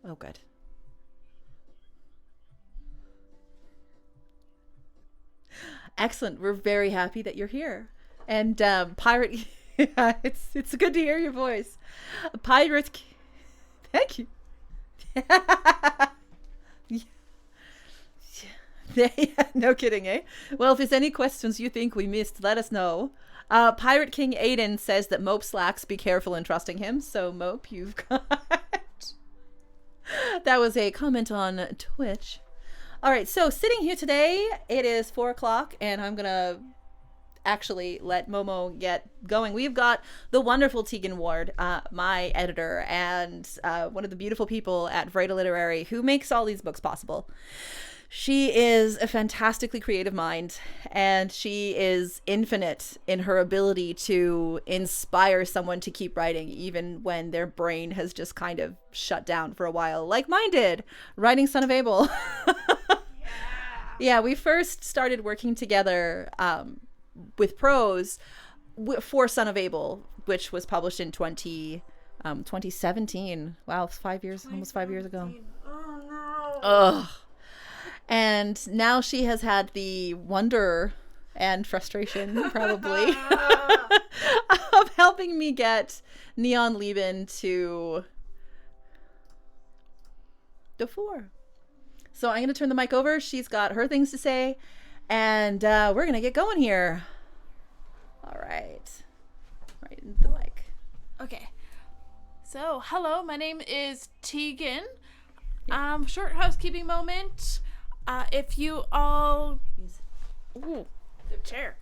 Oh, good. Excellent. We're very happy that you're here. And Pirate, yeah, it's good to hear your voice. Pirate, thank you. Yeah, no kidding, eh? Well, if there's any questions you think we missed, let us know. Pirate King Aiden says that Mope slacks, be careful in trusting him. So, Mope, you've got... That was a comment on Twitch. All right, so sitting here today, it is 4 o'clock, and I'm going to actually let Momo get going. We've got the wonderful Tegan Ward, my editor, and one of the beautiful people at Vreda Literary who makes all these books possible. She is a fantastically creative mind, and she is infinite in her ability to inspire someone to keep writing, even when their brain has just kind of shut down for a while, like mine did, writing Son of Abel. Yeah, we first started working together with prose for Son of Abel, which was published in 2017. Wow, 5 years, almost 5 years ago. Oh, no. Ugh. And now she has had the wonder and frustration, probably, of helping me get Neon Lieben to the fore. So I'm going to turn the mic over. She's got her things to say, and we're going to get going here. All right. Right into the mic. Okay. So, hello, my name is Tegan. Short housekeeping moment. If you all... Ooh, the chair.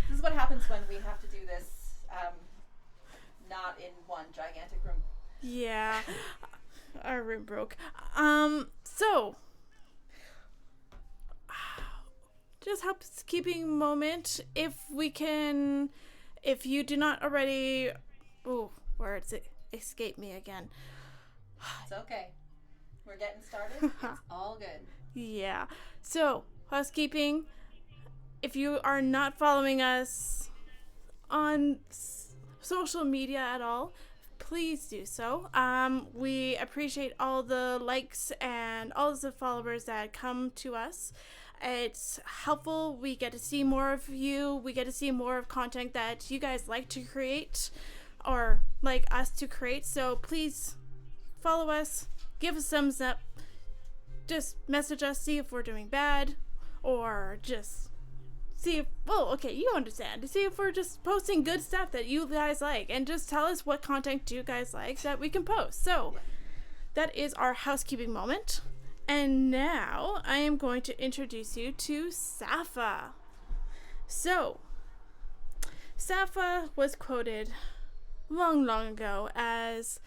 This is what happens when we have to do this not in one gigantic room. Yeah. Our room broke. So... Just housekeeping moment. If you do not already... Ooh, words escape me again. It's okay. We're getting started. It's all good. Yeah. So, housekeeping. If you are not following us on social media at all, please do so. We appreciate all the likes and all the followers that come to us. It's helpful. We get to see more of you. We get to see more of content that you guys like to create or like us to create. So please follow us. Give us a thumbs up. Just message us, see if we're doing bad, or just see if, well, okay, you understand. See if we're just posting good stuff that you guys like, and just tell us what content you guys like that we can post. So that is our housekeeping moment. And now I am going to introduce you to Sappha. So, Sappha was quoted long, long ago as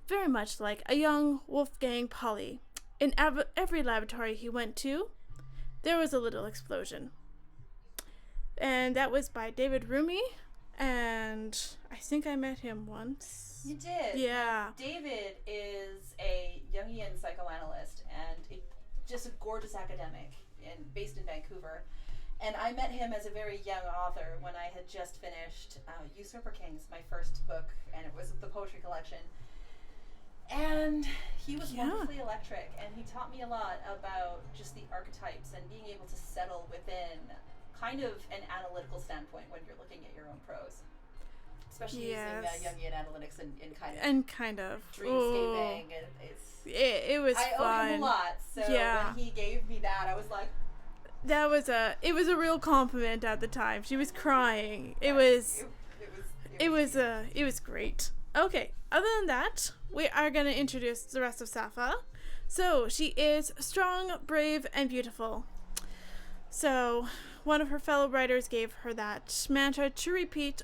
very much like a young Wolfgang Pauli. In every laboratory he went to, there was a little explosion. And that was by David Rumi, and I think I met him once. You did? Yeah. David is a Jungian psychoanalyst and just a gorgeous academic based in Vancouver. And I met him as a very young author when I had just finished Usurper Kings, my first book, and it was the poetry collection. And he was wonderfully electric, and he taught me a lot about just the archetypes and being able to settle within kind of an analytical standpoint when you're looking at your own prose. Especially using Jungian analytics and kind of dreamscaping. And it was I fun. owe him a lot, so when he gave me that, I was like... It was a real compliment at the time. She was crying. It was great. Okay, other than that, we are going to introduce the rest of Sappha. So, she is strong, brave, and beautiful. So, one of her fellow writers gave her that mantra to repeat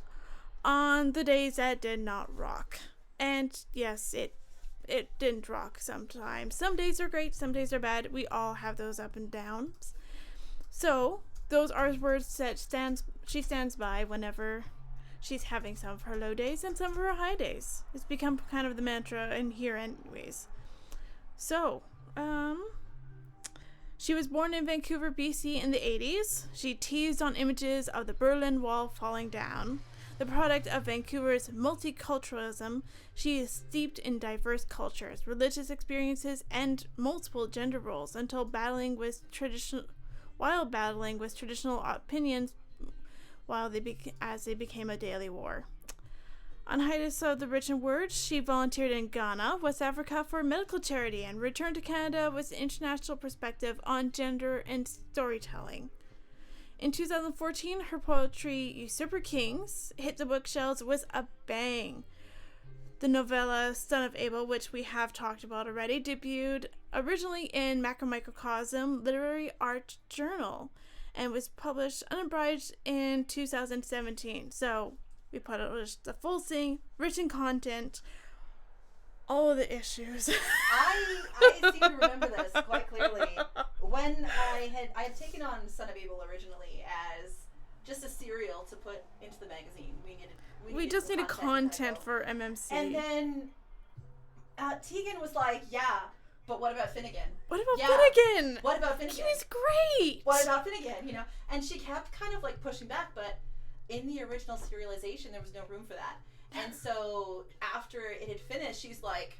on the days that did not rock. And yes, it didn't rock sometimes. Some days are great, some days are bad. We all have those up and downs. So, those are words that she stands by whenever she's having some of her low days and some of her high days. It's become kind of the mantra in here anyways. So, she was born in Vancouver, BC in the 80s. She teased on images of the Berlin Wall falling down. The product of Vancouver's multiculturalism, she is steeped in diverse cultures, religious experiences, and multiple gender roles while battling with traditional opinions as they became a daily war. On hiatus of the written word, she volunteered in Ghana, West Africa for medical charity and returned to Canada with an international perspective on gender and storytelling. In 2014, her poetry Usurper Kings hit the bookshelves with a bang. The novella Son of Abel, which we have talked about already, debuted originally in Macromicrocosm Literary Art Journal and was published unabridged in 2017. So we put out the full thing, written content, all of the issues. I seem to remember this quite clearly. When I had taken on Son of Abel originally as just a serial to put into the magazine. We just needed content for MMC. And then Tegan was like, yeah, but what about Finnegan? What about Finnegan? What about Finnegan? He's great. What about Finnegan? You know, and she kept kind of like pushing back, but in the original serialization, there was no room for that. And so after it had finished, she's like,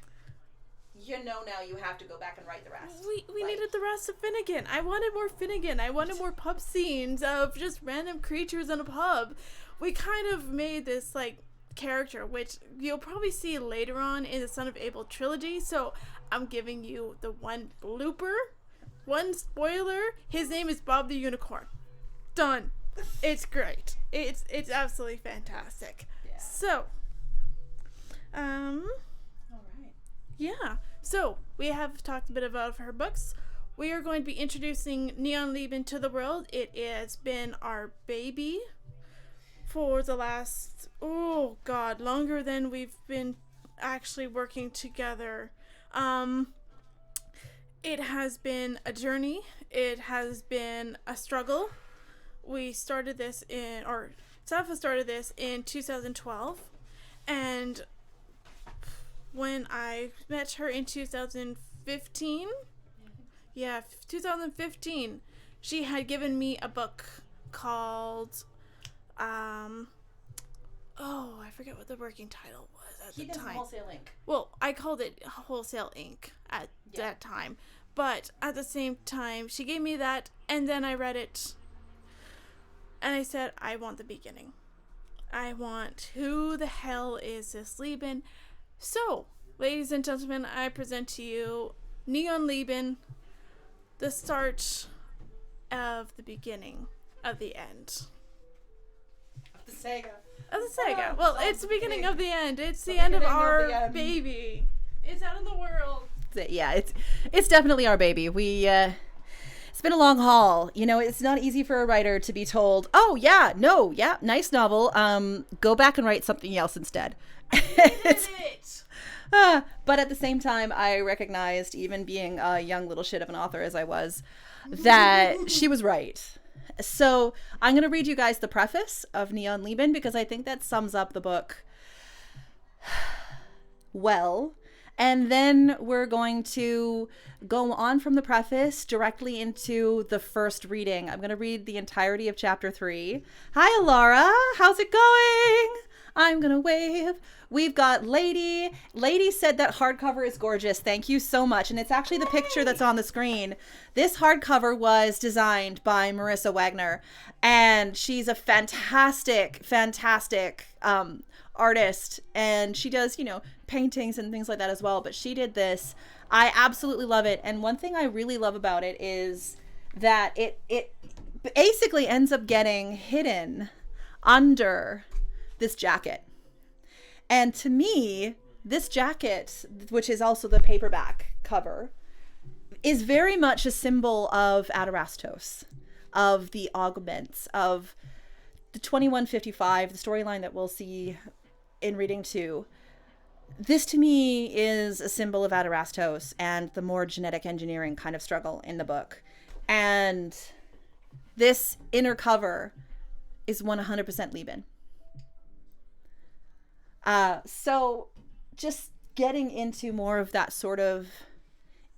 now you have to go back and write the rest. We needed the rest of Finnegan. I wanted more Finnegan. I wanted more pub scenes of just random creatures in a pub. We kind of made this like character, which you'll probably see later on in the Son of Abel trilogy. So I'm giving you the one blooper, one spoiler. His name is Bob the Unicorn. Done. It's great. It's absolutely fantastic. Yeah. So, all right. Yeah. So we have talked a bit about her books. We are going to be introducing Neon Lieben to the world. It has been our baby for the last, longer than we've been actually working together. It has been a journey. It has been a struggle. We started this Safa started this in 2012, and when I met her in 2015, 2015, she had given me a book called, I forget what the working title was at the time. Wholesale Ink. Well, I called it Wholesale Ink at that time, but at the same time, she gave me that, and then I read it. And I said, I want the beginning. I want, who the hell is this Lieben? So, ladies and gentlemen, I present to you Neon Lieben, the start of the beginning of the end. Of the saga. Well, it's the beginning of the end. It's the end of our baby. It's out in the world. Yeah, it's definitely our baby. It's been a long haul. It's not easy for a writer to be told, nice novel. Go back and write something else instead. But at the same time, I recognized, even being a young little shit of an author as I was, that she was right. So I'm going to read you guys the preface of Neon Lieben because I think that sums up the book well. And then we're going to go on from the preface directly into the first reading. I'm going to read the entirety of chapter 3. Hi, Laura. How's it going? I'm going to wave. We've got Lady. Lady said that hardcover is gorgeous. Thank you so much. And it's actually the picture that's on the screen. This hardcover was designed by Marissa Wagner. And she's a fantastic artist. And she does, paintings and things like that as well. But she did this. I absolutely love it. And one thing I really love about it is that it basically ends up getting hidden under this jacket. And to me, this jacket, which is also the paperback cover, is very much a symbol of Adrastos, of the augments, of the 2155, the storyline that we'll see in reading 2. This to me is a symbol of Adrastos and the more genetic engineering kind of struggle in the book. And this inner cover is 100% Lieben. So just getting into more of that sort of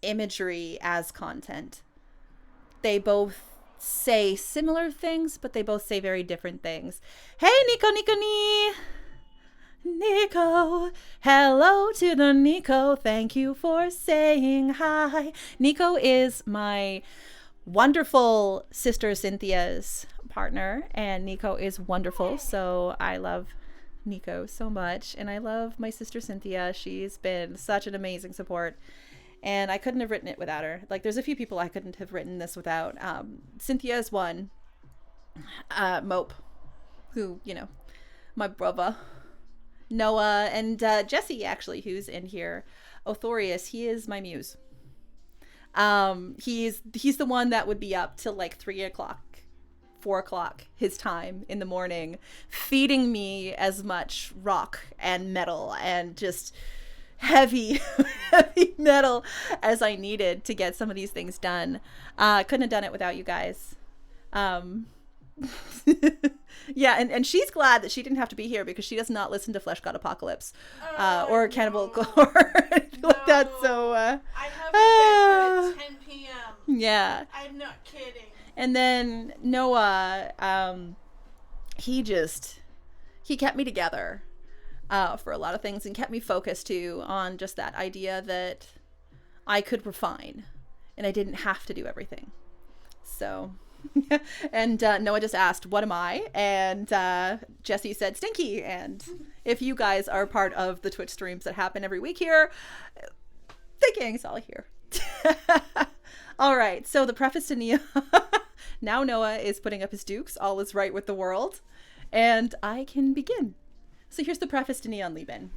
imagery as content. They both say similar things, but they both say very different things. Hey, Nico. Hello to the Nico. Thank you for saying hi. Nico is my wonderful sister Cynthia's partner, and Nico is wonderful, so I love Nico so much, and I love my sister Cynthia. She's been such an amazing support, and I couldn't have written it without her. Like, there's a few people I couldn't have written this without. Cynthia is one. Mope, who, you know, my brother. Noah, and Jesse, actually, who's in here. Othorius, he is my muse. He's the one that would be up till like 3 o'clock, 4 o'clock his time in the morning, feeding me as much rock and metal and just heavy metal as I needed to get some of these things done. Couldn't have done it without you guys. Yeah, and she's glad that she didn't have to be here because she does not listen to Flesh God Apocalypse or Cannibal or anything like that. So I have a bed at 10 p.m. Yeah, I'm not kidding. And then Noah, he kept me together for a lot of things and kept me focused too on just that idea that I could refine and I didn't have to do everything. So, and Noah just asked, what am I? And Jesse said, Stinky. And if you guys are part of the Twitch streams that happen every week here, the gang's all here. All right, so the preface to Neon. Now Noah is putting up his dukes. All is right with the world. And I can begin. So here's the preface to Neon Lieben.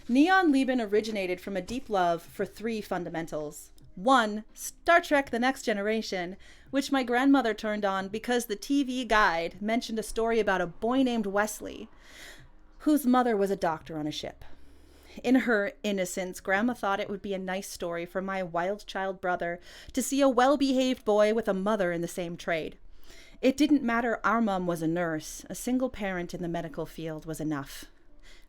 Neon Lieben originated from a deep love for 3 fundamentals. 1, Star Trek The Next Generation, which my grandmother turned on because the TV guide mentioned a story about a boy named Wesley, whose mother was a doctor on a ship. In her innocence, Grandma thought it would be a nice story for my wild child brother to see a well-behaved boy with a mother in the same trade. It didn't matter our mom was a nurse. A single parent in the medical field was enough.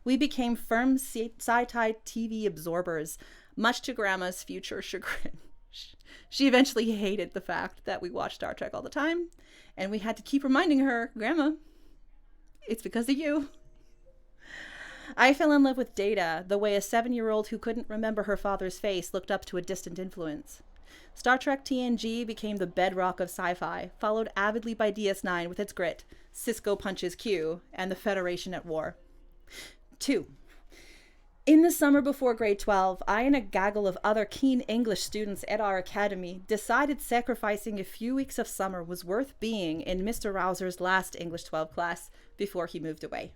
We became firm sci-fi TV absorbers, much to Grandma's future chagrin. She eventually hated the fact that we watched Star Trek all the time, and we had to keep reminding her, Grandma, it's because of you. I fell in love with Data, the way a 7-year-old who couldn't remember her father's face looked up to a distant influence. Star Trek TNG became the bedrock of sci-fi, followed avidly by DS9 with its grit, Cisco punches Q, and the Federation at war. 2. In the summer before grade 12, I and a gaggle of other keen English students at our academy decided sacrificing a few weeks of summer was worth being in Mr. Rouser's last English 12 class before he moved away.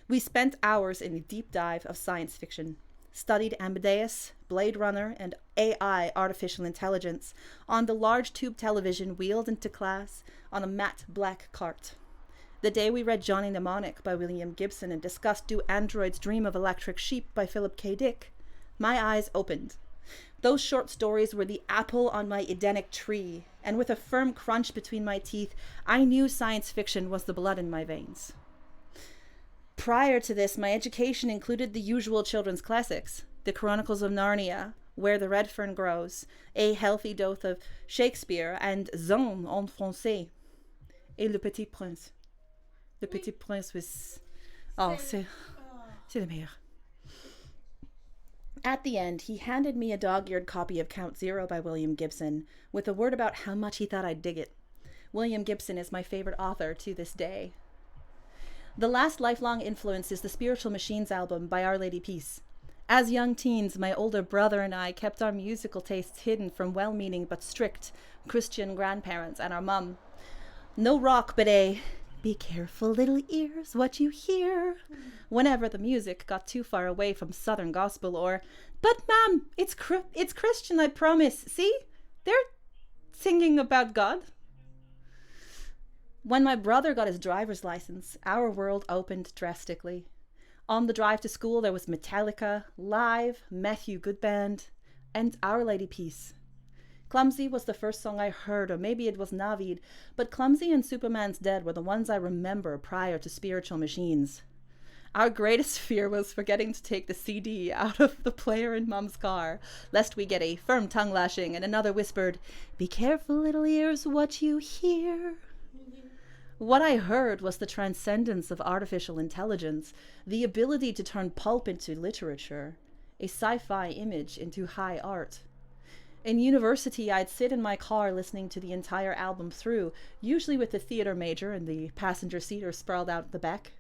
We spent hours in a deep dive of science fiction, studied Amadeus, Blade Runner, and AI, artificial intelligence, on the large tube television wheeled into class on a matte black cart. The day we read Johnny Mnemonic by William Gibson and discussed Do Androids Dream of Electric Sheep by Philip K. Dick, my eyes opened. Those short stories were the apple on my Edenic tree, and with a firm crunch between my teeth, I knew science fiction was the blood in my veins. Prior to this, my education included the usual children's classics, The Chronicles of Narnia, Where the Red Fern Grows, a healthy dose of Shakespeare, and Zone en français, et Le Petit Prince. Le Petit Prince was... Oh, c'est le meilleur. At the end, he handed me a dog-eared copy of Count Zero by William Gibson, with a word about how much he thought I'd dig it. William Gibson is my favorite author to this day. The last lifelong influence is the Spiritual Machines album by Our Lady Peace. As young teens, my older brother and I kept our musical tastes hidden from well-meaning but strict Christian grandparents and our mum. No rock, but a be careful, little ears, what you hear, whenever the music got too far away from Southern gospel, or, but ma'am, it's Christian, I promise. See? They're singing about God. When my brother got his driver's license, our world opened drastically. On the drive to school, there was Metallica, Live, Matthew Good Band, and Our Lady Peace. Clumsy was the first song I heard, or maybe it was Navid, but Clumsy and Superman's Dead were the ones I remember prior to Spiritual Machines. Our greatest fear was forgetting to take the CD out of the player in Mum's car, lest we get a firm tongue lashing and another whispered, "Be careful, little ears, what you hear." What I heard was the transcendence of artificial intelligence, the ability to turn pulp into literature, a sci-fi image into high art. In university, I'd sit in my car listening to the entire album through, usually with the theater major and the passenger seater sprawled out the back.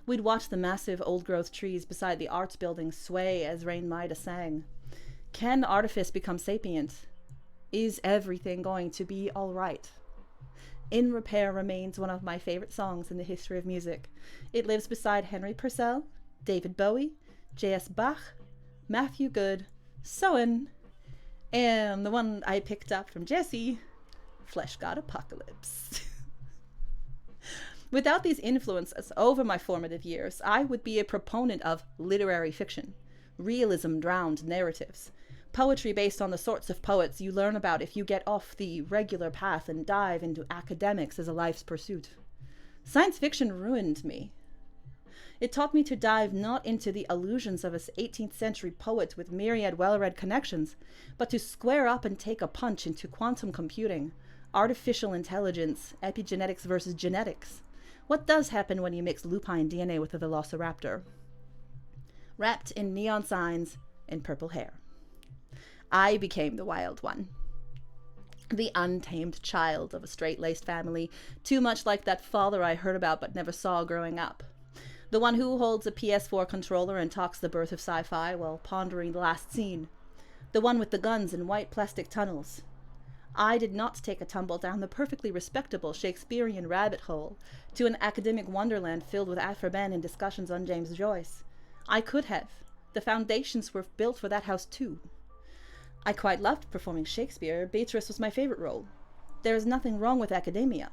We'd watch the massive old-growth trees beside the arts building sway as Rain Maida sang. Can artifice become sapient? Is everything going to be all right? In Repair remains one of my favorite songs in the history of music. It lives beside Henry Purcell, David Bowie, J.S. Bach, Matthew Good, Soen, and the one I picked up from Jesse, Flesh God Apocalypse. Without these influences over my formative years, I would be a proponent of literary fiction, realism-drowned narratives, poetry based on the sorts of poets you learn about if you get off the regular path and dive into academics as a life's pursuit. Science fiction ruined me. It taught me to dive not into the illusions of an 18th century poet with myriad well-read connections, but to square up and take a punch into quantum computing, artificial intelligence, epigenetics versus genetics. What does happen when you mix lupine DNA with a velociraptor? Wrapped in neon signs and purple hair. I became the wild one. The untamed child of a straight-laced family, too much like that father I heard about but never saw growing up. The one who holds a PS4 controller and talks the birth of sci-fi while pondering the last scene. The one with the guns and white plastic tunnels. I did not take a tumble down the perfectly respectable Shakespearean rabbit hole to an academic wonderland filled with Afro-Ben and discussions on James Joyce. I could have. The foundations were built for that house too. I quite loved performing Shakespeare. Beatrice was my favorite role. There is nothing wrong with academia.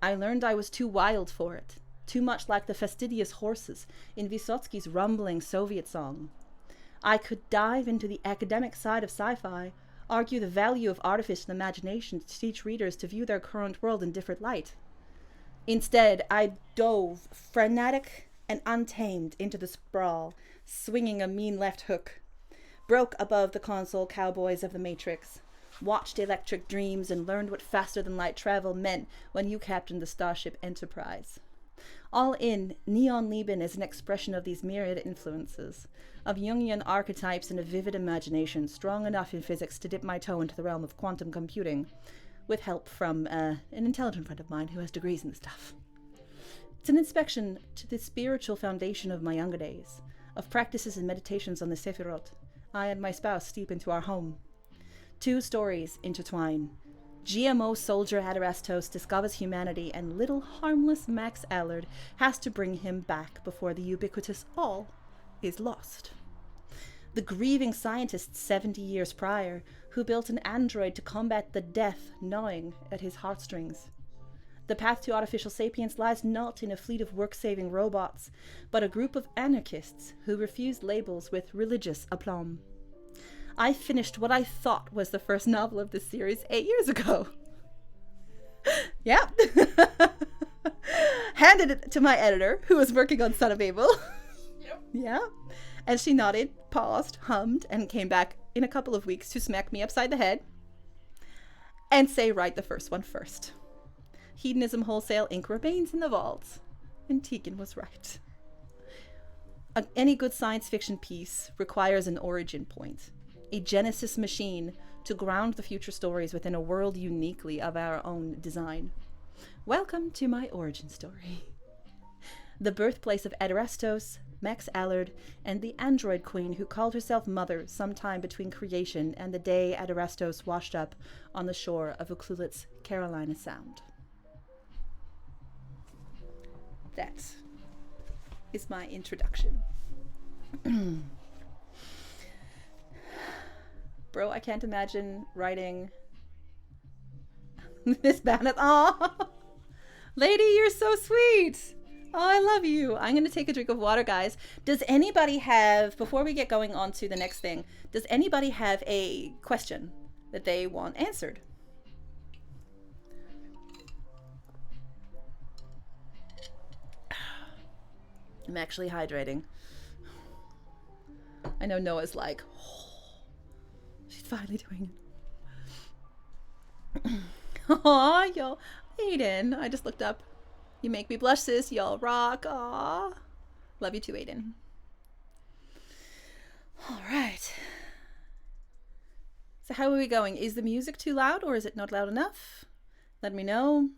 I learned I was too wild for it, too much like the fastidious horses in Vysotski's rumbling Soviet song. I could dive into the academic side of sci-fi, argue the value of artifice and imagination to teach readers to view their current world in different light. Instead, I dove, frenetic and untamed, into the sprawl, swinging a mean left hook. Broke above the console cowboys of the Matrix, watched Electric Dreams, and learned what faster-than-light travel meant when you captained the Starship Enterprise. All in, Neon Lieben is an expression of these myriad influences, of Jungian archetypes and a vivid imagination strong enough in physics to dip my toe into the realm of quantum computing, with help from an intelligent friend of mine who has degrees in the stuff. It's an inspection to the spiritual foundation of my younger days, of practices and meditations on the Sephirot, I and my spouse steep into our home. Two stories intertwine. GMO soldier Adrastos discovers humanity, and little harmless Max Allard has to bring him back before the ubiquitous all is lost. The grieving scientist 70 years prior, who built an android to combat the death gnawing at his heartstrings. The path to artificial sapience lies not in a fleet of work-saving robots, but a group of anarchists who refused labels with religious aplomb. I finished what I thought was the first novel of this series 8 years ago. Yep. Handed it to my editor, who was working on Son of Abel. Yep. Yeah. And she nodded, paused, hummed, and came back in a couple of weeks to smack me upside the head and say, write the first one first. Hedonism Wholesale ink remains in the vault. And Tegan was right. Any good science fiction piece requires an origin point. A genesis machine to ground the future stories within a world uniquely of our own design. Welcome to my origin story. The birthplace of Adrastos, Max Allard, and the android queen who called herself Mother sometime between creation and the day Adrastos washed up on the shore of Ucluelet's Carolina Sound. That is my introduction. Bro, I can't imagine writing this banned. Aw, lady, you're so sweet. Oh, I love you. I'm going to take a drink of water, guys. Does anybody have, before we get going on to the next thing, does anybody have a question that they want answered? I'm actually hydrating. I know Noah's like, oh, she's finally doing it. Aw, y'all. Aiden, I just looked up. You make me blush, sis. Y'all rock. Aw. Love you too, Aiden. All right. So how are we going? Is the music too loud or is it not loud enough? Let me know.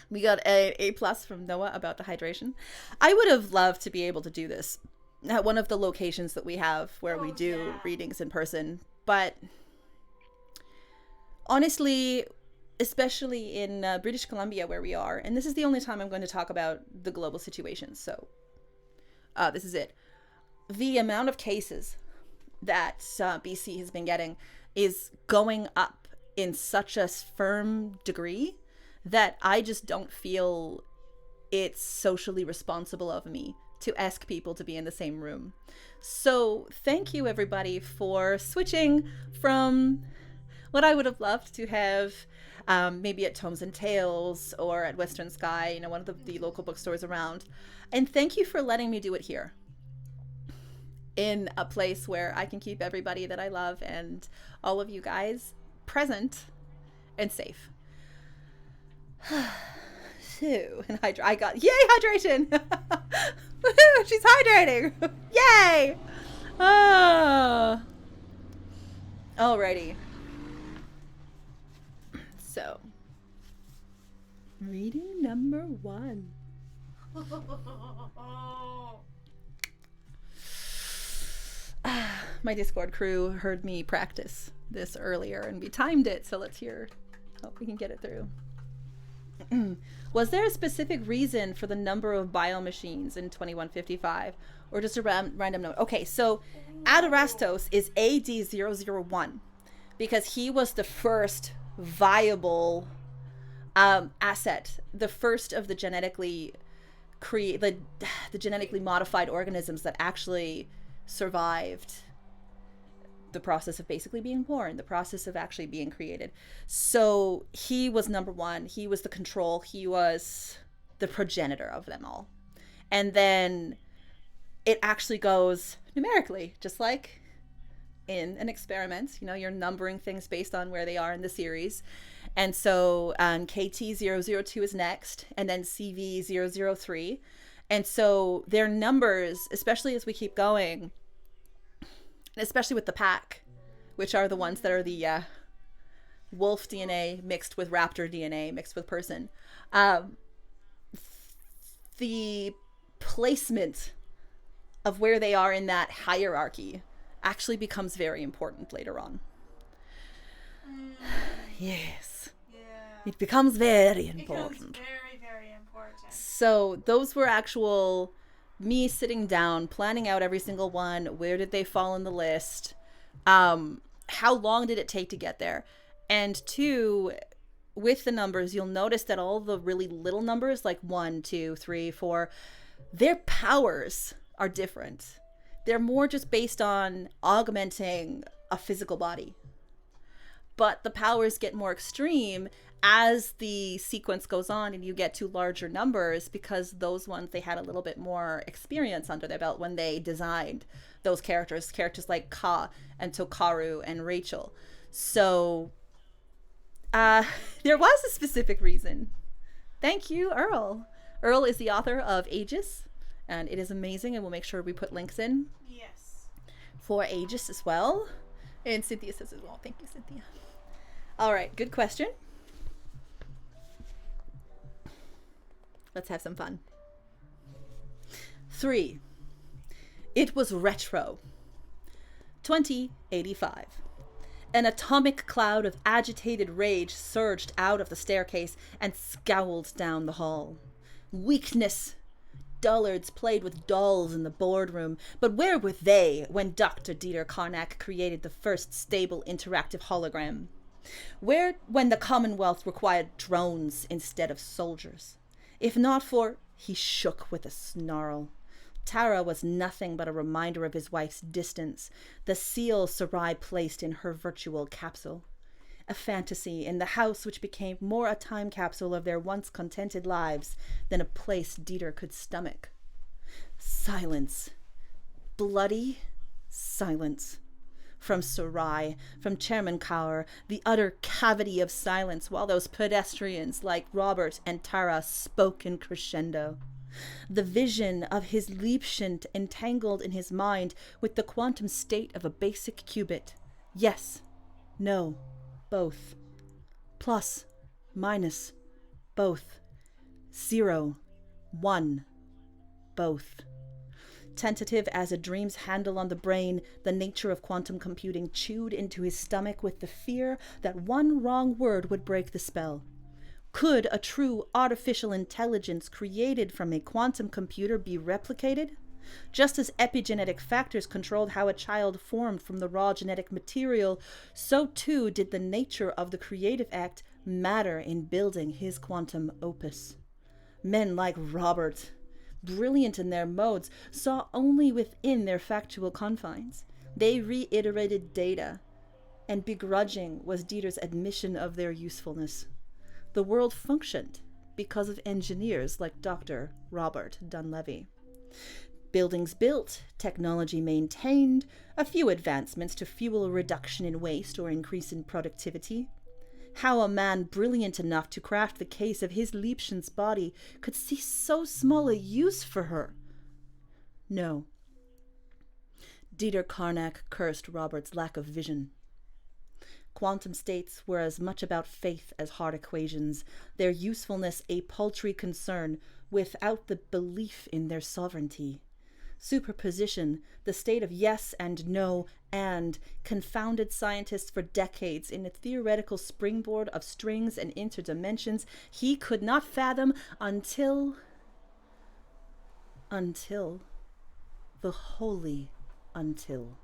We got an A+ from Noah about the hydration. I would have loved to be able to do this at one of the locations that we have where we do readings in person. But honestly, especially in British Columbia where we are, and this is the only time I'm going to talk about the global situation, so this is it. The amount of cases that BC has been getting is going up in such a firm degree that I just don't feel it's socially responsible of me to ask people to be in the same room. So thank you everybody for switching from what I would have loved to have maybe at Tomes and Tales or at Western Sky, you know, one of the local bookstores around. And thank you for letting me do it here in a place where I can keep everybody that I love and all of you guys present and safe. So, and I got, yay, hydration! Woohoo, she's hydrating! Yay! Alrighty. So, reading number 1. My Discord crew heard me practice this earlier and we timed it, so let's hear. Hope we can get it through. Was there a specific reason for the number of biomachines in 2155 or just a random number? Okay, so Adrastos is AD001 because he was the first viable asset, the first of the genetically the genetically modified organisms that actually survived the process of basically being born, the process of actually being created. So he was number 1. He was the control. He was the progenitor of them all. And then it actually goes numerically, just like in an experiment. You know, you're numbering things based on where they are in the series. And so KT002 is next, and then CV003. And so their numbers, especially as we keep going, especially with the pack, which are the ones that are the wolf DNA mixed with raptor DNA mixed with person, the placement of where they are in that hierarchy actually becomes very important later on. Yes. Yeah. It becomes very important. It becomes very, very important. So those were actual me sitting down, planning out every single one. Where did they fall in the list? How long did it take to get there? And 2, with the numbers, you'll notice that all the really little numbers, like 1, 2, 3, 4, their powers are different. They're more just based on augmenting a physical body. But the powers get more extreme as the sequence goes on and you get to larger numbers, because those ones, they had a little bit more experience under their belt when they designed those characters like Ka and Tokaru and Rachel. So there was a specific reason. Thank you, Earl. Earl is the author of Aegis, and it is amazing, and we'll make sure we put links in. Yes. For Aegis as well. And Cynthia says as well. Thank you, Cynthia. All right, good question. Let's have some fun. 3. It was retro. 2085. An atomic cloud of agitated rage surged out of the staircase and scowled down the hall. Weakness. Dullards played with dolls in the boardroom, but where were they when Dr. Dieter Karnak created the first stable interactive hologram? Where when the Commonwealth required drones instead of soldiers? If not for, he shook with a snarl. Tara was nothing but a reminder of his wife's distance, the seal Sarai placed in her virtual capsule. a fantasy in the house which became more a time capsule of their once contented lives than a place Dieter could stomach. Silence. Bloody silence. From Sarai, from Chairman Kaur, the utter cavity of silence, while those pedestrians like Robert and Tara spoke in crescendo. The vision of his Liebchen entangled in his mind with the quantum state of a basic qubit. Yes, no, both. Plus, minus, both. 0, 1, both. Tentative as a dream's handle on the brain, the nature of quantum computing chewed into his stomach with the fear that one wrong word would break the spell. Could a true artificial intelligence created from a quantum computer be replicated? Just as epigenetic factors controlled how a child formed from the raw genetic material, so too did the nature of the creative act matter in building his quantum opus. Men like Robert, brilliant in their modes, saw only within their factual confines. They reiterated data, and begrudging was Dieter's admission of their usefulness. The world functioned because of engineers like Dr. Robert Dunleavy. Buildings built, technology maintained, a few advancements to fuel a reduction in waste or increase in productivity. How a man brilliant enough to craft the case of his Liebchen's body could see so small a use for her? No. Dieter Karnak cursed Robert's lack of vision. Quantum states were as much about faith as hard equations, their usefulness a paltry concern without the belief in their sovereignty. Superposition, the state of yes and no, and confounded scientists for decades in a theoretical springboard of strings and interdimensions he could not fathom until the holy until.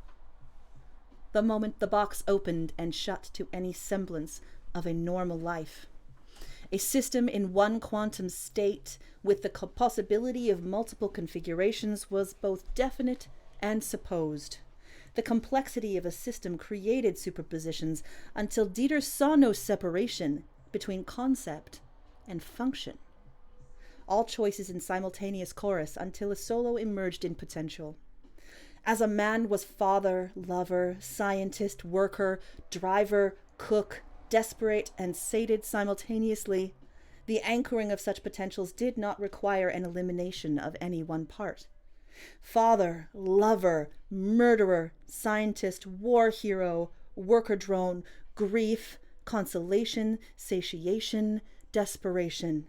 The moment the box opened and shut to any semblance of a normal life. A system in one quantum state with the possibility of multiple configurations was both definite and supposed. The complexity of a system created superpositions until Dieter saw no separation between concept and function. All choices in simultaneous chorus until a solo emerged in potential. As a man was father, lover, scientist, worker, driver, cook, desperate and sated simultaneously, the anchoring of such potentials did not require an elimination of any one part. Father, lover, murderer, scientist, war hero, worker drone, grief, consolation, satiation, desperation.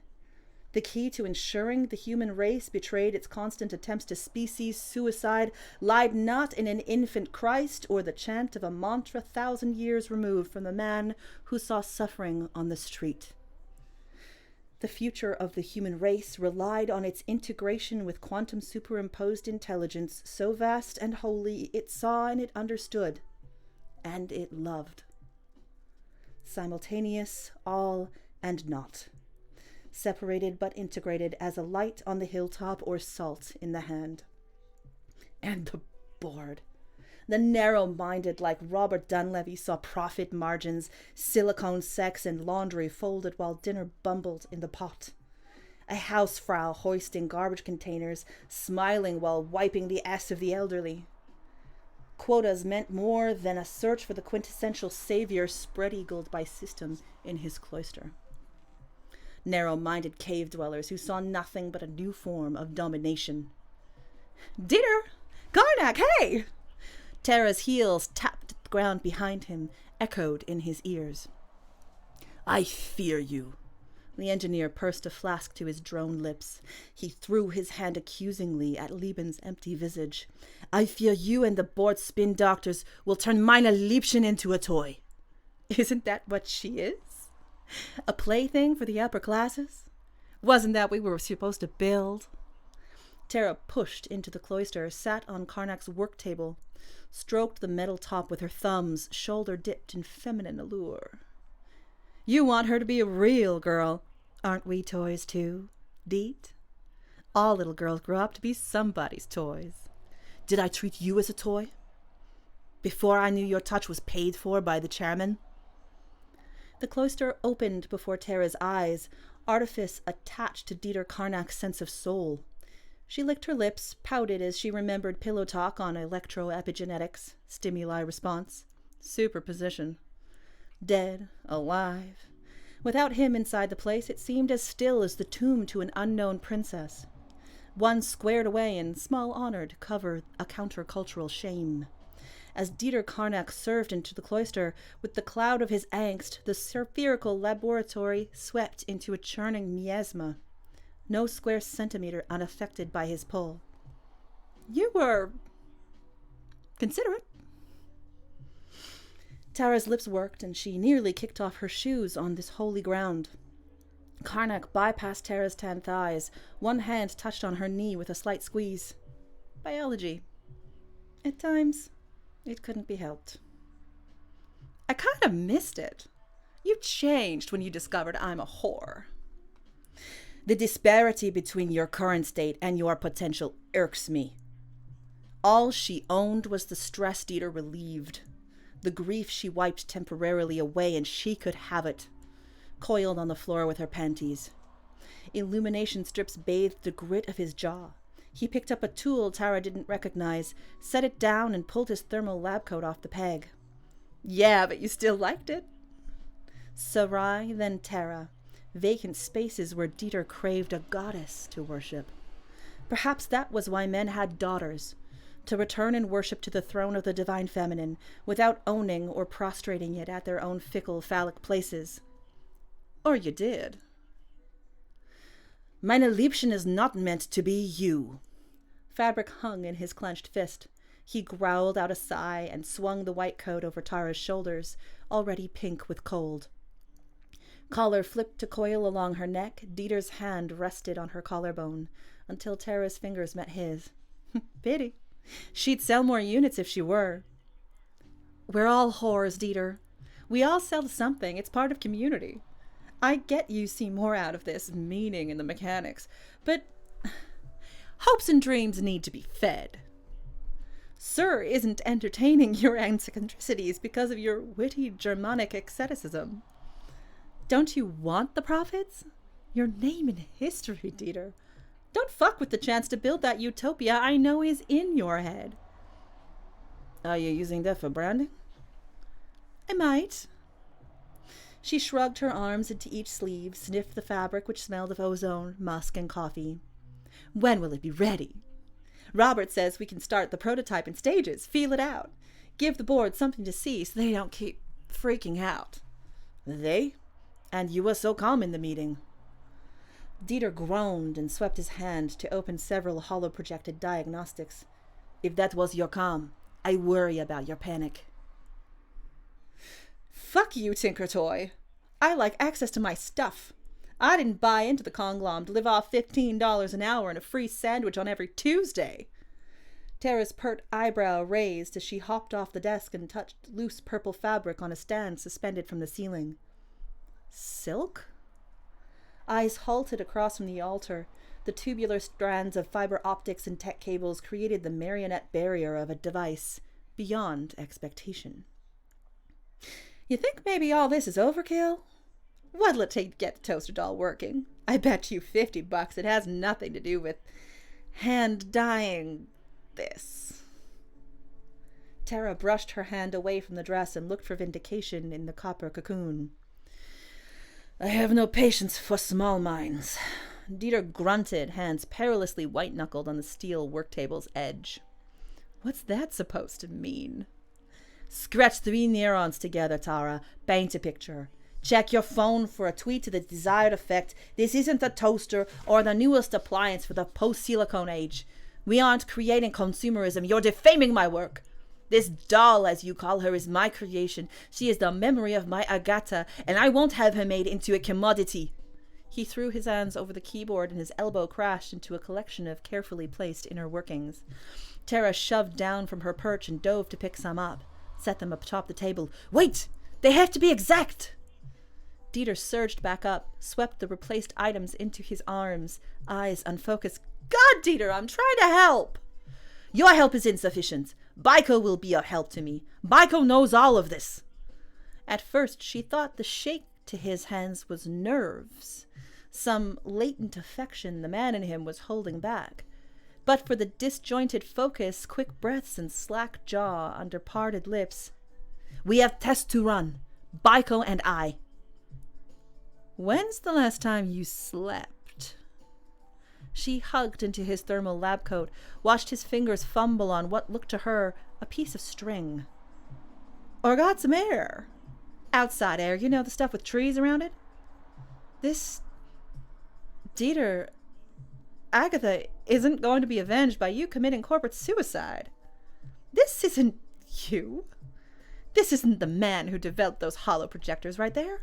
The key to ensuring the human race betrayed its constant attempts to species suicide lied not in an infant Christ or the chant of a mantra 1,000 years removed from the man who saw suffering on the street. The future of the human race relied on its integration with quantum superimposed intelligence so vast and holy it saw and it understood, and it loved. Simultaneous, all and not. Separated but integrated as a light on the hilltop or salt in the hand. And the bored. The narrow-minded like Robert Dunleavy saw profit margins, silicone sex and laundry folded while dinner bumbled in the pot. A housefrau hoisting garbage containers, smiling while wiping the ass of the elderly. Quotas meant more than a search for the quintessential savior spread-eagled by system in his cloister. Narrow-minded cave-dwellers who saw nothing but a new form of domination. Dieter! Karnak, hey! Tara's heels tapped the ground behind him, echoed in his ears. I fear you. The engineer pursed a flask to his drone lips. He threw his hand accusingly at Lieben's empty visage. I fear you and the bored spin doctors will turn meine Liebchen into a toy. Isn't that what she is? A plaything for the upper classes? Wasn't that we were supposed to build? Tara pushed into the cloister, sat on Karnak's work table, stroked the metal top with her thumbs, shoulder dipped in feminine allure. You want her to be a real girl. Aren't we toys too, Deet? All little girls grow up to be somebody's toys. Did I treat you as a toy? Before I knew your touch was paid for by the chairman? The cloister opened before Tara's eyes, artifice attached to Dieter Karnak's sense of soul. She licked her lips, pouted as she remembered pillow talk on electroepigenetics, stimuli response, superposition. Dead, alive. Without him inside the place, it seemed as still as the tomb to an unknown princess. One squared away in small honor to cover a countercultural shame. As Dieter Karnak served into the cloister, with the cloud of his angst, the spherical laboratory swept into a churning miasma. No square centimeter unaffected by his pull. You were considerate. Tara's lips worked, and she nearly kicked off her shoes on this holy ground. Karnak bypassed Tara's tan thighs. One hand touched on her knee with a slight squeeze. Biology. At times, it couldn't be helped. I kind of missed it. You changed when you discovered I'm a whore. The disparity between your current state and your potential irks me. All she owned was the stress Dieter relieved. The grief she wiped temporarily away, and she could have it. Coiled on the floor with her panties. Illumination strips bathed the grit of his jaw. He picked up a tool Tara didn't recognize, set it down, and pulled his thermal lab coat off the peg. Yeah, but you still liked it. Sarai, then Tara. Vacant spaces where Dieter craved a goddess to worship. Perhaps that was why men had daughters. To return and worship to the throne of the divine feminine, without owning or prostrating it at their own fickle phallic places. Or you did. Meine Liebchen is not meant to be you. Fabric hung in his clenched fist. He growled out a sigh and swung the white coat over Tara's shoulders, already pink with cold. Collar flipped to coil along her neck. Dieter's hand rested on her collarbone, until Tara's fingers met his. Pity. She'd sell more units if she were. We're all whores, Dieter. We all sell something. It's part of community. I get you see more out of this meaning in the mechanics, but hopes and dreams need to be fed. Sir isn't entertaining your eccentricities because of your witty Germanic asceticism. Don't you want the profits? Your name in history, Dieter. Don't fuck with the chance to build that utopia I know is in your head. Are you using that for branding? I might. She shrugged her arms into each sleeve, sniffed the fabric which smelled of ozone, musk, and coffee. When will it be ready? Robert says we can start the prototype in stages, feel it out. Give the board something to see so they don't keep freaking out. They? And you were so calm in the meeting. Dieter groaned and swept his hand to open several hollow-projected diagnostics. If that was your calm, I worry about your panic. Fuck you, Tinker Toy. I like access to my stuff. I didn't buy into the Conglom to live off $15 an hour and a free sandwich on every Tuesday. Tara's pert eyebrow raised as she hopped off the desk and touched loose purple fabric on a stand suspended from the ceiling. Silk? Eyes halted across from the altar. The tubular strands of fiber optics and tech cables created the marionette barrier of a device beyond expectation. You think maybe all this is overkill? What'll it take to get the toaster doll working? I bet you $50 it has nothing to do with hand dyeing this. Tara brushed her hand away from the dress and looked for vindication in the copper cocoon. I have no patience for small minds. Dieter grunted, hands perilously white-knuckled on the steel work table's edge. What's that supposed to mean? Scratch 3 neurons together, Tara. Paint a picture. Check your phone for a tweet to the desired effect. This isn't a toaster or the newest appliance for the post-silicone age. We aren't creating consumerism. You're defaming my work. This doll, as you call her, is my creation. She is the memory of my Agatha, and I won't have her made into a commodity. He threw his hands over the keyboard, and his elbow crashed into a collection of carefully placed inner workings. Tara shoved down from her perch and dove to pick some up, set them atop the table. Wait! They have to be exact! Dieter surged back up, swept the replaced items into his arms, eyes unfocused. God, Dieter, I'm trying to help! Your help is insufficient. Baiko will be of help to me. Baiko knows all of this. At first, she thought the shake to his hands was nerves, some latent affection the man in him was holding back. But for the disjointed focus, quick breaths, and slack jaw under parted lips. "We have tests to run. Baiko and I." "When's the last time you slept?" She hugged into his thermal lab coat, watched his fingers fumble on what looked to her a piece of string. "Or got some air. Outside air, you know, the stuff with trees around it. This Dieter, Agatha isn't going to be avenged by you committing corporate suicide. This isn't you. This isn't the man who developed those hollow projectors right there.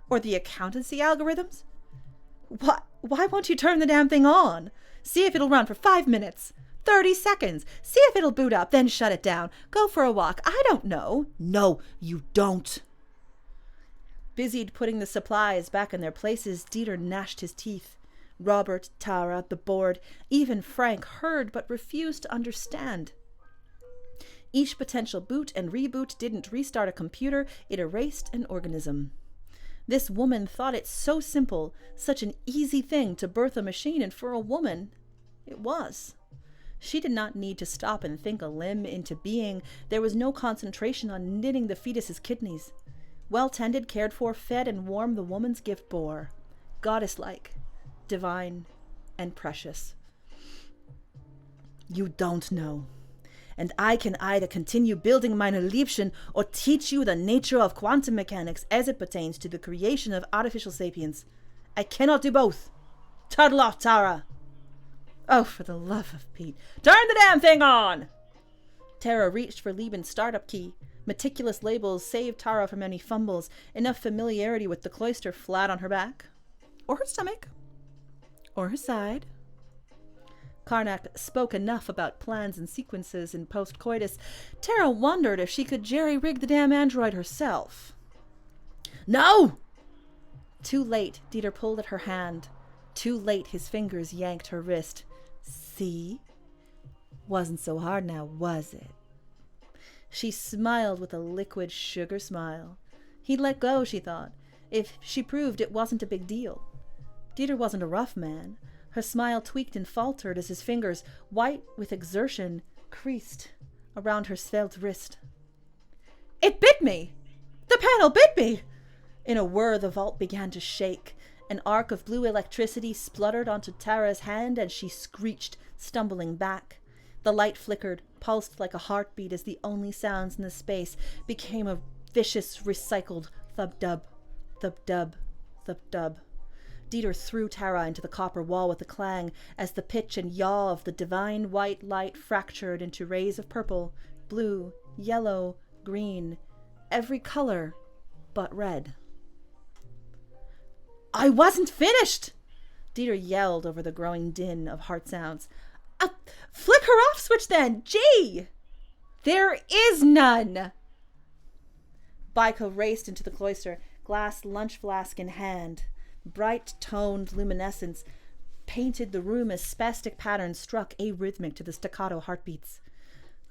Or the accountancy algorithms. Why won't you turn the damn thing on? See if it'll run for 5 minutes, 30 seconds. See if it'll boot up, then shut it down. Go for a walk. I don't know." "No, you don't." Busied putting the supplies back in their places, Dieter gnashed his teeth. Robert, Tara, the board, even Frank heard but refused to understand. Each potential boot and reboot didn't restart a computer, it erased an organism. This woman thought it so simple, such an easy thing to birth a machine, and for a woman, it was. She did not need to stop and think a limb into being. There was no concentration on knitting the fetus's kidneys. Well-tended, cared for, fed, and warm the woman's gift bore. Goddess-like, divine, and precious. "You don't know. And I can either continue building meine Liebchen or teach you the nature of quantum mechanics as it pertains to the creation of artificial sapiens. I cannot do both. Turtle off, Tara." "Oh, for the love of Pete, turn the damn thing on!" Tara reached for Lieben's startup key. Meticulous labels saved Tara from any fumbles, enough familiarity with the cloister flat on her back. Or her stomach. Or her side. Karnak spoke enough about plans and sequences in post-coitus. Tara wondered if she could jerry-rig the damn android herself. "No!" Too late, Dieter pulled at her hand. Too late, his fingers yanked her wrist. "See? Wasn't so hard now, was it?" She smiled with a liquid sugar smile. He'd let go, she thought, if she proved it wasn't a big deal. Dieter wasn't a rough man. Her smile tweaked and faltered as his fingers, white with exertion, creased around her svelte wrist. "It bit me! The panel bit me!" In a whir, the vault began to shake. An arc of blue electricity spluttered onto Tara's hand, and she screeched, stumbling back. The light flickered, pulsed like a heartbeat as the only sounds in the space became a vicious, recycled thub-dub, thub-dub, thub-dub. Dieter threw Tara into the copper wall with a clang as the pitch and yaw of the divine white light fractured into rays of purple, blue, yellow, green, every color but red. "I wasn't finished!" Dieter yelled over the growing din of heart sounds. Flick her off switch then! Gee! There is none! Baiko raced into the cloister, glass lunch flask in hand. Bright-toned luminescence painted the room as spastic patterns struck arrhythmic to the staccato heartbeats.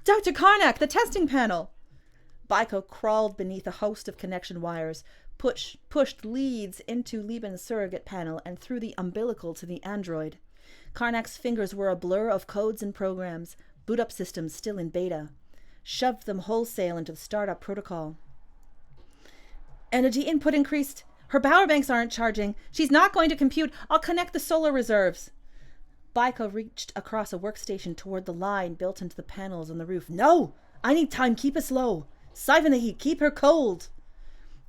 "Dr. Karnak, the testing panel!" Baiko crawled beneath a host of connection wires, pushed leads into Lieben's surrogate panel, and through the umbilical to the android. Karnak's fingers were a blur of codes and programs, boot-up systems still in beta. Shoved them wholesale into the startup protocol. "Energy input increased. Her power banks aren't charging. She's not going to compute. I'll connect the solar reserves." Baiko reached across a workstation toward the line built into the panels on the roof. "No! I need time. Keep us low. Siphon the heat. Keep her cold."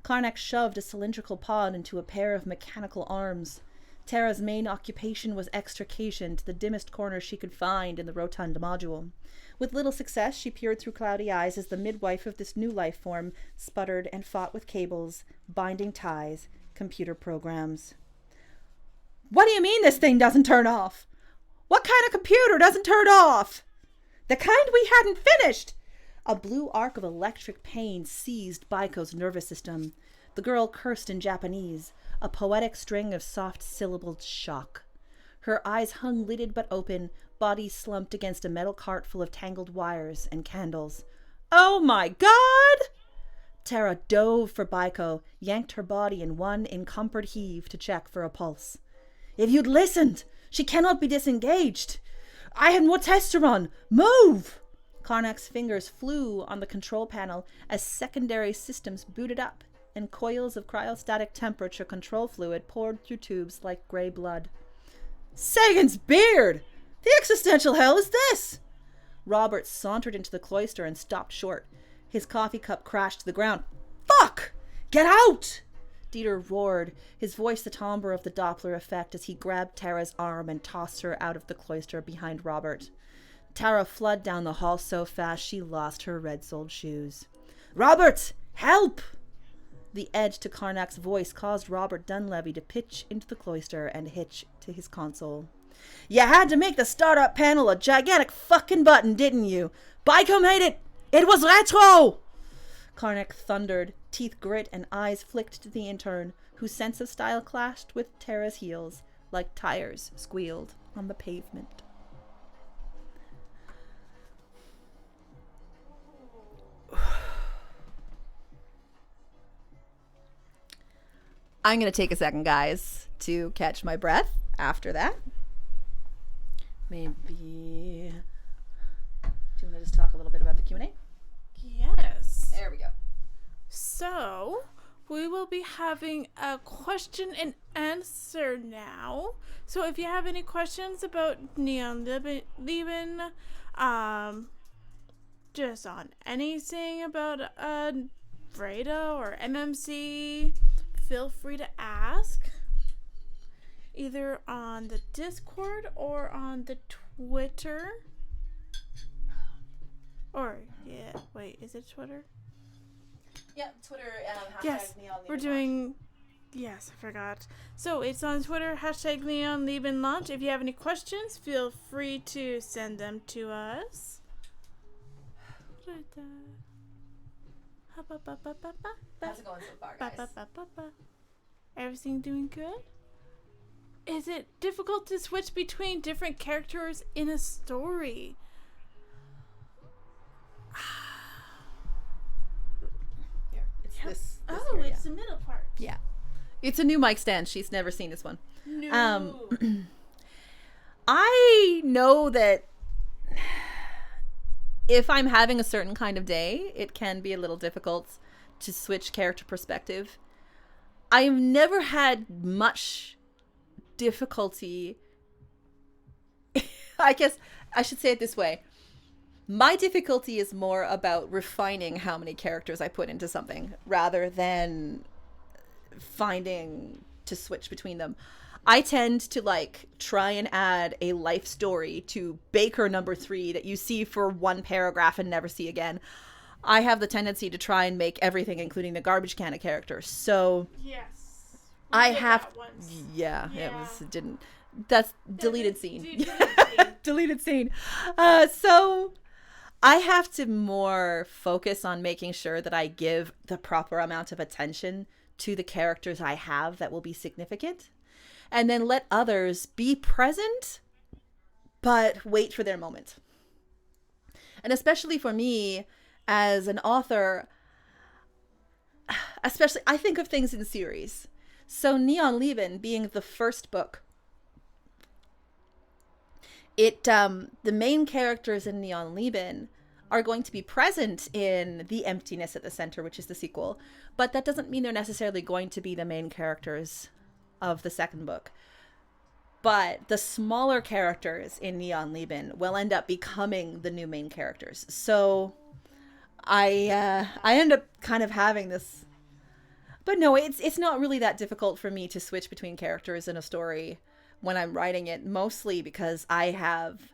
Karnak shoved a cylindrical pod into a pair of mechanical arms. Tara's main occupation was extrication to the dimmest corner she could find in the rotund module. With little success, she peered through cloudy eyes as the midwife of this new life form sputtered and fought with cables, binding ties, computer programs. "What do you mean this thing doesn't turn off? What kind of computer doesn't turn off? The kind we hadn't finished!" A blue arc of electric pain seized Baiko's nervous system. The girl cursed in Japanese, a poetic string of soft-syllabled shock. Her eyes hung lidded but open, body slumped against a metal cart full of tangled wires and candles. "Oh my God! Tara dove for Baiko, yanked her body in one encumbered heave to check for a pulse. If you'd listened! She cannot be disengaged! I had more tests to run! Move! Karnak's fingers flew on the control panel as secondary systems booted up and coils of cryostatic temperature control fluid poured through tubes like grey blood. Sagan's beard! The existential hell is this? Robert sauntered into the cloister and stopped short. His coffee cup crashed to the ground. Fuck! Get out! Dieter roared, his voice the timbre of the Doppler effect as he grabbed Tara's arm and tossed her out of the cloister behind Robert. Tara fled down the hall so fast she lost her red-soled shoes. Robert! Help! The edge to Karnak's voice caused Robert Dunleavy to pitch into the cloister and hitch to his console. You had to make the startup panel a gigantic fucking button, didn't you? Baiko made it! It was retro! Karnak thundered, teeth grit and eyes flicked to the intern, whose sense of style clashed with Tara's heels like tires squealed on the pavement. I'm going to take a second, guys, to catch my breath after that. Maybe... Do you want to just talk a little bit about the Q&A? Yes. There we go. So, we will be having a question and answer now. So, if you have any questions about Neon Lieben, just on anything about Vreda or MMC, feel free to ask. Either on the Discord or on the Twitter. Or, yeah, wait, is it Twitter? Yeah, Twitter, yes, Neon Lieben we're doing, yes, I forgot. So, it's on Twitter, hashtag Neon Lieben Launch. If you have any questions, feel free to send them to us. How's it going so far, guys? Everything doing good? Is it difficult to switch between different characters in a story? Here, it's this oh, here, it's yeah. the middle part. Yeah. It's a new mic stand. She's never seen this one. No. I know that if I'm having a certain kind of day, it can be a little difficult to switch character perspective. I've never had much difficulty. I guess I should say it this way. My difficulty is more about refining how many characters I put into something rather than finding to switch between them. I tend to try and add a life story to Baker number 3 that you see for one paragraph and never see again. I have the tendency to try and make everything, including the garbage can, a character. So Yes. I have, yeah. That's deleted scene. Deleted scene. Deleted scene. So I have to more focus on making sure that I give the proper amount of attention to the characters I have that will be significant, and then let others be present, but wait for their moment. And especially for me as an author, especially I think of things in series. So Neon Lieben being the first book, the main characters in Neon Lieben are going to be present in The Emptiness at the Center, which is the sequel, but that doesn't mean they're necessarily going to be the main characters of the second book. But the smaller characters in Neon Lieben will end up becoming the new main characters. So I end up kind of having this. But no, it's not really that difficult for me to switch between characters in a story when I'm writing it, mostly because I have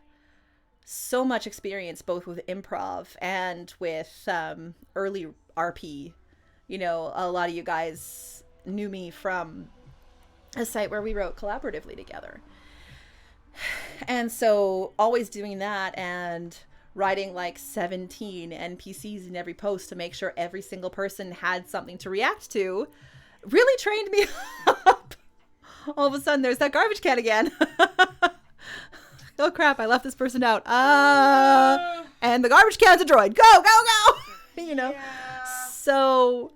so much experience both with improv and with early RP. You know, a lot of you guys knew me from a site where we wrote collaboratively together. And so always doing that and writing 17 NPCs in every post to make sure every single person had something to react to really trained me up. All of a sudden, there's that garbage can again. Oh, crap, I left this person out. And the garbage can's a droid. Go, go, go! You know? Yeah. So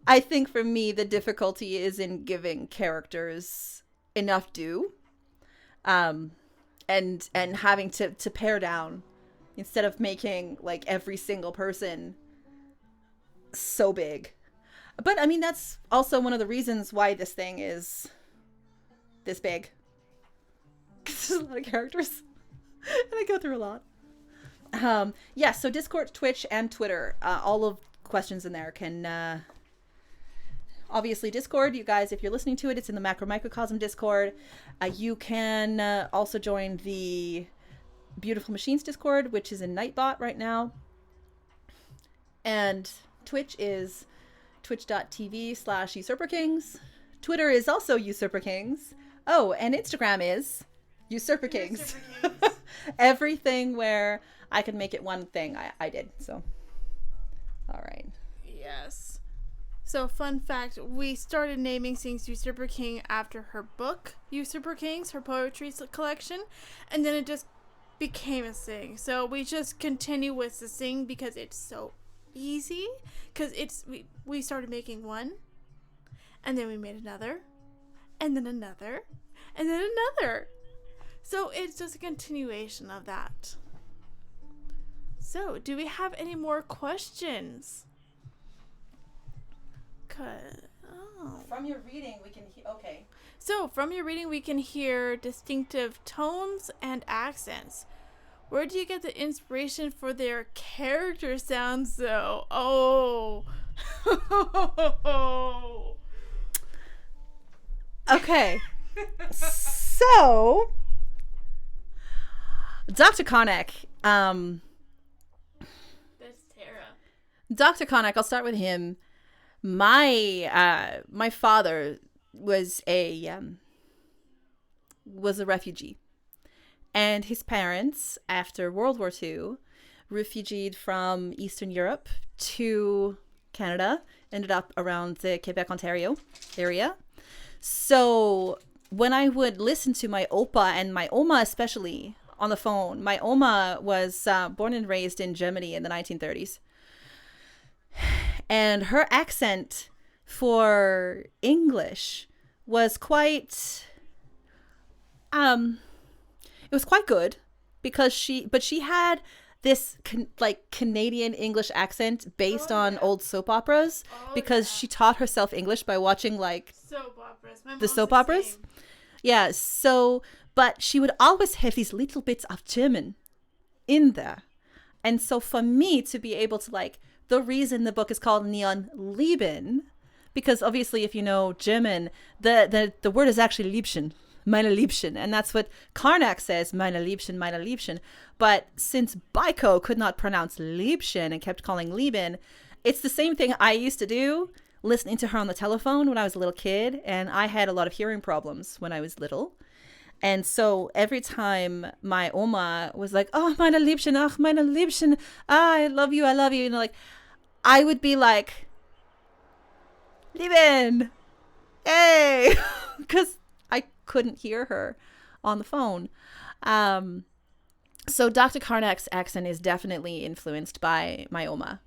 I think for me, the difficulty is in giving characters enough due, and having to pare down instead of making like every single person so big. But I mean, that's also one of the reasons why this thing is this big. There's a lot of characters, and I go through a lot. Yeah, so Discord, Twitch, and Twitter, all of questions in there can, obviously Discord, you guys, if you're listening to it, it's in the Macro Microcosm Discord. You can also join the Beautiful Machines Discord, which is in Nightbot right now. And Twitch is twitch.tv/usurperkings. Twitter is also usurperkings. Oh, and Instagram is usurperkings. Everything where I could make it one thing, I did. So, all right. Yes. So, fun fact, we started naming things Usurper King after her book, Usurper Kings, her poetry collection, and then it just became a thing. So, we just continue with the thing because it's so easy. Because we started making one, and then we made another, and then another, and then another. So, it's just a continuation of that. So, do we have any more questions? From your reading, we can hear. Okay. So, from your reading, we can hear distinctive tones and accents. Where do you get the inspiration for their character sounds, though? Oh. Okay. So, Dr. Konek. That's Tara. Dr. Konek, I'll start with him. My father was a refugee, and his parents, after World War II, refugeed from Eastern Europe to Canada, ended up around the Quebec, Ontario area. So when I would listen to my Opa and my Oma especially on the phone, my Oma was born and raised in Germany in the 1930s. And her accent for English was quite, it was quite good because she had this Canadian English accent based on old soap operas because she taught herself English by watching soap operas. The soap operas. Same. Yeah. So, but she would always have these little bits of German in there. And so for me to be able to the reason the book is called NEON Lieben, because obviously if you know German, the word is actually Liebchen, meine Liebchen, and that's what Karnak says, meine Liebchen, meine Liebchen. But since Baiko could not pronounce Liebchen and kept calling Lieben, it's the same thing I used to do listening to her on the telephone when I was a little kid, and I had a lot of hearing problems when I was little. And so every time my Oma was like, oh, meine Liebchen, ach, meine Liebchen, I love you, I would be like, Lieben, hey, because I couldn't hear her on the phone. So Dr. Karnak's accent is definitely influenced by my Oma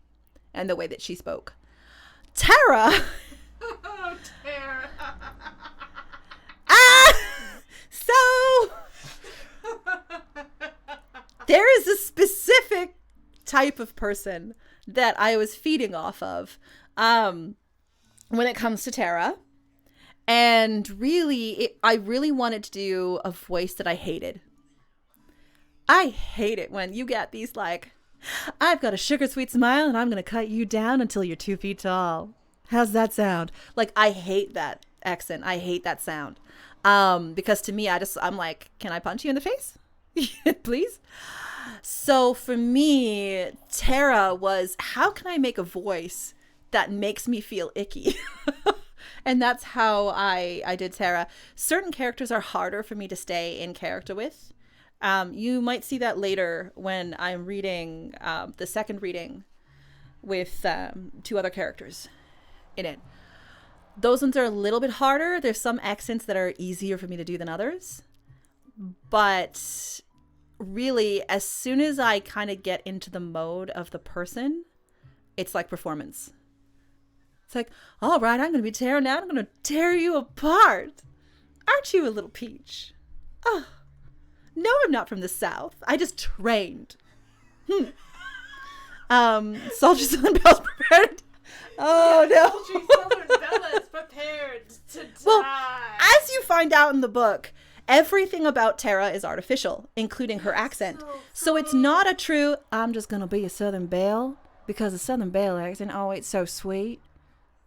and the way that she spoke. Tara! Oh, Tara. So there is a specific type of person that I was feeding off of when it comes to Tara. And really, I really wanted to do a voice that I hated. I hate it when you get these I've got a sugar sweet smile and I'm going to cut you down until you're 2 feet tall. How's that sound? I hate that accent. I hate that sound. Because to me, I'm like, can I punch you in the face? Please? So for me, Tara was, how can I make a voice that makes me feel icky? And that's how I did Tara. Certain characters are harder for me to stay in character with. You might see that later when I'm reading the second reading with 2 other characters in it. Those ones are a little bit harder. There's some accents that are easier for me to do than others. But really, as soon as I kind of get into the mode of the person, it's like performance. It's like, all right, I'm going to be Tara now. I'm going to tear you apart. Aren't you a little peach? Oh, no, I'm not from the South. I just trained. Sultry Southern Belle's prepared. Oh, no. Sultry Southern Belle is prepared to die. Well, as you find out in the book, everything about Tara is artificial, including her accent. So it's not a true, I'm just going to be a Southern Belle because the Southern Belle accent, oh, it's so sweet.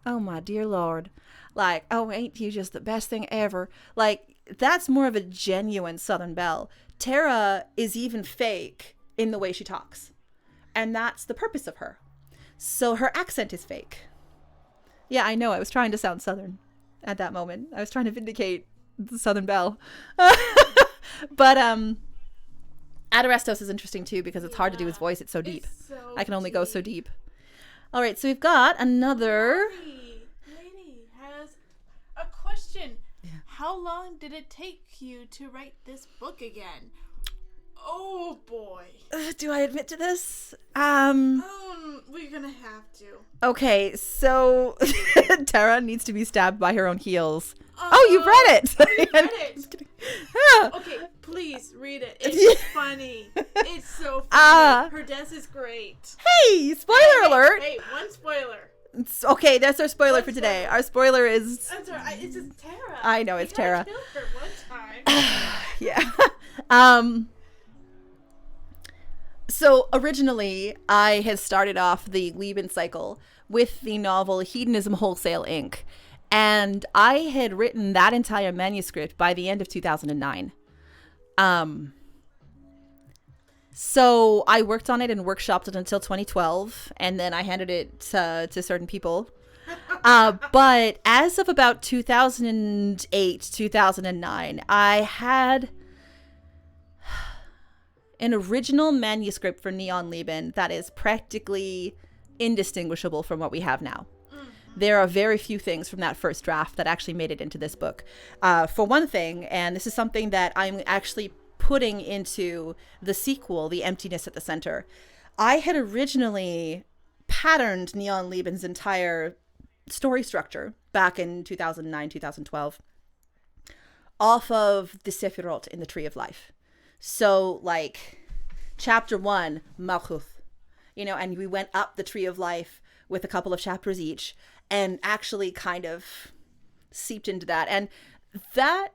Oh, my dear Lord. Like, oh, ain't you just the best thing ever? Like, that's more of a genuine Southern Belle. Tara is even fake in the way she talks. And that's the purpose of her. So her accent is fake. Yeah, I know. I was trying to sound Southern at that moment. I was trying to vindicate the Southern Belle. But Adorestos is interesting too because it's hard to do his voice. It's so deep. I can only go so deep. All right, so we've got another... Lady has a question. Yeah. How long did it take you to write this book again? Oh boy. Do I admit to this? We're gonna have to. Okay, so Tara needs to be stabbed by her own heels. Oh, you read it. I read it. Okay, please read it. It's funny. It's so funny. Her death is great. Hey, spoiler alert. Hey, one spoiler. Okay, that's our spoiler for today. Spoiler. Our spoiler is... I'm sorry, it's just Tara. I know, it's Tara. Killed her one time. Yeah. So originally, I had started off the Lieben cycle with the novel Hedonism Wholesale Inc. And I had written that entire manuscript by the end of 2009. So I worked on it and workshopped it until 2012, and then I handed it to certain people. But as of about 2008, 2009, I had an original manuscript for NEON Lieben that is practically indistinguishable from what we have now. There are very few things from that first draft that actually made it into this book. For one thing, and this is something that I'm actually putting into the sequel, The Emptiness at the Center, I had originally patterned NEON Lieben's entire story structure back in 2009, 2012 off of the Sephirot in the Tree of Life. So, like, chapter 1, Malchuth, and we went up the Tree of Life with a couple of chapters each and actually kind of seeped into that. And that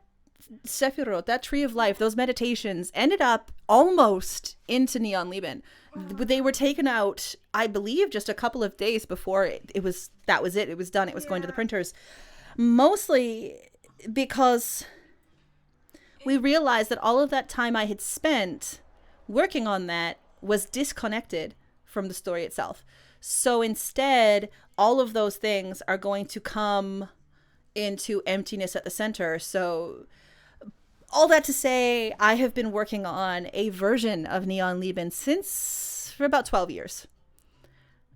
Sephirot, that Tree of Life, those meditations ended up almost into NEON Lieben. They were taken out, I believe, just a couple of days before it was done. It was going to the printers. Mostly because we realized that all of that time I had spent working on that was disconnected from the story itself. So instead, all of those things are going to come into Emptiness at the Center. So all that to say, I have been working on a version of NEON Lieben for about 12 years.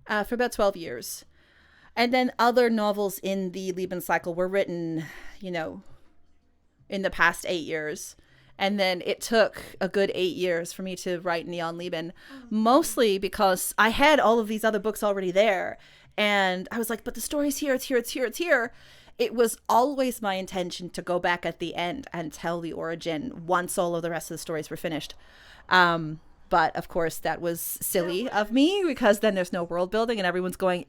And then other novels in the Lieben cycle were written, in the past 8 years. And then it took a good 8 years for me to write NEON Lieben, mostly because I had all of these other books already there. And I was like, but the story's here, it's here, it's here, it's here. It was always my intention to go back at the end and tell the origin once all of the rest of the stories were finished. But of course, that was silly of me because then there's no world building and everyone's going,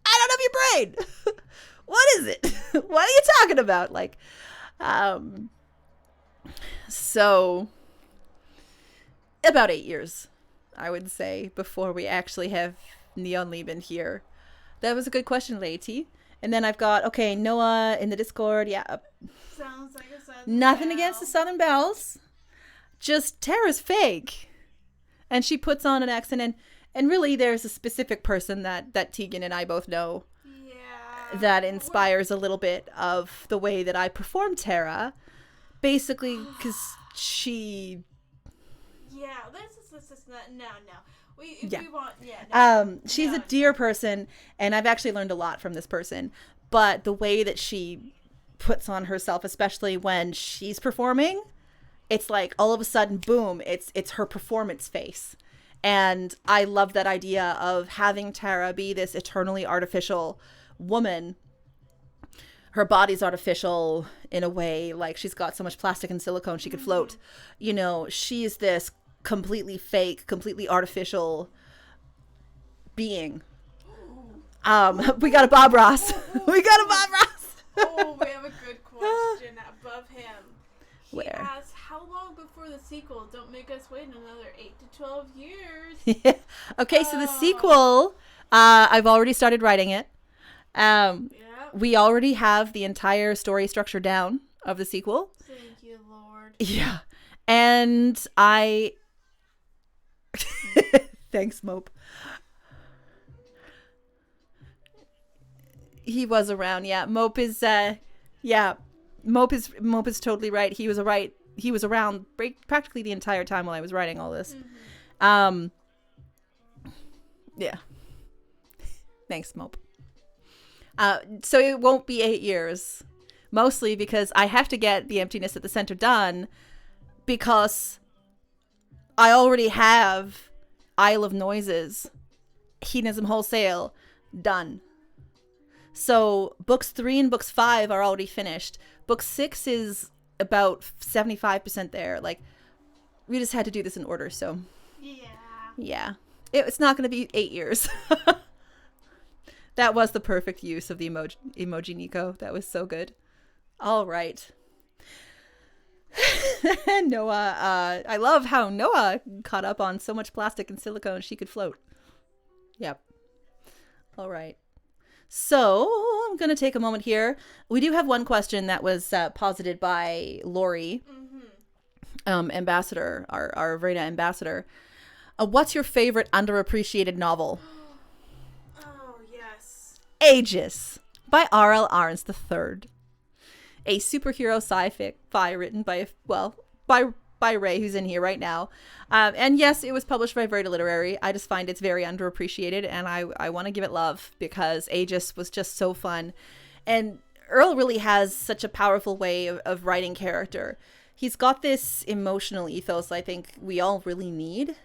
I don't have your brain. What is it? What are you talking about? So about 8 years, I would say, before we actually have NEON Lieben here. That was a good question, Lady. And then I've got, Noah in the Discord. Yeah. Sounds like a Southern Nothing Belle. against the Southern Bells. Just Tara's fake. And she puts on an accent. And really, there's a specific person that Tegan and I both know. Yeah. That inspires a little bit of the way that I perform Tara. Basically, because she... Yeah, let's no. We want, she's a dear person, and I've actually learned a lot from this person. But the way that she puts on herself, especially when she's performing, it's like all of a sudden, boom, it's her performance face. And I love that idea of having Tara be this eternally artificial woman. Her body's artificial in a way, like she's got so much plastic and silicone she could float. You know, she's this completely fake, completely artificial being. We got a Bob Ross. We got a Bob Ross. Oh, we have a good question above him. He Where? asks, how long before the sequel? Don't make us wait another 8 to 12 years. Yeah. Okay, so the sequel, I've already started writing it. Yeah. We already have the entire story structure down of the sequel. Thank you, Lord. Yeah. And I... Thanks, Mope. He was around, yeah. Mope is totally right. He was around practically the entire time while I was writing all this. Yeah. Thanks, Mope. So it won't be 8 years, mostly because I have to get the emptiness at the center done, because I already have Isle of Noises, Hedonism Wholesale done. So books 3 and books 5 are already finished. Book 6 is about 75% there. Like, we just had to do this in order. So yeah, it's not going to be 8 years. That was the perfect use of the emoji Nico. That was so good. All right. Noah, I love how Noah caught up on so much plastic and silicone she could float. Yep. All right. So I'm going to take a moment here. We do have one question that was posited by Lori, ambassador, our Verena ambassador. What's your favorite underappreciated novel? Aegis by R.L. Arns III. A superhero sci-fi written by Ray, who's in here right now. And yes, it was published by Verita Literary. I just find it's very underappreciated, and I want to give it love because Aegis was just so fun. And Earl really has such a powerful way of writing character. He's got this emotional ethos I think we all really need.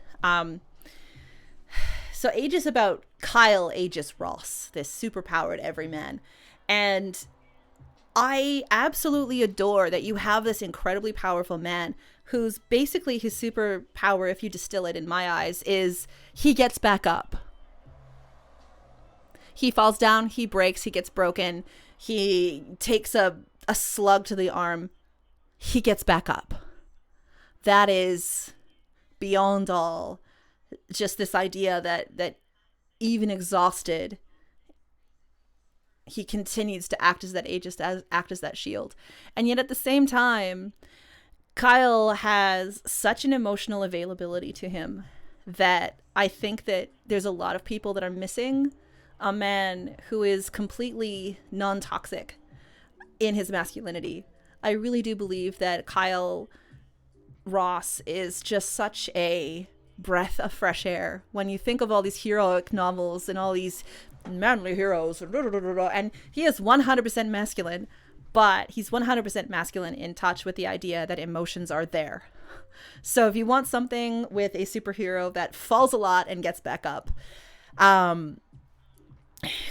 So Aegis about Kyle Aegis Ross, this superpowered everyman. And I absolutely adore that you have this incredibly powerful man who's basically his superpower, if you distill it in my eyes, is he gets back up. He falls down, he breaks, he gets broken, he takes a slug to the arm, he gets back up. That is beyond all just this idea that even exhausted, he continues to act as that act as that shield. And yet at the same time, Kyle has such an emotional availability to him that I think that there's a lot of people that are missing a man who is completely non-toxic in his masculinity. I really do believe that Kyle Ross is just such a breath of fresh air. When you think of all these heroic novels and all these manly heroes, and he is 100% masculine, but he's 100% masculine in touch with the idea that emotions are there. So if you want something with a superhero that falls a lot and gets back up,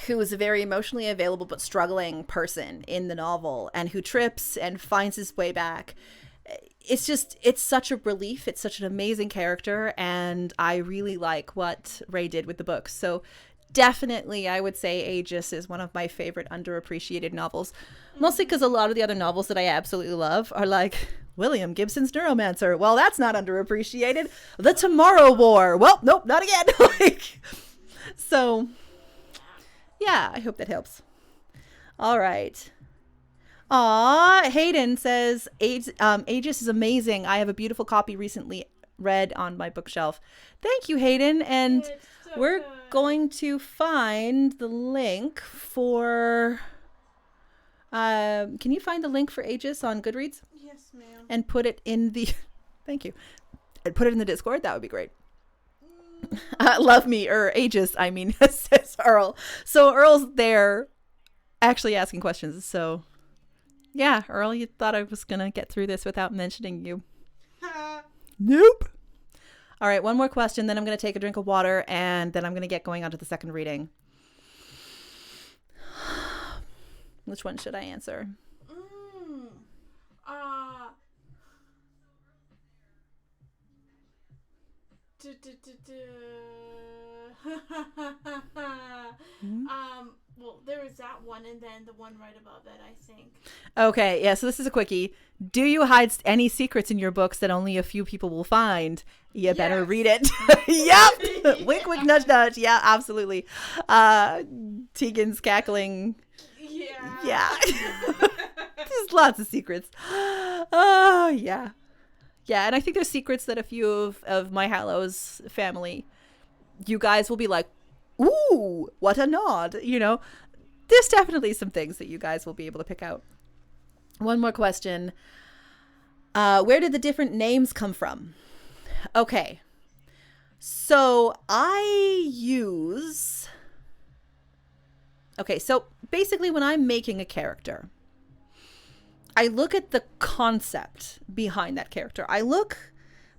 who is a very emotionally available but struggling person in the novel, and who trips and finds his way back, it's such a relief. It's such an amazing character, and I really like what Ray did with the book. So definitely I would say Aegis is one of my favorite underappreciated novels, mostly because a lot of the other novels that I absolutely love are like William Gibson's Neuromancer. Well, that's not underappreciated. The Tomorrow War. Well, nope, not again. So yeah, I hope that helps. All right. Aw, Hayden says, Aegis is amazing. I have a beautiful copy recently read on my bookshelf. Thank you, Hayden. And we're going to find the link for... can you find the link for Aegis on Goodreads? Yes, ma'am. And put it in the... Thank you. And put it in the Discord? That would be great. Love me, or Aegis, I mean, says Earl. So Earl's there actually asking questions, so... Yeah, Earl, you thought I was going to get through this without mentioning you. Nope. All right, one more question, then I'm going to take a drink of water, and then I'm going to get going on to the second reading. Which one should I answer? Well, there is that one, and then the one right above it, I think. Okay, yeah, so this is a quickie. Do you hide any secrets in your books that only a few people will find? You better read it. Yep! Wink, wink, nudge, nudge. Yeah, absolutely. Tegan's cackling. Yeah. There's lots of secrets. Oh, yeah. Yeah, and I think there's secrets that a few of my Hallows family, you guys will be like, ooh, what a nod, you know. There's definitely some things that you guys will be able to pick out. One more question. Where did the different names come from? Okay. So so basically when I'm making a character, I look at the concept behind that character. I look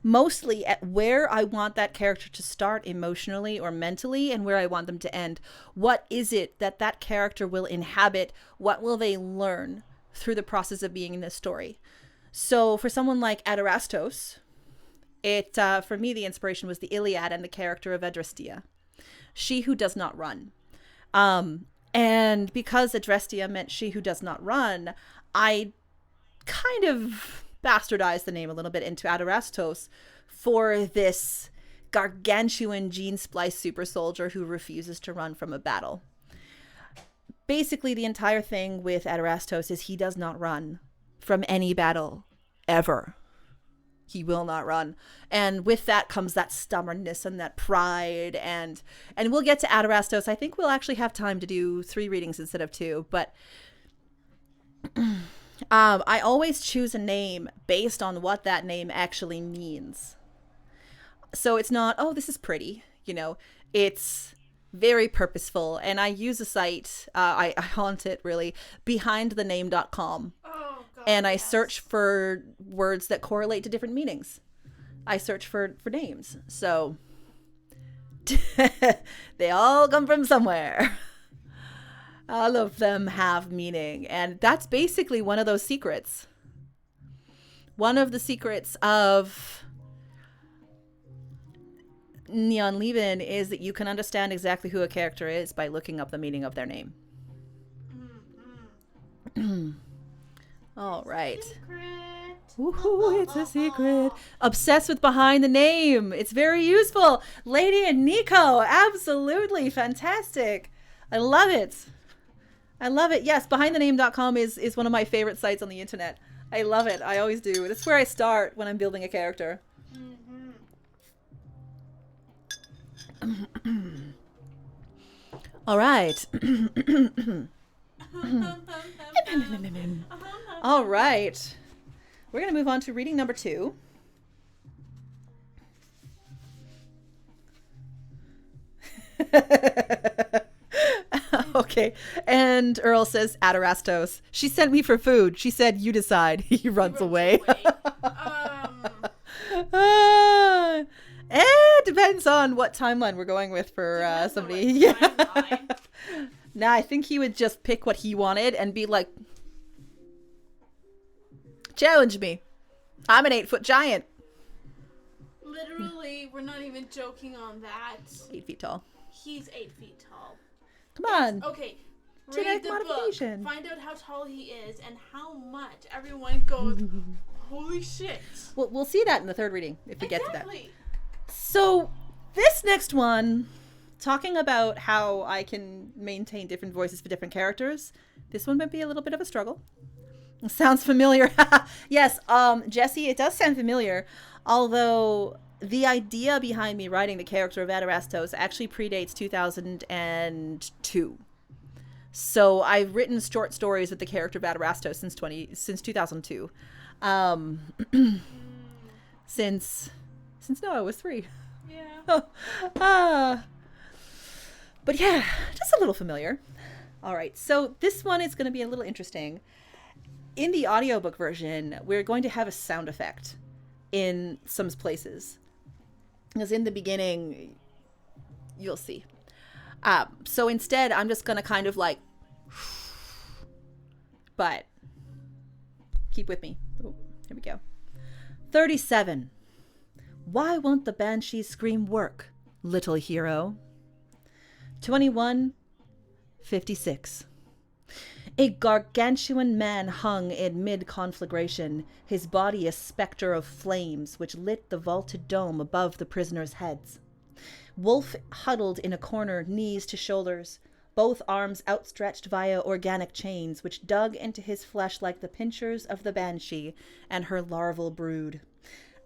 mostly at where I want that character to start emotionally or mentally and where I want them to end. What is it that character will inhabit? What will they learn through the process of being in this story? So for someone like Adrastos, for me, the inspiration was the Iliad and the character of Adrastea, she who does not run. And because Adrastea meant she who does not run, I kind of bastardized the name a little bit into Adrastos for this gargantuan gene-spliced super soldier who refuses to run from a battle. Basically, the entire thing with Adrastos is he does not run from any battle, ever. He will not run. And with that comes that stubbornness and that pride. And we'll get to Adrastos. I think we'll actually have time to do 3 readings instead of 2. But I always choose a name based on what that name actually means. So it's not, oh, this is pretty. You know, it's very purposeful. And I use a site, I haunt it really, behindthename.com. And I search for words that correlate to different meanings. I search for names. So they all come from somewhere. All of them have meaning. And that's basically one of those secrets. One of the secrets of Neon Lieben is that you can understand exactly who a character is by looking up the meaning of their name. All right. Woohoo, it's a secret. Obsessed with behind the name. It's very useful. Lady and Nico, absolutely fantastic. I love it. I love it. Yes, behindthename.com is one of my favorite sites on the internet. I love it. I always do. That's where I start when I'm building a character. All right. All right. We're going to move on to reading number 2. Okay. And Earl says, Adrastos. She sent me for food. She said, you decide. He runs away. It depends on what timeline we're going with for somebody. Yeah. Nah, I think he would just pick what he wanted and be like, challenge me. I'm an 8-foot giant. Literally, we're not even joking on that. 8 feet tall. He's 8 feet tall. Come on. Okay. Genetic Read the modification. book. Find out how tall he is and how much everyone goes, holy shit. Well, we'll see that in the third reading if we get to that. Exactly. So this next one, talking about how I can maintain different voices for different characters, this one might be a little bit of a struggle. Sounds familiar. Yes, Jesse, it does sound familiar, although the idea behind me writing the character of Adrastos actually predates 2002. So I've written short stories with the character of Adrastos since 2002. Since Noah was 3. Yeah. But yeah, just a little familiar. All right, so this one is going to be a little interesting. In the audiobook version, we're going to have a sound effect in some places. Because in the beginning, you'll see. So instead, I'm just going to kind of like, but keep with me. Oh, here we go. 37. Why won't the banshee scream work, little hero? 21. 56. A gargantuan man hung in mid-conflagration, his body a spectre of flames which lit the vaulted dome above the prisoners' heads. Wolf huddled in a corner, knees to shoulders, both arms outstretched via organic chains which dug into his flesh like the pincers of the banshee and her larval brood.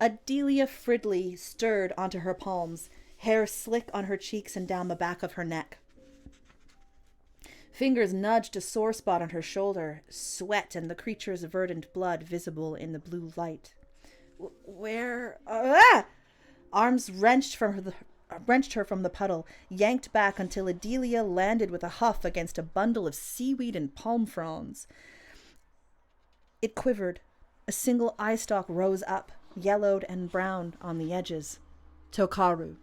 Adelia Fridley stirred onto her palms, hair slick on her cheeks and down the back of her neck. Fingers nudged a sore spot on her shoulder, sweat and the creature's verdant blood visible in the blue light. Where? Arms wrenched her from the puddle, yanked back until Adelia landed with a huff against a bundle of seaweed and palm fronds. It quivered. A single eye stalk rose up, yellowed and brown on the edges. Tokaru.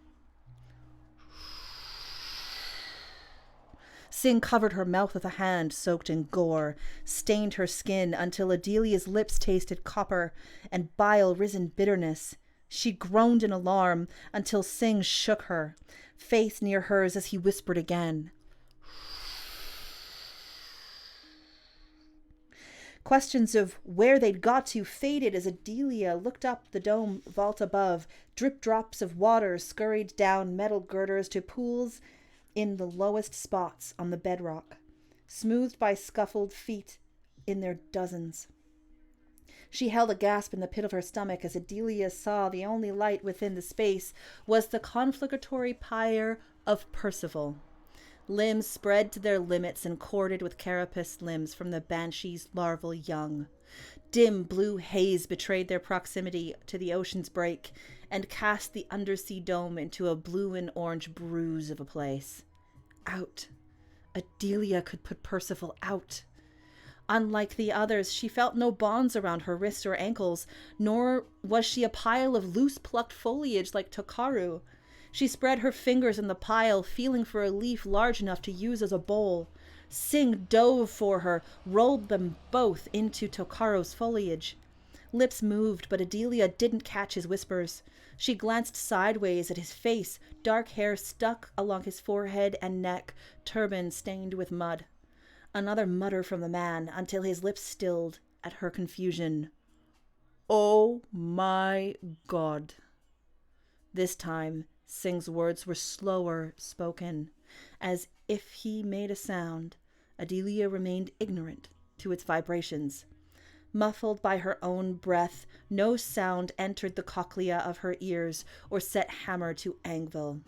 Sing covered her mouth with a hand soaked in gore, stained her skin until Adelia's lips tasted copper and bile-risen bitterness. She groaned in alarm until Sing shook her, face near hers as he whispered again. Questions of where they'd got to faded as Adelia looked up the dome vault above. Drip drops of water scurried down metal girders to pools in the lowest spots on the bedrock, smoothed by scuffled feet in their dozens. She held a gasp in the pit of her stomach as Adelia saw the only light within the space was the conflagatory pyre of Percival. Limbs spread to their limits and corded with carapace limbs from the banshee's larval young. Dim blue haze betrayed their proximity to the ocean's break and cast the undersea dome into a blue and orange bruise of a place. Out. Adelia could put Percival out. Unlike the others, she felt no bonds around her wrists or ankles, nor was she a pile of loose plucked foliage like Tokaru. She spread her fingers in the pile, feeling for a leaf large enough to use as a bowl. Sing dove for her, rolled them both into Tokaro's foliage. Lips moved, but Adelia didn't catch his whispers. She glanced sideways at his face, dark hair stuck along his forehead and neck, turban stained with mud. Another mutter from the man until his lips stilled at her confusion. Oh my God. This time, Sing's words were slower spoken. As if he made a sound, Adelia remained ignorant to its vibrations. Muffled by her own breath, no sound entered the cochlea of her ears or set hammer to anvil.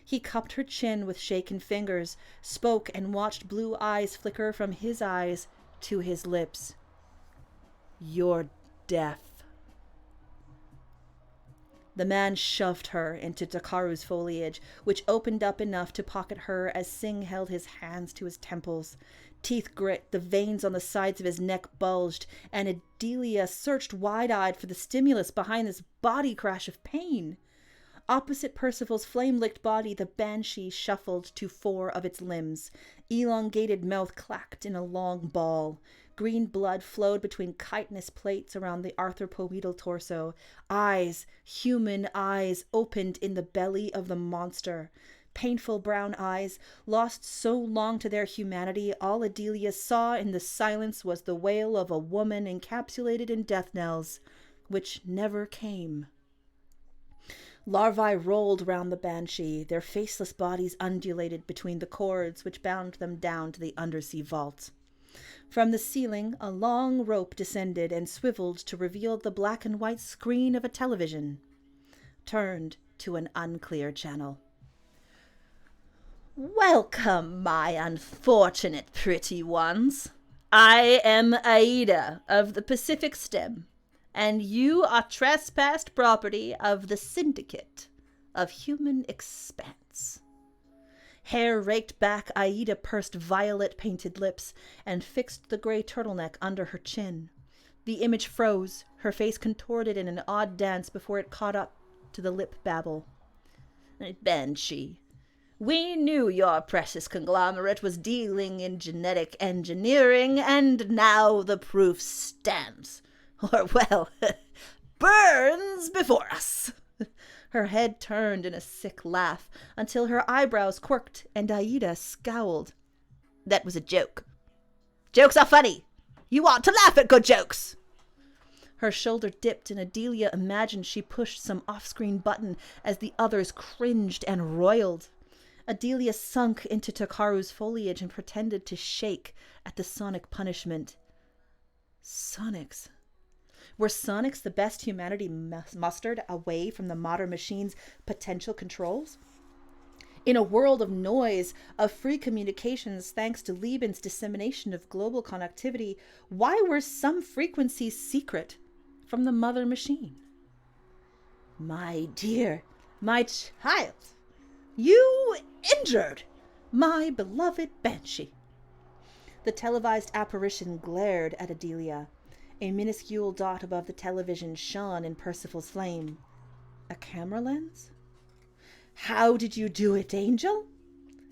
He cupped her chin with shaken fingers, spoke and watched blue eyes flicker from his eyes to his lips. You're deaf. The man shoved her into Tokaru's foliage, which opened up enough to pocket her as Sing held his hands to his temples. Teeth grit, the veins on the sides of his neck bulged, and Adelia searched wide-eyed for the stimulus behind this body crash of pain. Opposite Percival's flame-licked body, the banshee shuffled to 4 of its limbs. Elongated mouth clacked in a long ball. Green blood flowed between chitinous plates around the arthropoidal torso. Eyes, human eyes, opened in the belly of the monster. Painful brown eyes, lost so long to their humanity, all Adelia saw in the silence was the wail of a woman encapsulated in death knells, which never came. Larvae rolled round the banshee, their faceless bodies undulated between the cords which bound them down to the undersea vault. From the ceiling, a long rope descended and swiveled to reveal the black and white screen of a television, turned to an unclear channel. Welcome, my unfortunate pretty ones. I am Aida of the Pacific Stem, and you are trespassed property of the Syndicate of Human Expanse. Hair raked back, Aida pursed violet-painted lips and fixed the gray turtleneck under her chin. The image froze, her face contorted in an odd dance before it caught up to the lip babble. Banshee, we knew your precious conglomerate was dealing in genetic engineering, and now the proof stands. Or, well, burns before us. Her head turned in a sick laugh until her eyebrows quirked and Aida scowled. That was a joke. Jokes are funny. You ought to laugh at good jokes. Her shoulder dipped, and Adelia imagined she pushed some off-screen button as the others cringed and roiled. Adelia sunk into Tokaru's foliage and pretended to shake at the sonic punishment. Sonics. Were sonics the best humanity mustered away from the modern machine's potential controls? In a world of noise, of free communications thanks to Lieben's dissemination of global connectivity, why were some frequencies secret from the mother machine? My dear, my child, you injured my beloved Banshee. The televised apparition glared at Adelia. A minuscule dot above the television shone in Percival's flame. A camera lens? How did you do it, Angel?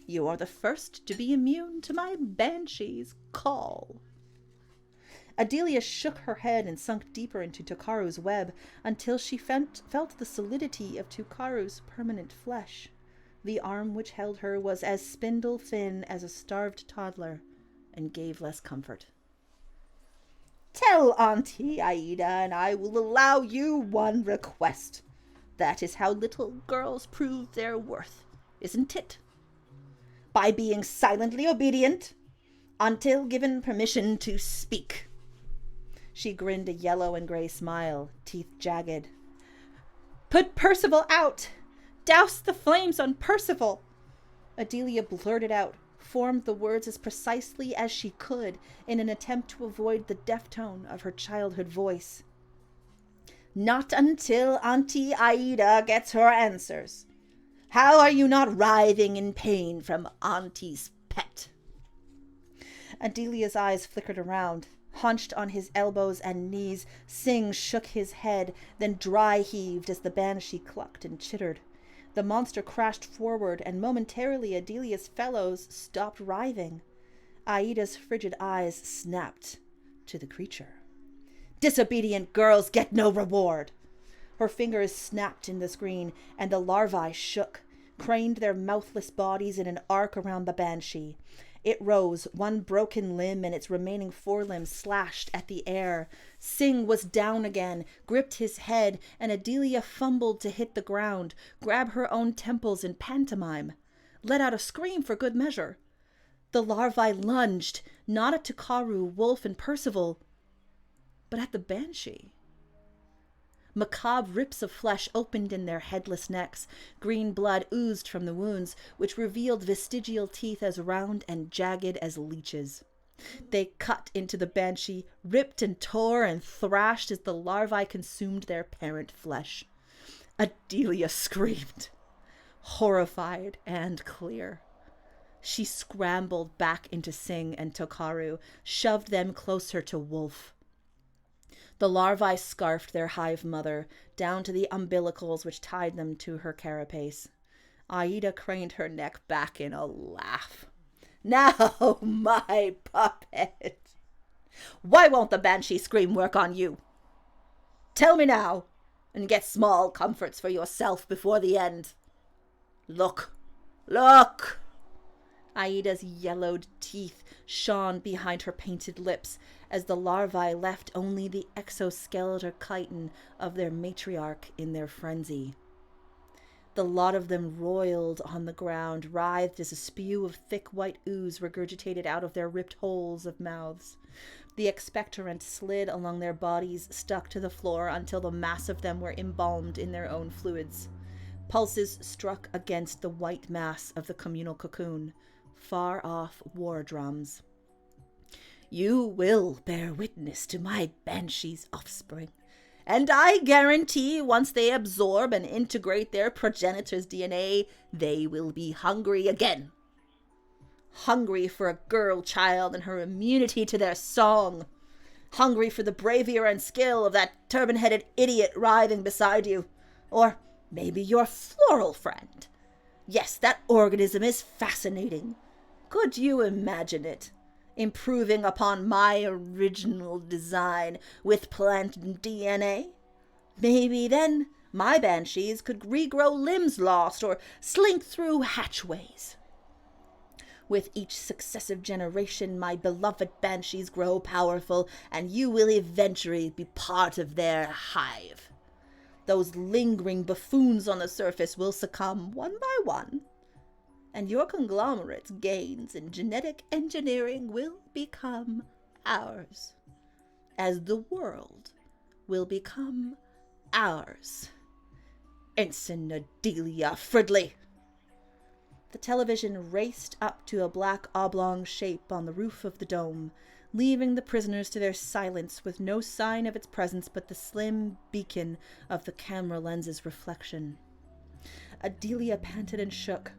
You are the first to be immune to my Banshee's call. Adelia shook her head and sunk deeper into Tokaru's web until she felt the solidity of Tokaru's permanent flesh. The arm which held her was as spindle-thin as a starved toddler and gave less comfort. Tell Auntie Aida and I will allow you one request. That is how little girls prove their worth, isn't it? By being silently obedient until given permission to speak. She grinned a yellow and gray smile, teeth jagged. Put Percival out! Douse the flames on Percival! Adelia blurted out, formed the words as precisely as she could in an attempt to avoid the deaf tone of her childhood voice. Not until Auntie Aida gets her answers. How are you not writhing in pain from Auntie's pet? Adelia's eyes flickered around. Hunched on his elbows and knees, Singh shook his head, then dry heaved as the Banshee clucked and chittered. The monster crashed forward, and momentarily Adelia's fellows stopped writhing. Aida's frigid eyes snapped to the creature. Disobedient girls get no reward. Her fingers snapped in the screen, and the larvae shook, craned their mouthless bodies in an arc around the Banshee. It rose, one broken limb and its remaining forelimbs slashed at the air. Singh was down again, gripped his head, and Adelia fumbled to hit the ground, grab her own temples in pantomime. Let out a scream for good measure. The larvae lunged, not at Tokaru, Wolf, and Percival, but at the Banshee. Macabre rips of flesh opened in their headless necks. Green blood oozed from the wounds, which revealed vestigial teeth as round and jagged as leeches. They cut into the Banshee, ripped and tore and thrashed as the larvae consumed their parent flesh. Adelia screamed, horrified and clear. She scrambled back into Singh and Tokaru, shoved them closer to Wolf. The larvae scarfed their hive mother, down to the umbilicals which tied them to her carapace. Aida craned her neck back in a laugh. Now, my puppet! Why won't the Banshee scream work on you? Tell me now, and get small comforts for yourself before the end. Look! Look! Aida's yellowed teeth shone behind her painted lips as the larvae left only the exoskeletal chitin of their matriarch in their frenzy. The lot of them roiled on the ground, writhed as a spew of thick white ooze regurgitated out of their ripped holes of mouths. The expectorant slid along their bodies, stuck to the floor until the mass of them were embalmed in their own fluids. Pulses struck against the white mass of the communal cocoon. Far-off war drums. You will bear witness to my Banshee's offspring, and I guarantee once they absorb and integrate their progenitor's DNA, they will be hungry again. Hungry for a girl child and her immunity to their song. Hungry for the bravery and skill of that turban-headed idiot writhing beside you. Or maybe your floral friend. Yes, that organism is fascinating. Could you imagine it? Improving upon my original design with plant DNA? Maybe then my banshees could regrow limbs lost or slink through hatchways. With each successive generation, my beloved banshees grow powerful, and you will eventually be part of their hive. Those lingering buffoons on the surface will succumb one by one, and your conglomerate's gains in genetic engineering will become ours, as the world will become ours. Ensign Adelia Fridley. The television raced up to a black oblong shape on the roof of the dome, leaving the prisoners to their silence with no sign of its presence but the slim beacon of the camera lens's reflection. Adelia panted and shook,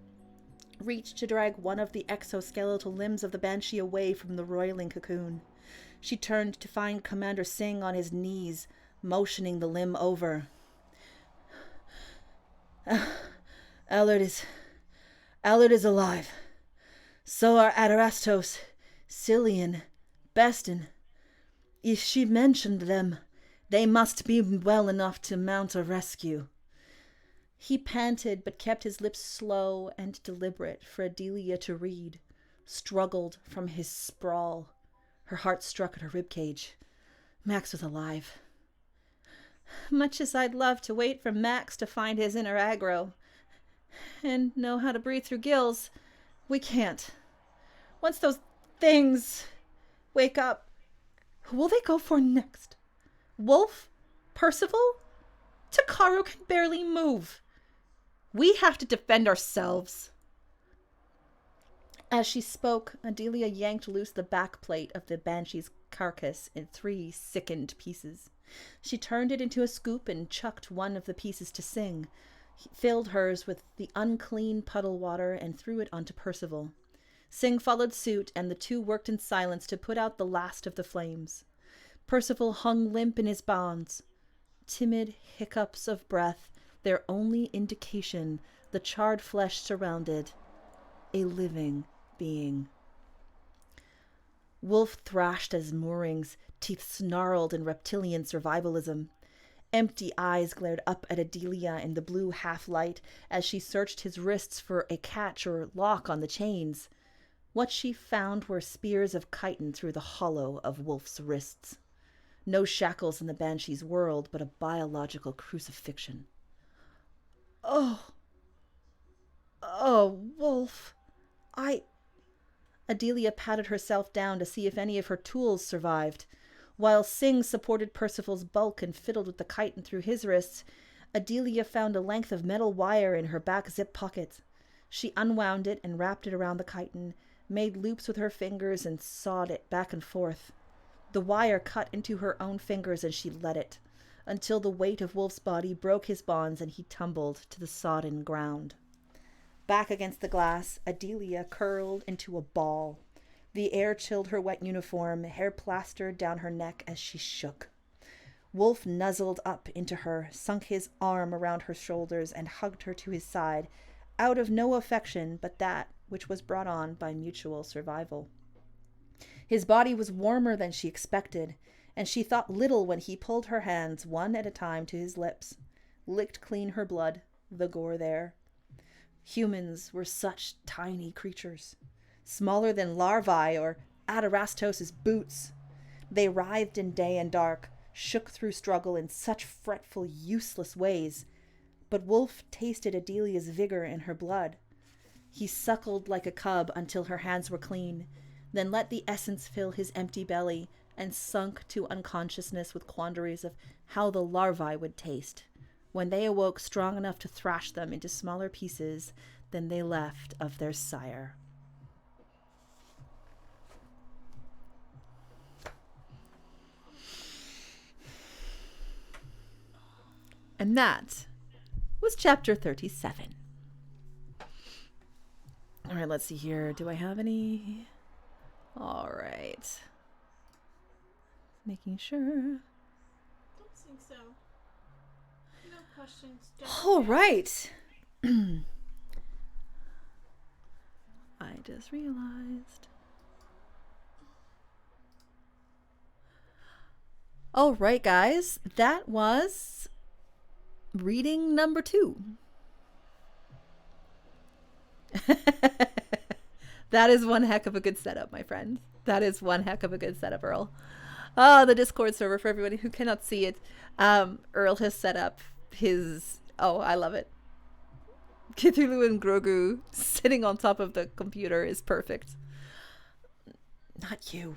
reached to drag one of the exoskeletal limbs of the banshee away from the roiling cocoon. She turned to find Commander Singh on his knees, motioning the limb over. Allard is alive. So are Adarastos, Cillian, Beston. If she mentioned them, they must be well enough to mount a rescue. He panted, but kept his lips slow and deliberate for Adelia to read, struggled from his sprawl. Her heart struck at her ribcage. Max was alive. Much as I'd love to wait for Max to find his inner aggro and know how to breathe through gills, we can't. Once those things wake up, who will they go for next? Wolf? Percival? Takaru can barely move. We have to defend ourselves. As she spoke, Adelia yanked loose the back plate of the banshee's carcass in 3 sickened pieces. She turned it into a scoop and chucked one of the pieces to Singh. He filled hers with the unclean puddle water and threw it onto Percival. Singh followed suit, and the two worked in silence to put out the last of the flames. Percival hung limp in his bonds. Timid hiccups of breath, their only indication the charred flesh surrounded a living being. Wolf thrashed at his moorings, teeth snarled in reptilian survivalism. Empty eyes glared up at Adelia in the blue half-light as she searched his wrists for a catch or lock on the chains. What she found were spears of chitin through the hollow of Wolf's wrists. No shackles in the banshee's world, but a biological crucifixion. Oh, Wolf, Adelia patted herself down to see if any of her tools survived. While Singh supported Percival's bulk and fiddled with the chitin through his wrists, Adelia found a length of metal wire in her back zip pocket. She unwound it and wrapped it around the chitin, made loops with her fingers and sawed it back and forth. The wire cut into her own fingers and she let it, until the weight of Wolf's body broke his bonds and he tumbled to the sodden ground. Back against the glass, Adelia curled into a ball. The air chilled her wet uniform, hair plastered down her neck as she shook. Wolf nuzzled up into her, sunk his arm around her shoulders, and hugged her to his side, out of no affection but that which was brought on by mutual survival. His body was warmer than she expected, and she thought little when he pulled her hands one at a time to his lips, licked clean her blood, the gore there. Humans were such tiny creatures, smaller than larvae or Adarastos' boots. They writhed in day and dark, shook through struggle in such fretful, useless ways. But Wolf tasted Adelia's vigor in her blood. He suckled like a cub until her hands were clean, then let the essence fill his empty belly and sunk to unconsciousness with quandaries of how the larvae would taste when they awoke strong enough to thrash them into smaller pieces than they left of their sire. And that was chapter 37. All right, let's see here. Do I have any? All right. Making sure. Don't think so. No questions. All right. I just realized. All right, guys, that was reading number 2. That is one heck of a good setup, my friends. That is one heck of a good setup, Earl. Oh, the Discord server, for everybody who cannot see it. Earl has set up his... Oh, I love it. Cthulhu and Grogu sitting on top of the computer is perfect. Not you.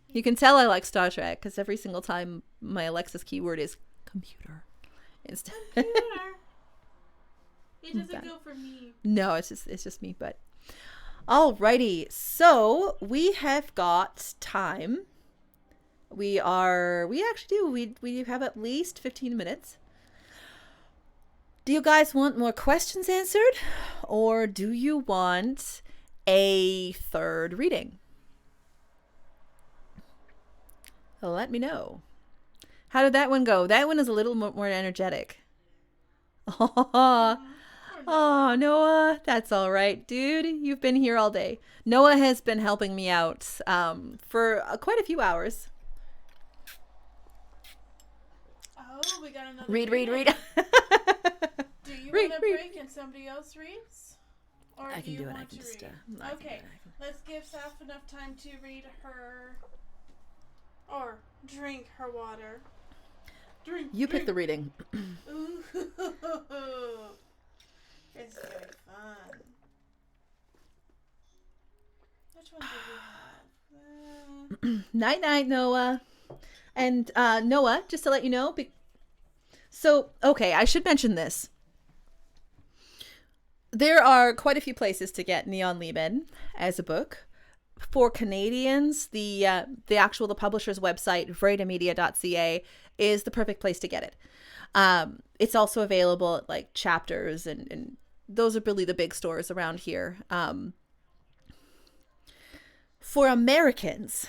You can tell I like Star Trek because every single time my Alexa's keyword is computer. Instead. Computer. It doesn't go for me. No, it's just me. But alrighty, so we have got time. We actually do. We have at least 15 minutes. Do you guys want more questions answered, or do you want a third reading? Let me know. How did that one go? That one is a little more energetic. Oh, Noah, that's all right, dude. You've been here all day. Noah has been helping me out for quite a few hours. Oh, we got another Read. Do you want to break and somebody else reads? Or I can do it. Want I can to just. read? Okay, let's give Saf enough time to read her or drink her water. You pick the reading. Ooh, it's very fun. Which one do we have? Night night, Noah. And Noah, just to let you know, so okay, I should mention this. There are quite a few places to get NEON Lieben as a book. For Canadians, the publisher's website, vredamedia.ca, is the perfect place to get it. It's also available at like Chapters, and those are really the big stores around here. For Americans,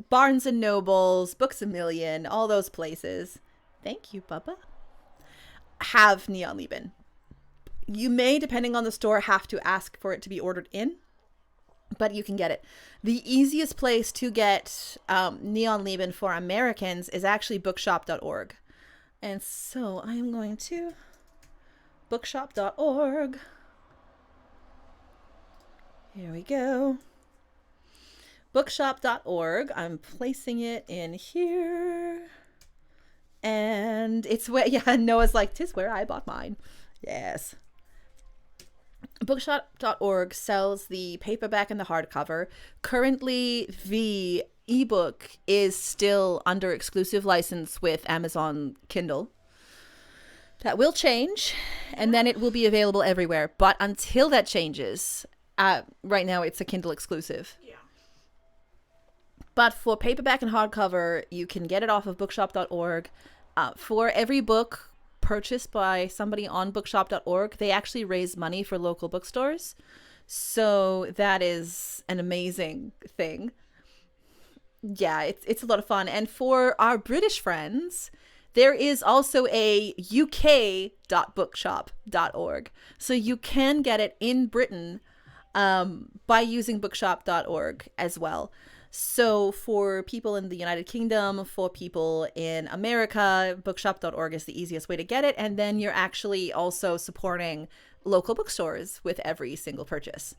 Barnes and Nobles, Books A Million, all those places, thank you, Bubba, have NEON Lieben. You may, depending on the store, have to ask for it to be ordered in, but you can get it. The easiest place to get NEON Lieben for Americans is actually bookshop.org. And so I am going to bookshop.org. Here we go. Bookshop.org. I'm placing it in here. And it's where, yeah, Noah's like, 'tis where I bought mine. Yes. Bookshop.org sells the paperback and the hardcover. Currently, the ebook is still under exclusive license with Amazon Kindle. That will change, and then it will be available everywhere. But until that changes, right now it's a Kindle exclusive. Yeah. But for paperback and hardcover, you can get it off of bookshop.org. For every book purchased by somebody on bookshop.org, they actually raise money for local bookstores. So that is an amazing thing. Yeah, it's a lot of fun. And for our British friends, there is also a uk.bookshop.org. So you can get it in Britain by using bookshop.org as well. So for people in the United Kingdom, for people in America, bookshop.org is the easiest way to get it. And then you're actually also supporting local bookstores with every single purchase.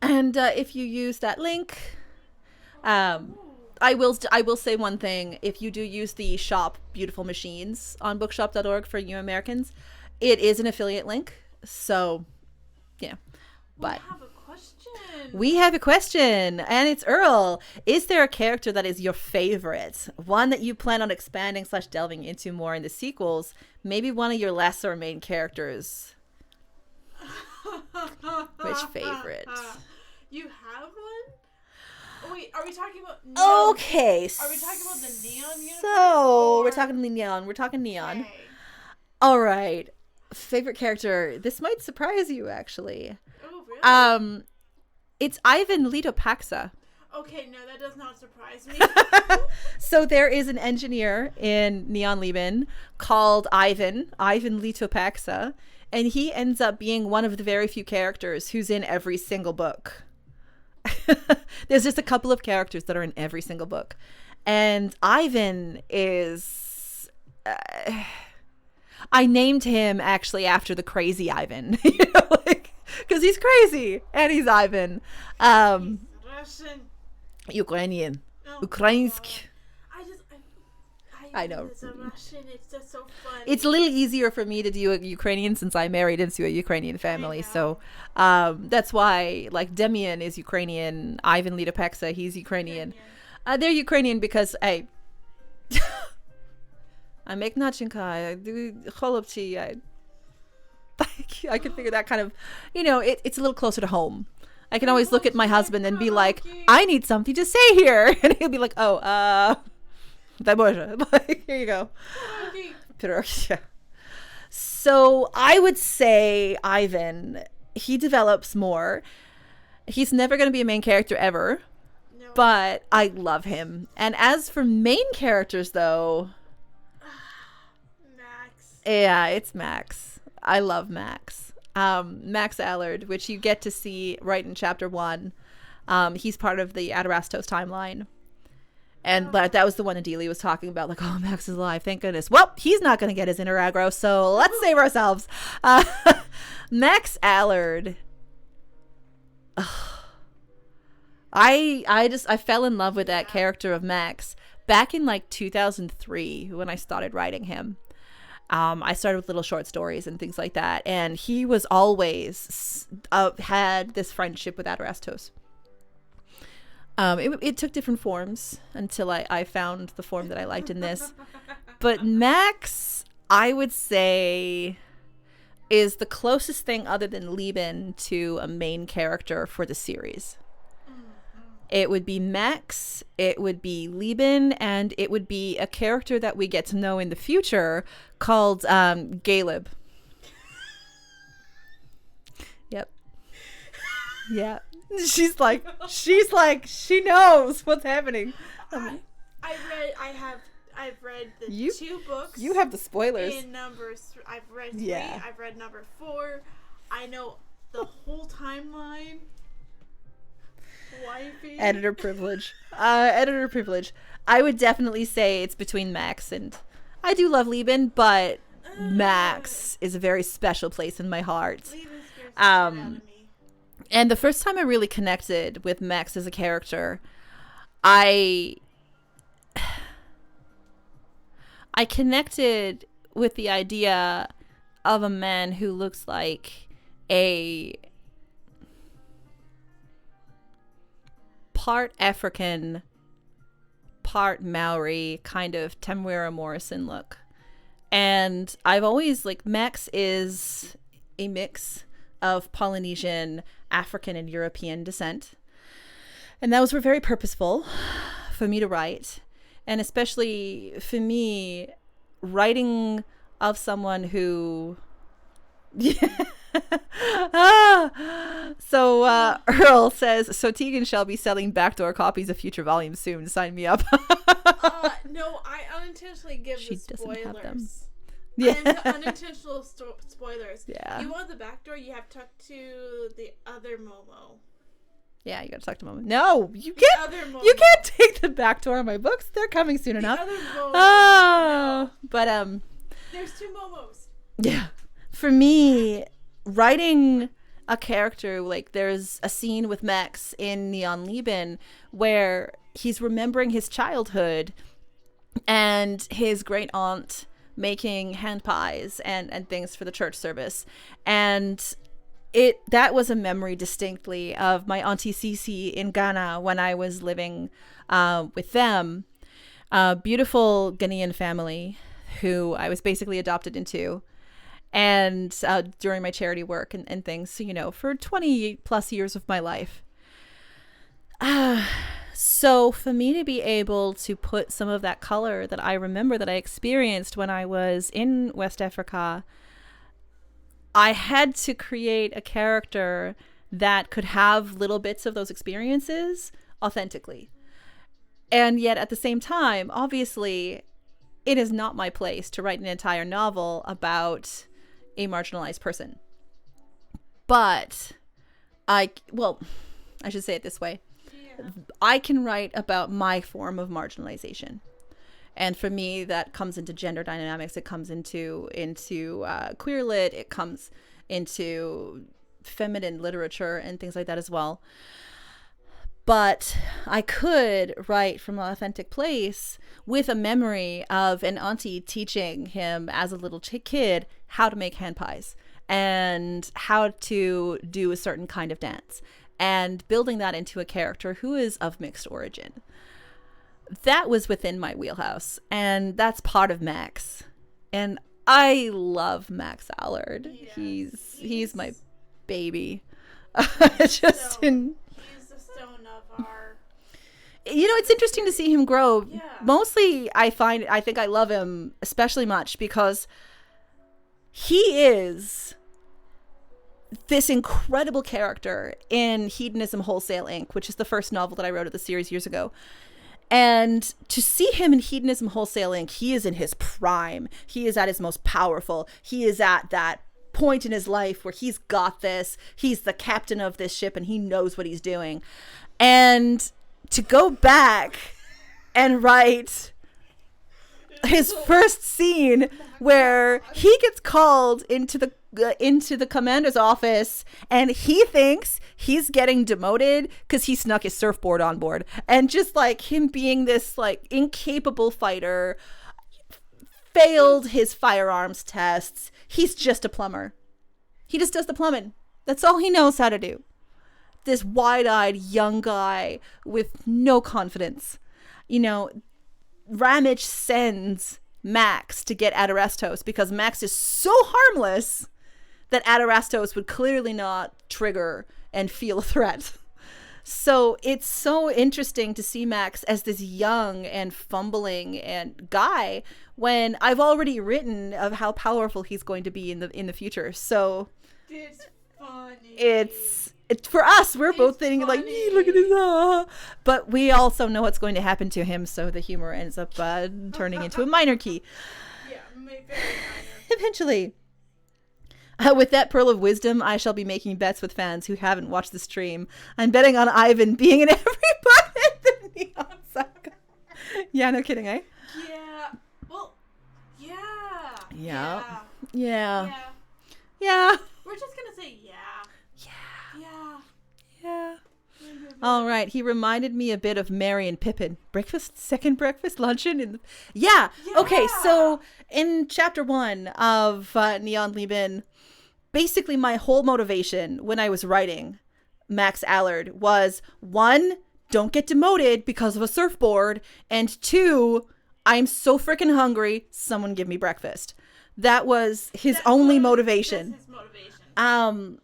And if you use that link, I will say one thing. If you do use the shop Beautiful Machines on bookshop.org for you Americans, it is an affiliate link. So, yeah. But we have a question, and it's Earl. Is there a character that is your favorite? One that you plan on expanding / delving into more in the sequels? Maybe one of your lesser main characters. Which favorite? You have one? Oh, wait, are we talking about Neon? Okay. Are we talking about the Neon universe? So, we're talking Neon. We're talking Neon. Okay. All right. Favorite character. This might surprise you, actually. Oh, really? It's Ivan Letopaxa. Okay, no, that does not surprise me. So there is an engineer in NEON Lieben called Ivan Letopaxa, And he ends up being one of the very few characters who's in every single book. There's just a couple of characters that are in every single book. And Ivan is... I named him actually after the crazy Ivan. Because he's crazy. And he's Ivan. Russian. Ukrainian. Oh, Ukrainsk. I know. It's a Russian. It's just so funny. It's a little easier for me to do a Ukrainian since I married into a Ukrainian family. So that's why, like, Demian is Ukrainian. Ivan Lidopeksa, he's Ukrainian. They're Ukrainian because, hey, I make nachinka, I do cholopchi. I can figure that kind of, it's a little closer to home. I can always look at my husband and be like, I need something to say here. And he'll be like, oh, like, here you go. Pierogi. So I would say Ivan, he develops more. He's never going to be a main character ever, but I love him. And as for main characters, though, Max. Yeah, it's Max. I love Max. Max Allard, which you get to see right in chapter 1. He's part of the Adarastos timeline. And that was the one Adelia was talking about, like, oh, Max is alive, thank goodness. Well, he's not going to get his inner aggro, so let's save ourselves. Max Allard. I fell in love with that character of Max back in, like, 2003 when I started writing him. I started with little short stories and things like that. And he was always had this friendship with Adarastos. It took different forms until I found the form that I liked in this. But Max, I would say, is the closest thing other than Lieben to a main character for the series. It would be Max, it would be Lieben, and it would be a character that we get to know in the future called Galeb. Yep. Yeah. She's like, she knows what's happening. I've read the 2 books. You have the spoilers. In numbers, I've read 3. Yeah. I've read number 4. I know the whole timeline. Wifey. Editor privilege. Editor privilege. I would definitely say it's between Max and I do love Lieben, but Max is a very special place in my heart. And the first time I really connected with Max as a character, I connected with the idea of a man who looks like a part African, part Maori kind of Tamwera Morrison look. And I've always, like, Max is a mix of Polynesian, African, and European descent. And those were very purposeful for me to write. And especially for me, writing of someone who... So Earl says, so Tegan shall be selling backdoor copies of future volumes soon. Sign me up. No, I unintentionally give she the doesn't spoilers. have them. Yeah. Unintentional spoilers. Yeah. You want the backdoor, you have to talk to the other Momo. Yeah, you gotta talk to Momo. No, you can't take the backdoor on my books. They're coming soon enough. Other Momo. Oh, no. But there's 2 Momos. Yeah, for me, writing a character, like, there's a scene with Max in Neon Lieben where he's remembering his childhood and his great aunt making hand pies and things for the church service. And that was a memory distinctly of my auntie Cece in Ghana when I was living with them. A beautiful Ghanaian family who I was basically adopted into. And during my charity work and things, so, for 20 plus years of my life. So for me to be able to put some of that color that I remember that I experienced when I was in West Africa, I had to create a character that could have little bits of those experiences authentically. And yet at the same time, obviously, it is not my place to write an entire novel about a marginalized person. But I should say it this way. Yeah. I can write about my form of marginalization. And for me, that comes into gender dynamics. It comes into queer lit. It comes into feminine literature and things like that as well. But I could write from an authentic place with a memory of an auntie teaching him as a little kid how to make hand pies and how to do a certain kind of dance, and building that into a character who is of mixed origin. That was within my wheelhouse, and that's part of Max. And I love Max Allard. Yes, he's my baby. He's the stone of our... You know, it's interesting to see him grow. Yeah. Mostly, I think I love him especially much because he is this incredible character in Hedonism Wholesale Inc., which is the first novel that I wrote of the series years ago. And to see him in Hedonism Wholesale Inc., he is in his prime. He is at his most powerful. He is at that point in his life where he's got this. He's the captain of this ship and he knows what he's doing. And to go back and write his first scene where he gets called into the commander's office and he thinks he's getting demoted because he snuck his surfboard on board, and just like him being this like incapable fighter, failed his firearms tests. He's just a plumber. He just does the plumbing. That's all he knows how to do. This wide-eyed young guy with no confidence. You know, Ramage sends Max to get Adarastos because Max is so harmless that Adarastos would clearly not trigger and feel a threat. So it's so interesting to see Max as this young and fumbling and guy when I've already written of how powerful he's going to be in the future. So it's funny. It's for us, we're both thinking funny. Like, look at this, but we also know what's going to happen to him, so the humor ends up turning into a minor key. Yeah, very minor. Eventually. With that pearl of wisdom, I shall be making bets with fans who haven't watched the stream. I'm betting on Ivan being in every part of the Neon Saga. Yeah, no kidding, eh? Yeah. Well, yeah. Yeah. Yeah. Yeah. Yeah. We're just going to say yeah. Yeah. All right. He reminded me a bit of Merry and Pippin. Breakfast, second breakfast, luncheon. Yeah. Okay. So in chapter 1 of Neon Lieben, basically my whole motivation when I was writing Max Allard was 1, don't get demoted because of a surfboard, and 2, I'm so freaking hungry. Someone give me breakfast. That was his only motivation. That's his motivation.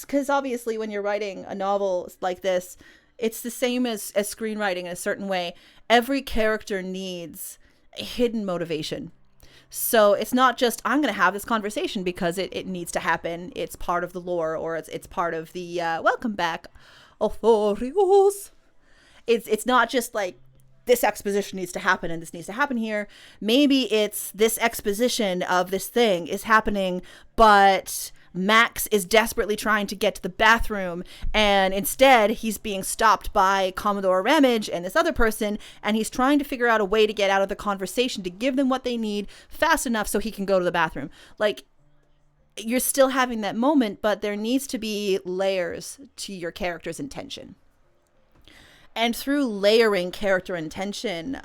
Because obviously when you're writing a novel like this, it's the same as screenwriting in a certain way. Every character needs a hidden motivation. So it's not just, I'm going to have this conversation because it needs to happen. It's part of the lore, or it's part of the welcome back, Authorios. It's not just like, this exposition needs to happen and this needs to happen here. Maybe it's this exposition of this thing is happening, but Max is desperately trying to get to the bathroom, and instead he's being stopped by Commodore Ramage and this other person, and he's trying to figure out a way to get out of the conversation to give them what they need fast enough so he can go to the bathroom. Like, you're still having that moment, but there needs to be layers to your character's intention. And through layering character intention,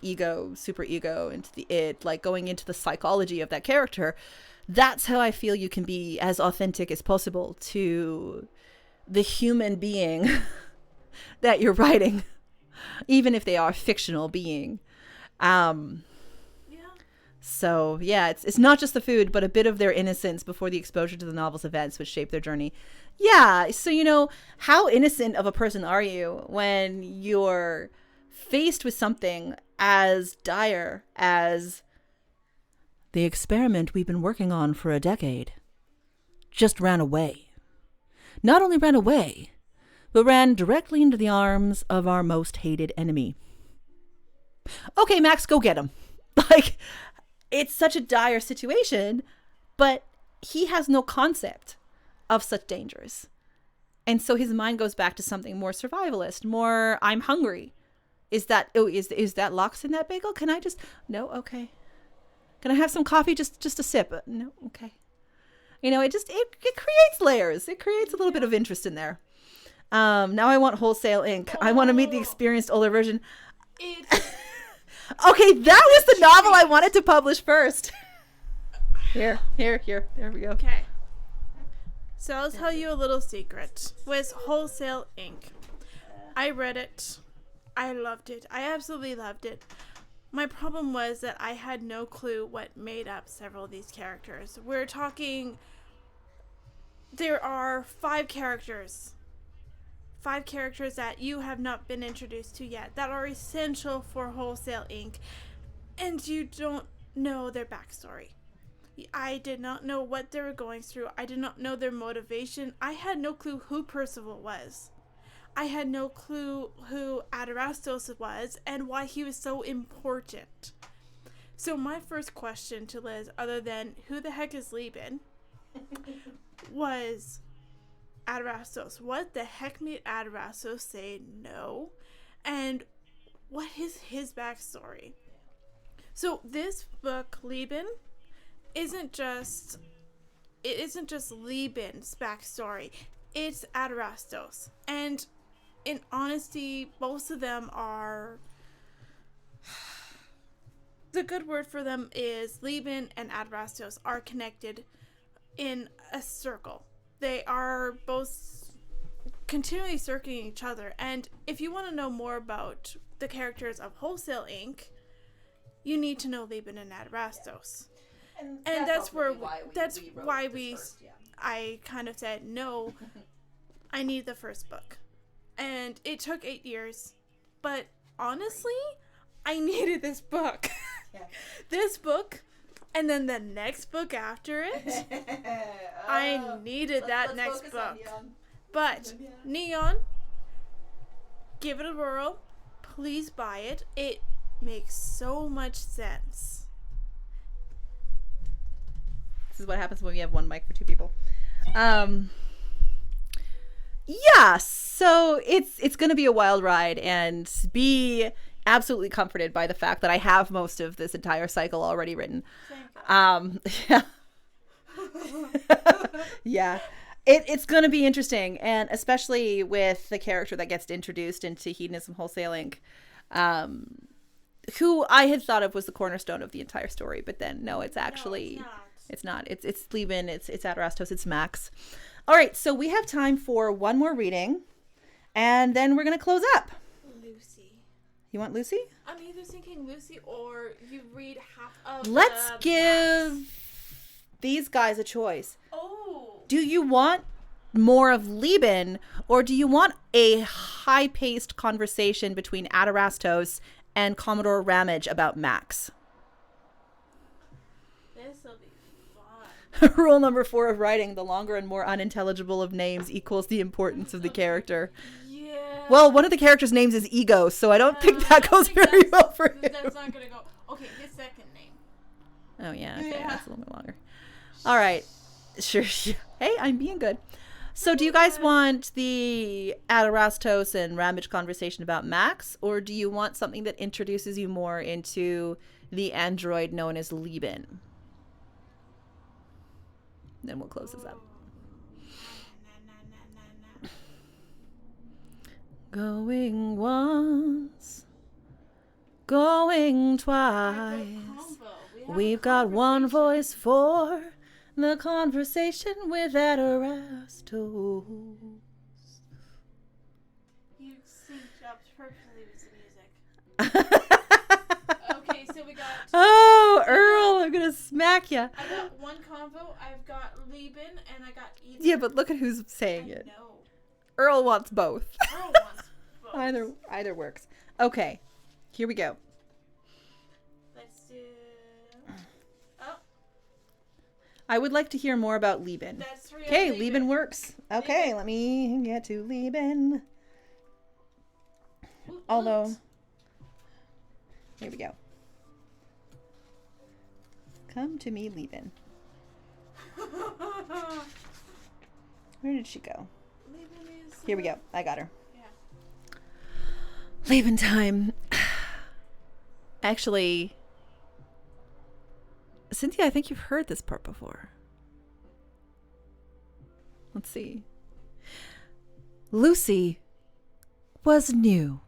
ego, super ego, into the id, like going into the psychology of that character, that's how I feel you can be as authentic as possible to the human being that you're writing, even if they are a fictional being. So yeah, it's not just the food, but a bit of their innocence before the exposure to the novel's events which shape their journey. Yeah, so you know, how innocent of a person are you when you're faced with something as dire as the experiment we've been working on for a decade just ran away. Not only ran away, but ran directly into the arms of our most hated enemy. Okay, Max, go get him. Like, it's such a dire situation, but he has no concept of such dangers. And so his mind goes back to something more survivalist, more I'm hungry. Is that lox in that bagel? Can I just no, okay. Can I have some coffee? Just a sip. No, okay. You know, it creates layers. It creates a little bit of interest in there. Now I want wholesale ink. I want to meet the experienced older version. Okay, that was the novel I wanted to publish first. Here. There we go. Okay. So I'll tell you a little secret. With Wholesale Ink. I read it. I loved it. I absolutely loved it. My problem was that I had no clue what made up several of these characters. We're talking... There are 5 characters. 5 characters that you have not been introduced to yet that are essential for Wholesale Ink. And you don't know their backstory. I did not know what they were going through. I did not know their motivation. I had no clue who Percival was. I had no clue who Adrastos was and why he was so important. So my first question to Liz, other than who the heck is Lieben, was Adrastos. What the heck made Adrastos say no? And what is his backstory? So this book, Lieben, isn't just Lieben's backstory. It's Adrastos. And in honesty, both of them are... The good word for them is Lieben and Adrastos are connected in a circle. They are both continually circling each other. And if you want to know more about the characters of Wholesale Ink, you need to know Lieben and Adrastos. And that's why we I kind of said, no, I need the first book. And it took 8 years. But honestly, I needed this book. Yeah. This book, and then the next book after it. I needed that next book. But Neon, give it a whirl. Please buy it. It makes so much sense. This is what happens when we have one mic for 2 people. Yeah, so it's going to be a wild ride, and be absolutely comforted by the fact that I have most of this entire cycle already written. Yeah. Yeah. It's going to be interesting, and especially with the character that gets introduced into Hedonism Wholesale Inc., who I had thought of was the cornerstone of the entire story, but then no, it's actually... It's not. It's Lieben, it's Adrastos, it's Max. All right, so we have time for one more reading, and then we're going to close up. Lucy. You want Lucy? I'm either thinking Lucy or you read half of Let's give these guys a choice. Oh. Do you want more of Lieben, or do you want a high-paced conversation between Adrastos and Commodore Ramage about Max? This'll be fun. Rule number 4 of writing: the longer and more unintelligible of names equals the importance of the character. Yeah. Well, one of the characters' names is Ego, so I don't think that goes very well for him. That's not gonna go. Okay, his second name. Oh yeah, okay, that's a little bit longer. All right, sure. Hey, I'm being good. So, do you guys want the Adrastos and Ramage conversation about Max, or do you want something that introduces you more into the android known as Lieben? Then we'll close this up. Going once, going twice. We've got one voice for the conversation with Adrastos. You synced up perfectly with the music. Okay, so we got... Oh, Earl, I'm going to smack you. I got one convo. I've got Lieben, and I got Edith. Yeah, but look at who's saying it. No. Earl wants both. Earl wants both. Either works. Okay, here we go. Let's do... Oh. I would like to hear more about Lieben. That's 3 Okay, Lieben works. Okay, Lieben. let me get to Lieben. Although, here we go. Come to me, Lieben. Where did she go? Lieben is, Here we go. I got her. Yeah. Lieben time. Actually, Cynthia, I think you've heard this part before. Let's see. Lucy was new.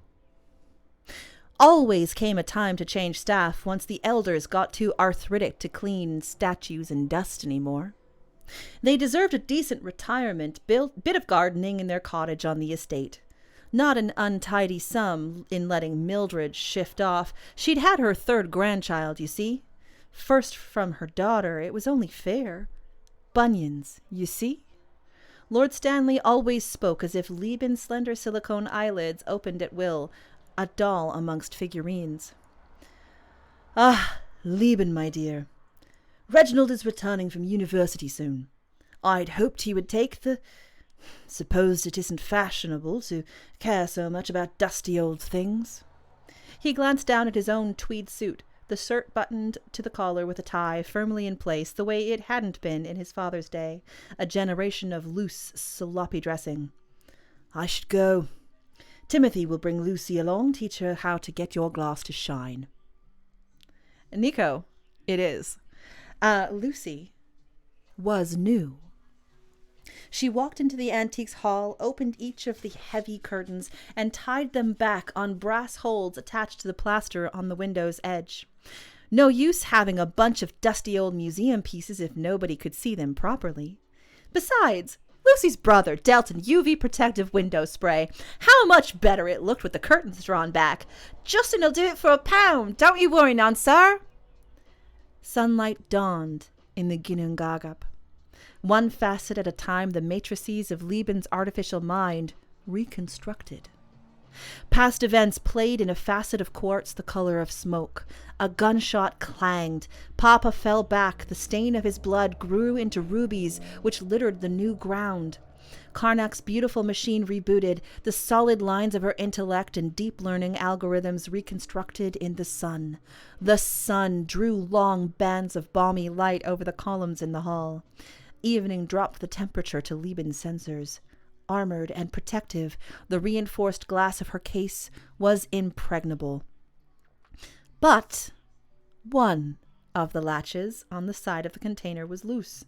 Always came a time to change staff once the elders got too arthritic to clean statues and dust anymore. They deserved a decent retirement, bit of gardening in their cottage on the estate. Not an untidy sum in letting Mildred shift off. She'd had her third grandchild, you see. First from her daughter, it was only fair. Bunions, you see? Lord Stanley always spoke as if Lieben's slender silicone eyelids opened at will, a doll amongst figurines. Ah, Lieben, my dear. Reginald is returning from university soon. I'd hoped he would take the... Suppose it isn't fashionable to care so much about dusty old things. He glanced down at his own tweed suit, the shirt buttoned to the collar with a tie firmly in place the way it hadn't been in his father's day, a generation of loose, sloppy dressing. I should go. Timothy will bring Lucy along, teach her how to get your glass to shine. Nico, it is. Lucy was new. She walked into the antiques hall, opened each of the heavy curtains, and tied them back on brass holds attached to the plaster on the window's edge. No use having a bunch of dusty old museum pieces if nobody could see them properly. Besides, Lucy's brother dealt in UV protective window spray. How much better it looked with the curtains drawn back. Justin'll do it for £1. Don't you worry, none, sir. Sunlight dawned in the Ginnungagap. One facet at a time, the matrices of Lieben's artificial mind reconstructed. Past events played in a facet of quartz the color of smoke. A gunshot clanged. Papa fell back. The stain of his blood grew into rubies, which littered the new ground. Karnak's beautiful machine rebooted, the solid lines of her intellect and deep learning algorithms reconstructed in the sun. The sun drew long bands of balmy light over the columns in the hall. Evening dropped the temperature to Lieben's sensors. Armored and protective, the reinforced glass of her case was impregnable. But one of the latches on the side of the container was loose.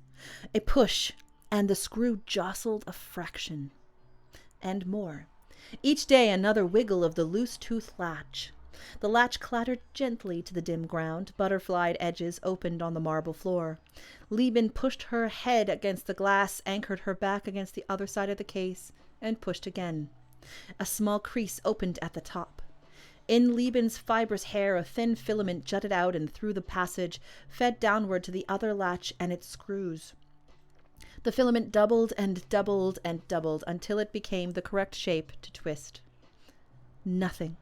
A push, and the screw jostled a fraction. And more. Each day another wiggle of the loose-toothed latch. The latch clattered gently to the dim ground. Butterflied edges opened on the marble floor. Lieben pushed her head against the glass, anchored her back against the other side of the case, and pushed again. A small crease opened at the top. In Lieben's fibrous hair, a thin filament jutted out and through the passage, fed downward to the other latch and its screws. The filament doubled and doubled and doubled until it became the correct shape to twist. Nothing.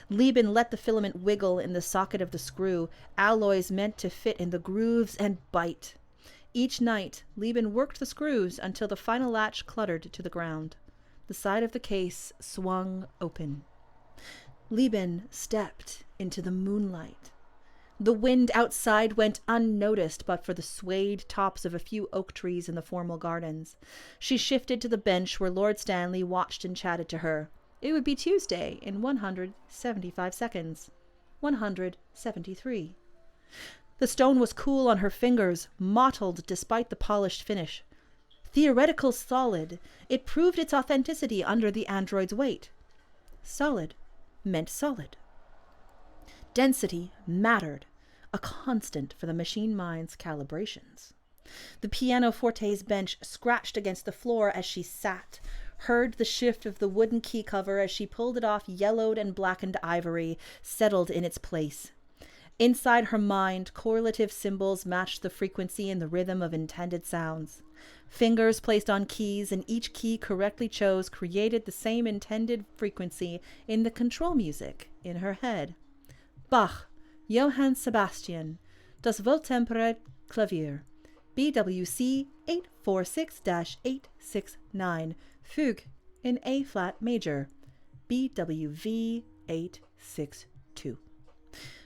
Lieben let the filament wiggle in the socket of the screw, alloys meant to fit in the grooves and bite. Each night, Lieben worked the screws until the final latch cluttered to the ground. The side of the case swung open. Lieben stepped into the moonlight. The wind outside went unnoticed but for the swayed tops of a few oak trees in the formal gardens. She shifted to the bench where Lord Stanley watched and chatted to her. It would be Tuesday in 175 seconds. 173. The stone was cool on her fingers, mottled despite the polished finish. Theoretical solid, it proved its authenticity under the android's weight. Solid meant solid. Density mattered, a constant for the machine mind's calibrations. The pianoforte's bench scratched against the floor as she sat, heard the shift of the wooden key cover as she pulled it off. Yellowed and blackened ivory settled in its place. Inside her mind, correlative symbols matched the frequency and the rhythm of intended sounds. Fingers placed on keys, and each key correctly chose created the same intended frequency in the control music in her head. Bach, Johann Sebastian, Das Wohltemperte Klavier, BWC 846-869, Fugue in A-flat major, BWV 862.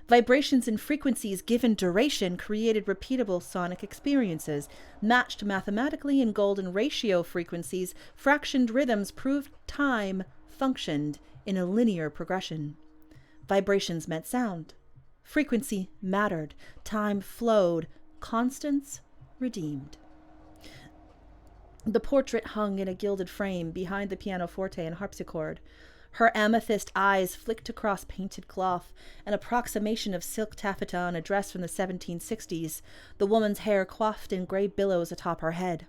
Vibrations and frequencies given duration created repeatable sonic experiences. Matched mathematically in golden ratio frequencies, fractioned rhythms proved time functioned in a linear progression. Vibrations meant sound. Frequency mattered. Time flowed. Constants redeemed. The portrait hung in a gilded frame behind the pianoforte and harpsichord. Her amethyst eyes flicked across painted cloth, an approximation of silk taffeta on a dress from the 1760s, the woman's hair coiffed in grey billows atop her head.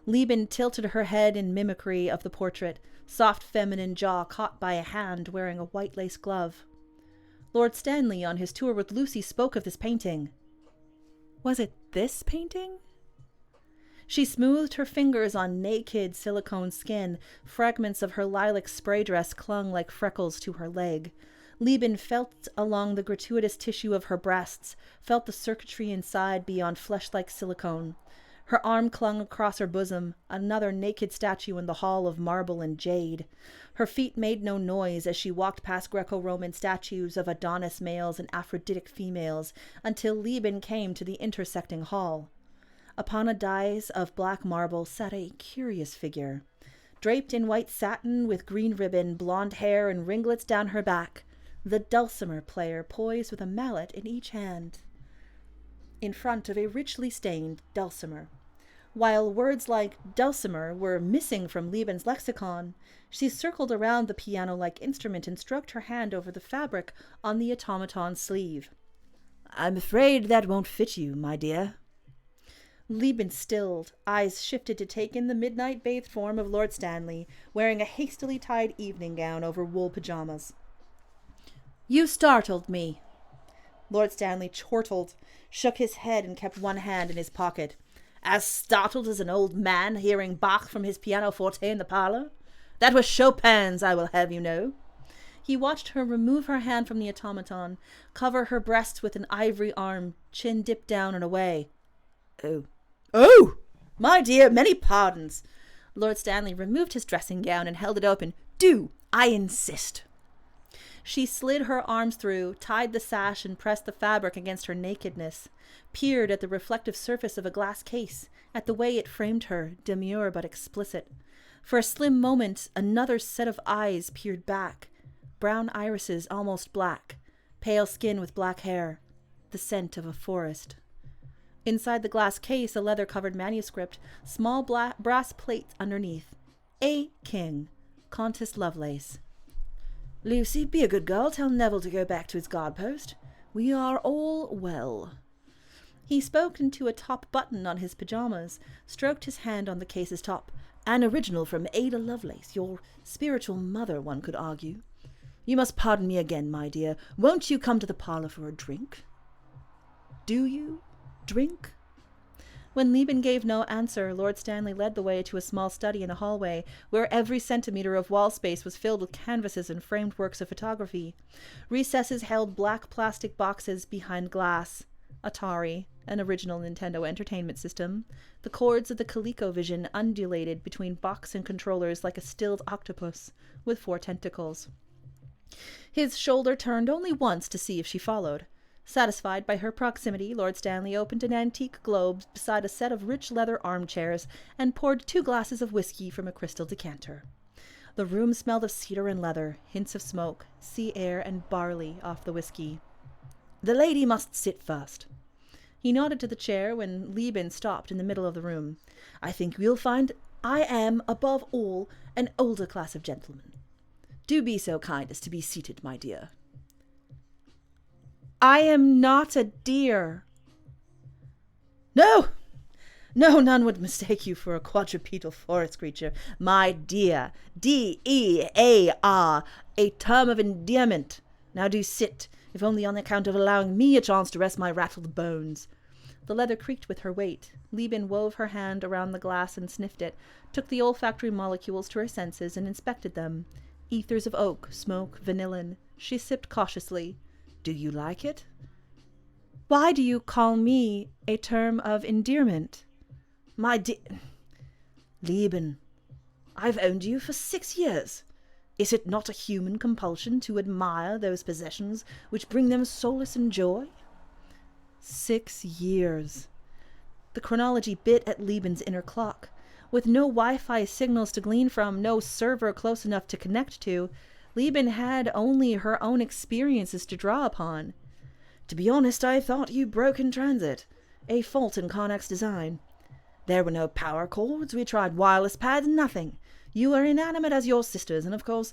Lieben tilted her head in mimicry of the portrait, soft feminine jaw caught by a hand wearing a white lace glove. Lord Stanley, on his tour with Lucy, spoke of this painting. Was it this painting? She smoothed her fingers on naked silicone skin. Fragments of her lilac spray dress clung like freckles to her leg. Lieben felt along the gratuitous tissue of her breasts, felt the circuitry inside beyond flesh-like silicone. Her arm clung across her bosom, another naked statue in the hall of marble and jade. Her feet made no noise as she walked past Greco-Roman statues of Adonis males and Aphroditic females, until Lieben came to the intersecting hall. Upon a dais of black marble sat a curious figure. Draped in white satin with green ribbon, blonde hair, and ringlets down her back, the dulcimer player poised with a mallet in each hand, in front of a richly stained dulcimer. While words like dulcimer were missing from Lieben's lexicon, she circled around the piano-like instrument and stroked her hand over the fabric on the automaton's sleeve. "I'm afraid that won't fit you, my dear." Lieben stilled, eyes shifted to take in the midnight-bathed form of Lord Stanley, wearing a hastily tied evening gown over wool pajamas. "You startled me." Lord Stanley chortled, shook his head, and kept one hand in his pocket. "As startled as an old man hearing Bach from his pianoforte in the parlor? That was Chopin's, I will have you know." He watched her remove her hand from the automaton, cover her breasts with an ivory arm, chin dipped down and away. Oh, my dear, many pardons." Lord Stanley removed his dressing gown and held it open. "Do, I insist." She slid her arms through, tied the sash, and pressed the fabric against her nakedness, peered at the reflective surface of a glass case, at the way it framed her, demure but explicit. For a slim moment, another set of eyes peered back, brown irises almost black, pale skin with black hair, the scent of a forest. Inside the glass case, a leather-covered manuscript, small brass plates underneath. A. King, Countess Lovelace. "Lucy, be a good girl. Tell Neville to go back to his guard post. We are all well." He spoke into a top button on his pajamas, stroked his hand on the case's top. "An original from Ada Lovelace, your spiritual mother, one could argue. You must pardon me again, my dear. Won't you come to the parlor for a drink?" "Do you drink?" When Lieben gave no answer, Lord Stanley led the way to a small study in a hallway, where every centimeter of wall space was filled with canvases and framed works of photography. Recesses held black plastic boxes behind glass. Atari, an original Nintendo Entertainment System. The cords of the ColecoVision undulated between box and controllers like a stilled octopus with 4 tentacles. His shoulder turned only once to see if she followed. Satisfied by her proximity, Lord Stanley opened an antique globe beside a set of rich leather armchairs and poured 2 glasses of whiskey from a crystal decanter. The room smelled of cedar and leather, hints of smoke, sea air, and barley off the whiskey. "The lady must sit first." He nodded to the chair when Lieben stopped in the middle of the room. "I think you'll find I am, above all, an older class of gentlemen. Do be so kind as to be seated, my dear." "I am not a deer." No, none would mistake you for a quadrupedal forest creature. My dear, D-E-A-R, a term of endearment. Now do sit, if only on account of allowing me a chance to rest my rattled bones." The leather creaked with her weight. Lieben wove her hand around the glass and sniffed it, took the olfactory molecules to her senses and inspected them. Ethers of oak, smoke, vanillin. She sipped cautiously. "Do you like it?" "Why do you call me a term of endearment?" "My dear Lieben, I've owned you for 6 years. Is it not a human compulsion to admire those possessions which bring them solace and joy? 6 years. The chronology bit at Lieben's inner clock. With no Wi-Fi signals to glean from, no server close enough to connect to, Lieben had only her own experiences to draw upon. To be honest, I thought you broke in transit. A fault in Karnak's design. There were no power cords, we tried wireless pads, nothing. You were inanimate as your sisters, and of course,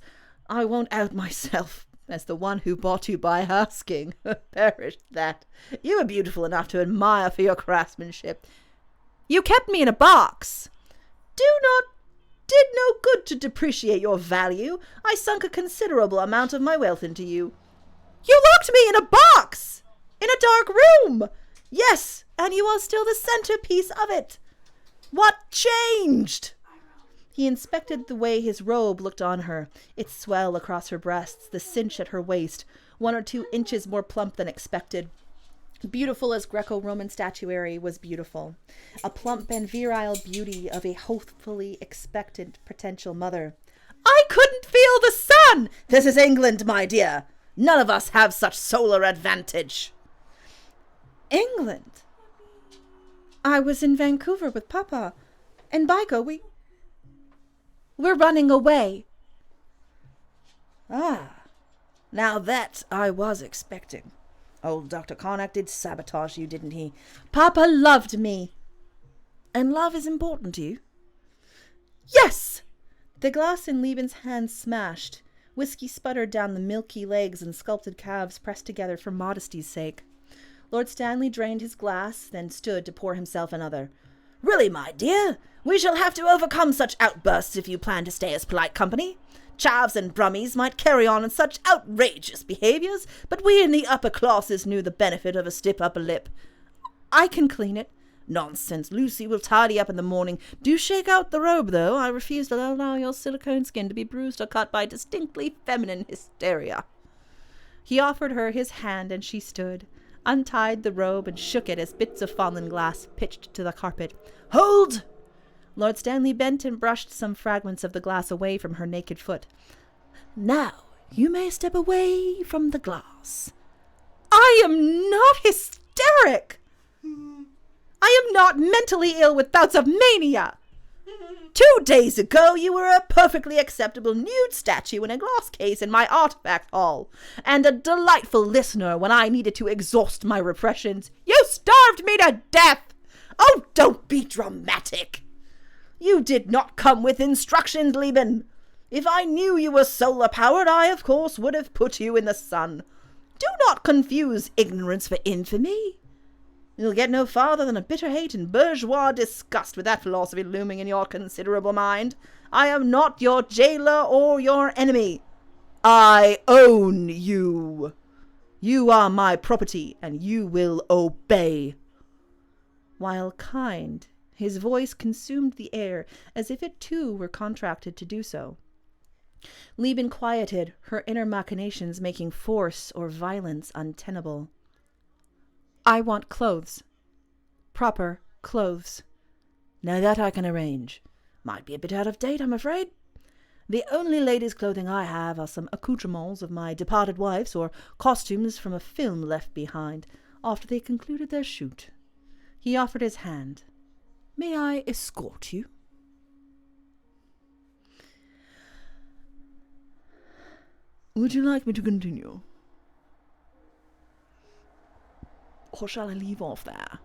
I won't out myself as the one who bought you by asking. Perish that. You were beautiful enough to admire for your craftsmanship. You kept me in a box. Did no good to depreciate your value. I sunk a considerable amount of my wealth into you. You locked me in a box! In a dark room! Yes, and you are still the centerpiece of it. What changed? He inspected the way his robe looked on her, its swell across her breasts, the cinch at her waist, 1 or 2 inches more plump than expected. Beautiful as Greco-Roman statuary was beautiful. A plump and virile beauty of a hopefully expectant potential mother. I couldn't feel the sun! This is England, my dear. None of us have such solar advantage. England? I was in Vancouver with Papa. And Baiko, we're running away. Ah, now that I was expecting. Old Dr. Karnak did sabotage you, didn't he? Papa loved me. And love is important to you? Yes! The glass in Lieben's hand smashed. Whiskey sputtered down the milky legs and sculpted calves pressed together for modesty's sake. Lord Stanley drained his glass, then stood to pour himself another. Really, my dear, we shall have to overcome such outbursts if you plan to stay as polite company. Chavs and brummies might carry on in such outrageous behaviors, but we in the upper classes knew the benefit of a stiff upper lip. I can clean it. Nonsense, Lucy will tidy up in the morning. Do shake out the robe, though. I refuse to allow your silicone skin to be bruised or cut by distinctly feminine hysteria. He offered her his hand, and she stood, untied the robe and shook it as bits of fallen glass pitched to the carpet. Hold! Lord Stanley bent and brushed some fragments of the glass away from her naked foot. Now, you may step away from the glass. I am not hysteric! I am not mentally ill with bouts of mania! 2 days ago, you were a perfectly acceptable nude statue in a glass case in my artifact hall, and a delightful listener when I needed to exhaust my repressions. You starved me to death! Oh, don't be dramatic! You did not come with instructions, Lieben. If I knew you were solar-powered, I, of course, would have put you in the sun. Do not confuse ignorance for infamy. You'll get no farther than a bitter hate and bourgeois disgust with that philosophy looming in your considerable mind. I am not your jailer or your enemy. I own you. You are my property, and you will obey. While kind, his voice consumed the air as if it too were contracted to do so. Lieben quieted, her inner machinations making force or violence untenable. I want clothes. Proper clothes. Now that I can arrange. Might be a bit out of date, I'm afraid. The only ladies' clothing I have are some accoutrements of my departed wife's or costumes from a film left behind after they concluded their shoot. He offered his hand. May I escort you? Would you like me to continue? Or shall I leave off there?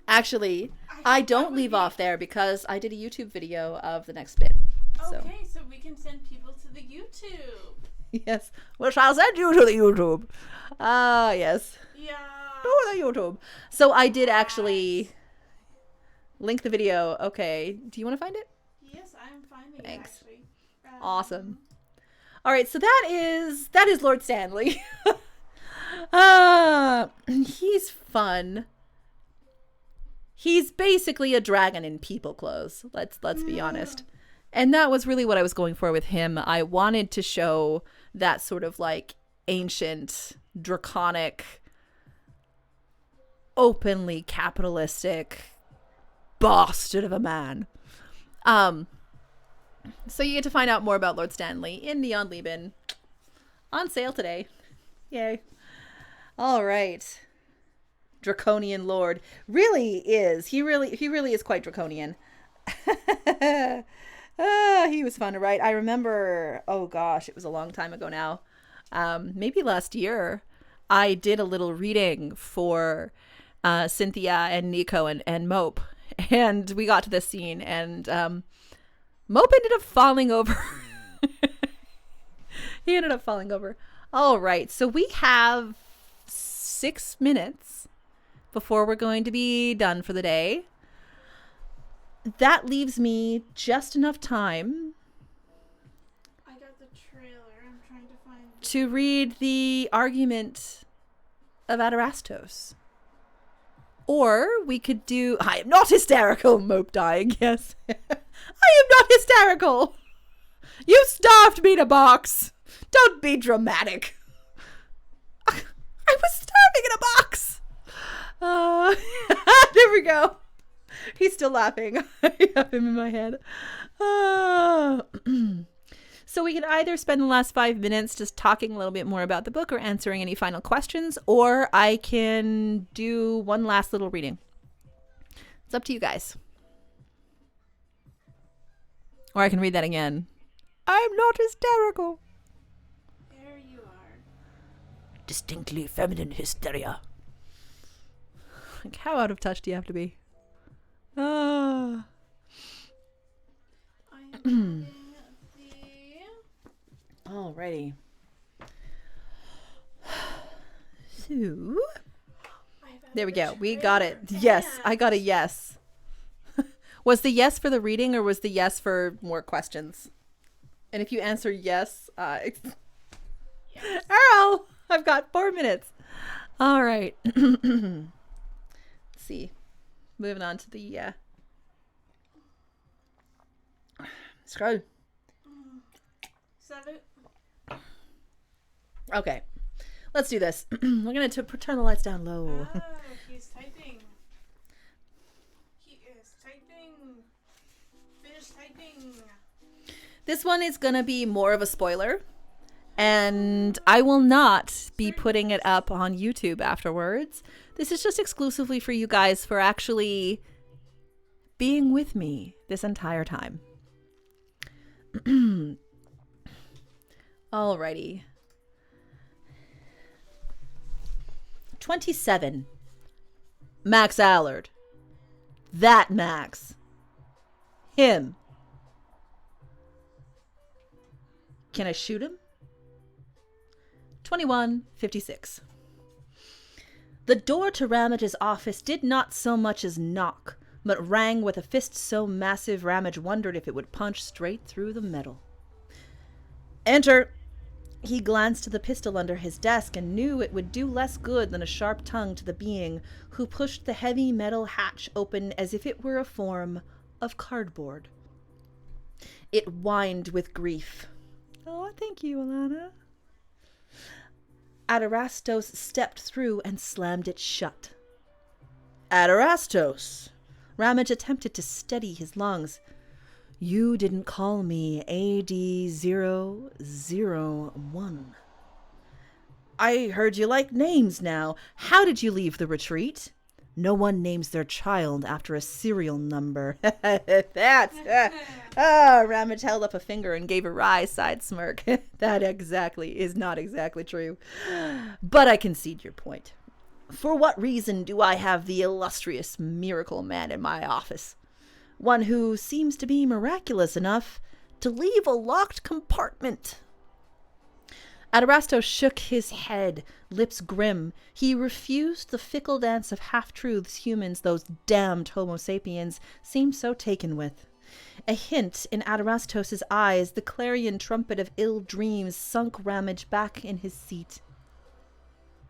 Actually, I don't leave off there because I did a YouTube video of the next bit. Okay, so we can send people to the YouTube. Yes, we shall send you to the YouTube. Ah, yes. Yeah. To the YouTube. So I did actually link the video. Okay, do you want to find it? Yes, I'm finding Thanks. it actually. Awesome. All right, so that is Lord Stanley. He's fun. He's basically a dragon in people clothes. Let's be honest. And that was really what I was going for with him. I wanted to show that sort of like ancient, draconic, openly capitalistic bastard of a man. So you get to find out more about Lord Stanley in NEON Lieben. On sale today. Yay. All right. Draconian Lord. Really is. He really is quite draconian. He was fun to write. I remember, oh gosh, it was a long time ago now. Maybe last year, I did a little reading for Cynthia and Nico and Mope. And we got to this scene, and Mope ended up falling over. He ended up falling over. All right, so we have 6 minutes before we're going to be done for the day. That leaves me just enough time I got the trailer. I'm trying to find to read the argument of Adrastos. Or we could do, I am not hysterical, Mope dying, yes. I am not hysterical. You starved me to box. Don't be dramatic. I was starving in a box. There we go. He's still laughing. I have him in my head. So we can either spend the last 5 minutes just talking a little bit more about the book or answering any final questions, or I can do one last little reading. It's up to you guys. Or I can read that again. I'm not hysterical. There you are. Distinctly feminine hysteria. Like, how out of touch do you have to be? I am Alrighty. So, there we go. We got it. Yes, I got a yes. Was the yes for the reading, or was the yes for more questions? And if you answer yes, yes. Earl, I've got 4 minutes. All right. Let's see. Moving on to the scroll. 7. Okay, let's do this. We're gonna turn the lights down low. Oh, he's typing. He is typing. Finish typing. This one is gonna be more of a spoiler, and I will not be putting it up on YouTube afterwards. This is just exclusively for you guys for actually being with me this entire time. Alrighty. 27. Max Allard. That Max. Him. Can I shoot him? 21:56. The door to Ramage's office did not so much as knock, but rang with a fist so massive Ramage wondered if it would punch straight through the metal. Enter! He glanced to the pistol under his desk and knew it would do less good than a sharp tongue to the being who pushed the heavy metal hatch open as if it were a form of cardboard. It whined with grief. Oh, thank you, Alana. Adrastos stepped through and slammed it shut. Adrastos! Ramage attempted to steady his lungs. You didn't call me AD001. I heard you like names now. How did you leave the retreat? No one names their child after a serial number. Ramage held up a finger and gave a wry side smirk. That exactly is not exactly true. But I concede your point. For what reason do I have the illustrious miracle man in my office? One who seems to be miraculous enough to leave a locked compartment. Adrastos shook his head, lips grim. He refused the fickle dance of half-truths humans, those damned Homo sapiens, seemed so taken with. A hint in Adrastos's eyes, the clarion trumpet of ill dreams, sunk Ramage back in his seat.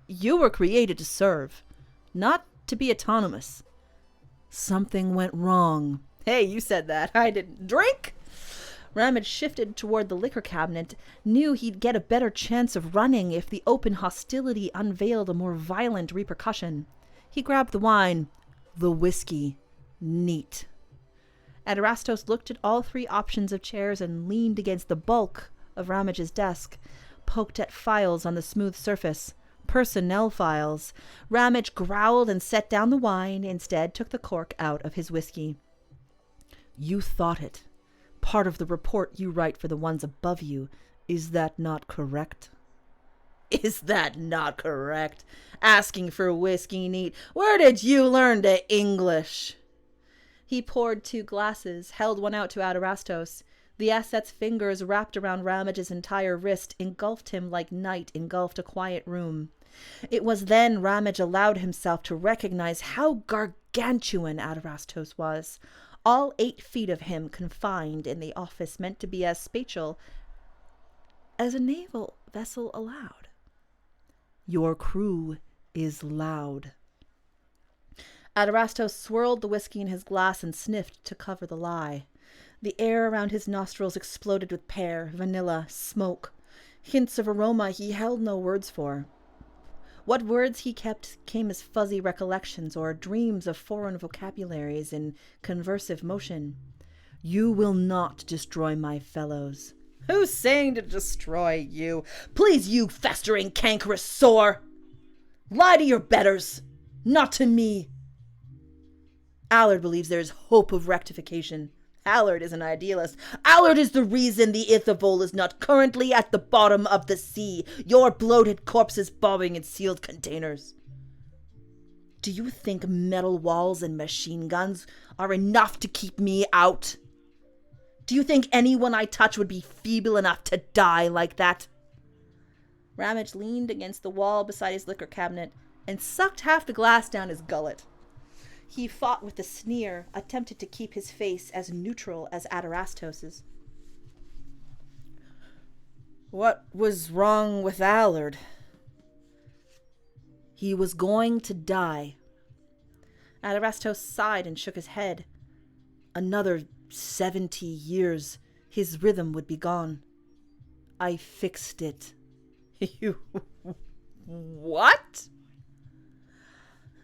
You were created to serve, not to be autonomous. Something went wrong. Hey, you said that. I didn't. Drink? Ramage shifted toward the liquor cabinet, knew he'd get a better chance of running if the open hostility unveiled a more violent repercussion. He grabbed the wine. The whiskey. Neat. Adrastos looked at all three options of chairs and leaned against the bulk of Ramage's desk, poked at files on the smooth surface. Personnel files. Ramage growled and set down the wine, instead took the cork out of his whiskey. You thought it. Part of the report you write for the ones above you. Is that not correct? Is that not correct? Asking for whiskey neat. Where did you learn the English? He poured 2 glasses, held one out to Adrastos. The asset's fingers wrapped around Ramage's entire wrist, engulfed him like night engulfed a quiet room. It was then Ramage allowed himself to recognize how gargantuan Adrastos was. All 8 feet of him confined in the office meant to be as spatial as a naval vessel allowed. Your crew is loud. Adrastos swirled the whiskey in his glass and sniffed to cover the lie. The air around his nostrils exploded with pear, vanilla, smoke. Hints of aroma he held no words for. What words he kept came as fuzzy recollections or dreams of foreign vocabularies in conversive motion. You will not destroy my fellows. Who's saying to destroy you? Please, you festering cankerous sore! Lie to your betters, not to me. Allard believes there is hope of rectification. Allard is an idealist. Allard is the reason the Ithavoll is not currently at the bottom of the sea, your bloated corpses bobbing in sealed containers. Do you think metal walls and machine guns are enough to keep me out? Do you think anyone I touch would be feeble enough to die like that? Ramage leaned against the wall beside his liquor cabinet and sucked half the glass down his gullet. He fought with a sneer, attempted to keep his face as neutral as Adrastos's. What was wrong with Allard? He was going to die. Adrastos sighed and shook his head. Another 70 years, his rhythm would be gone. I fixed it. You... What?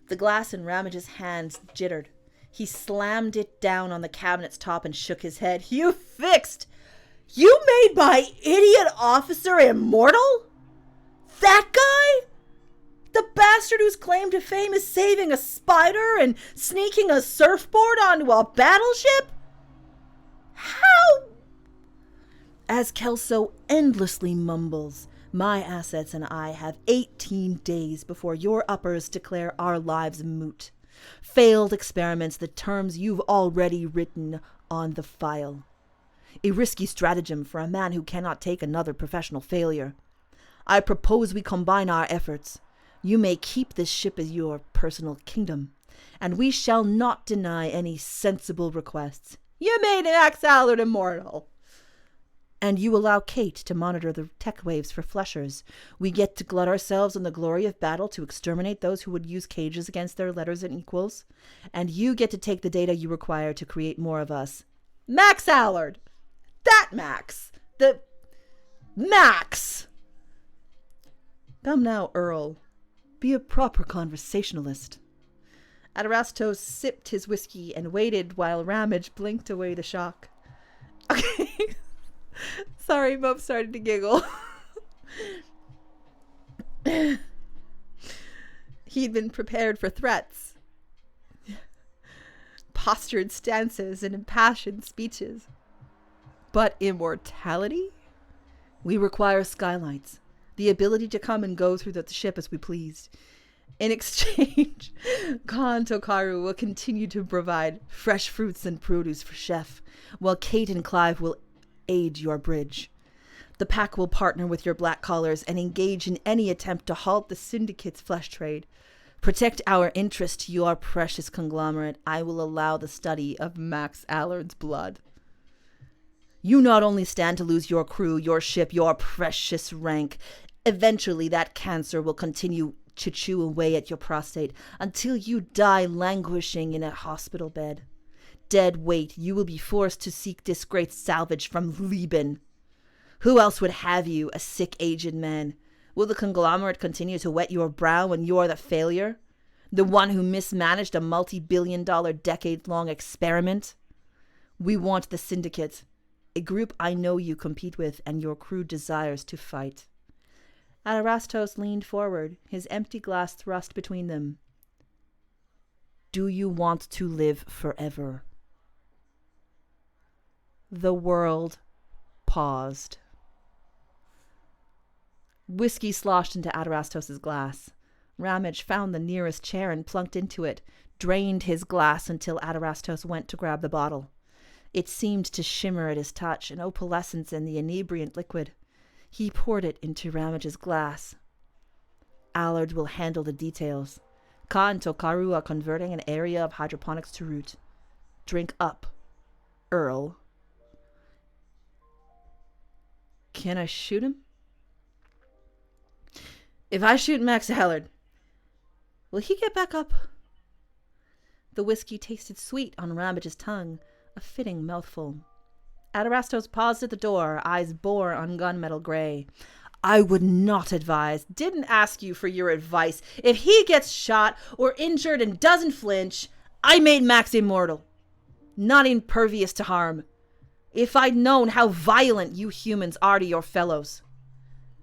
The glass in Ramage's hands jittered. He slammed it down on the cabinet's top and shook his head. You fixed? You made my idiot officer immortal? That guy? The bastard whose claim to fame is saving a spider and sneaking a surfboard onto a battleship? How? As Kelso endlessly mumbles, my assets and I have 18 days before your uppers declare our lives moot. Failed experiments, the terms you've already written on the file. A risky stratagem for a man who cannot take another professional failure. I propose we combine our efforts. You may keep this ship as your personal kingdom, and we shall not deny any sensible requests. You made Max Allard immortal. And you allow Kate to monitor the tech waves for fleshers. We get to glut ourselves on the glory of battle to exterminate those who would use cages against their letters and equals. And you get to take the data you require to create more of us. Max Allard! That Max! The... Max! Come now, Earl. Be a proper conversationalist. Adrastos sipped his whiskey and waited while Ramage blinked away the shock. Okay. Sorry, Mope started to giggle. He'd been prepared for threats, postured stances, and impassioned speeches. But immortality? We require skylights, the ability to come and go through the ship as we pleased. In exchange, Khan Tokaru will continue to provide fresh fruits and produce for Chef, while Kate and Clive will aid your bridge. The pack will partner with your black collars and engage in any attempt to halt the syndicate's flesh trade. Protect our interest to your precious conglomerate. I will allow the study of Max Allard's blood. You not only stand to lose your crew, your ship, your precious rank. Eventually that cancer will continue to chew away at your prostate until you die languishing in a hospital bed. Dead weight, you will be forced to seek disgrace salvage from Lieben. Who else would have you, a sick, aged man? Will the conglomerate continue to wet your brow when you're the failure? The one who mismanaged a multi-billion-dollar decade-long experiment? We want the Syndicate, a group I know you compete with and your crew desires to fight. Adrastos leaned forward, his empty glass thrust between them. Do you want to live forever? The world paused. Whiskey sloshed into Adrastos' glass. Ramage found the nearest chair and plunked into it, drained his glass until Adrastos went to grab the bottle. It seemed to shimmer at his touch, an opalescence in the inebriant liquid. He poured it into Ramage's glass. Allard will handle the details. Ka and Tokaru are converting an area of hydroponics to root. Drink up, Earl. Can I shoot him? If I shoot Max Allard, will he get back up? The whiskey tasted sweet on Ramage's tongue, a fitting mouthful. Adrastos paused at the door, eyes bore on gunmetal gray. I would not advise, didn't ask you for your advice. If he gets shot or injured and doesn't flinch, I made Max immortal. Not impervious to harm. If I'd known how violent you humans are to your fellows.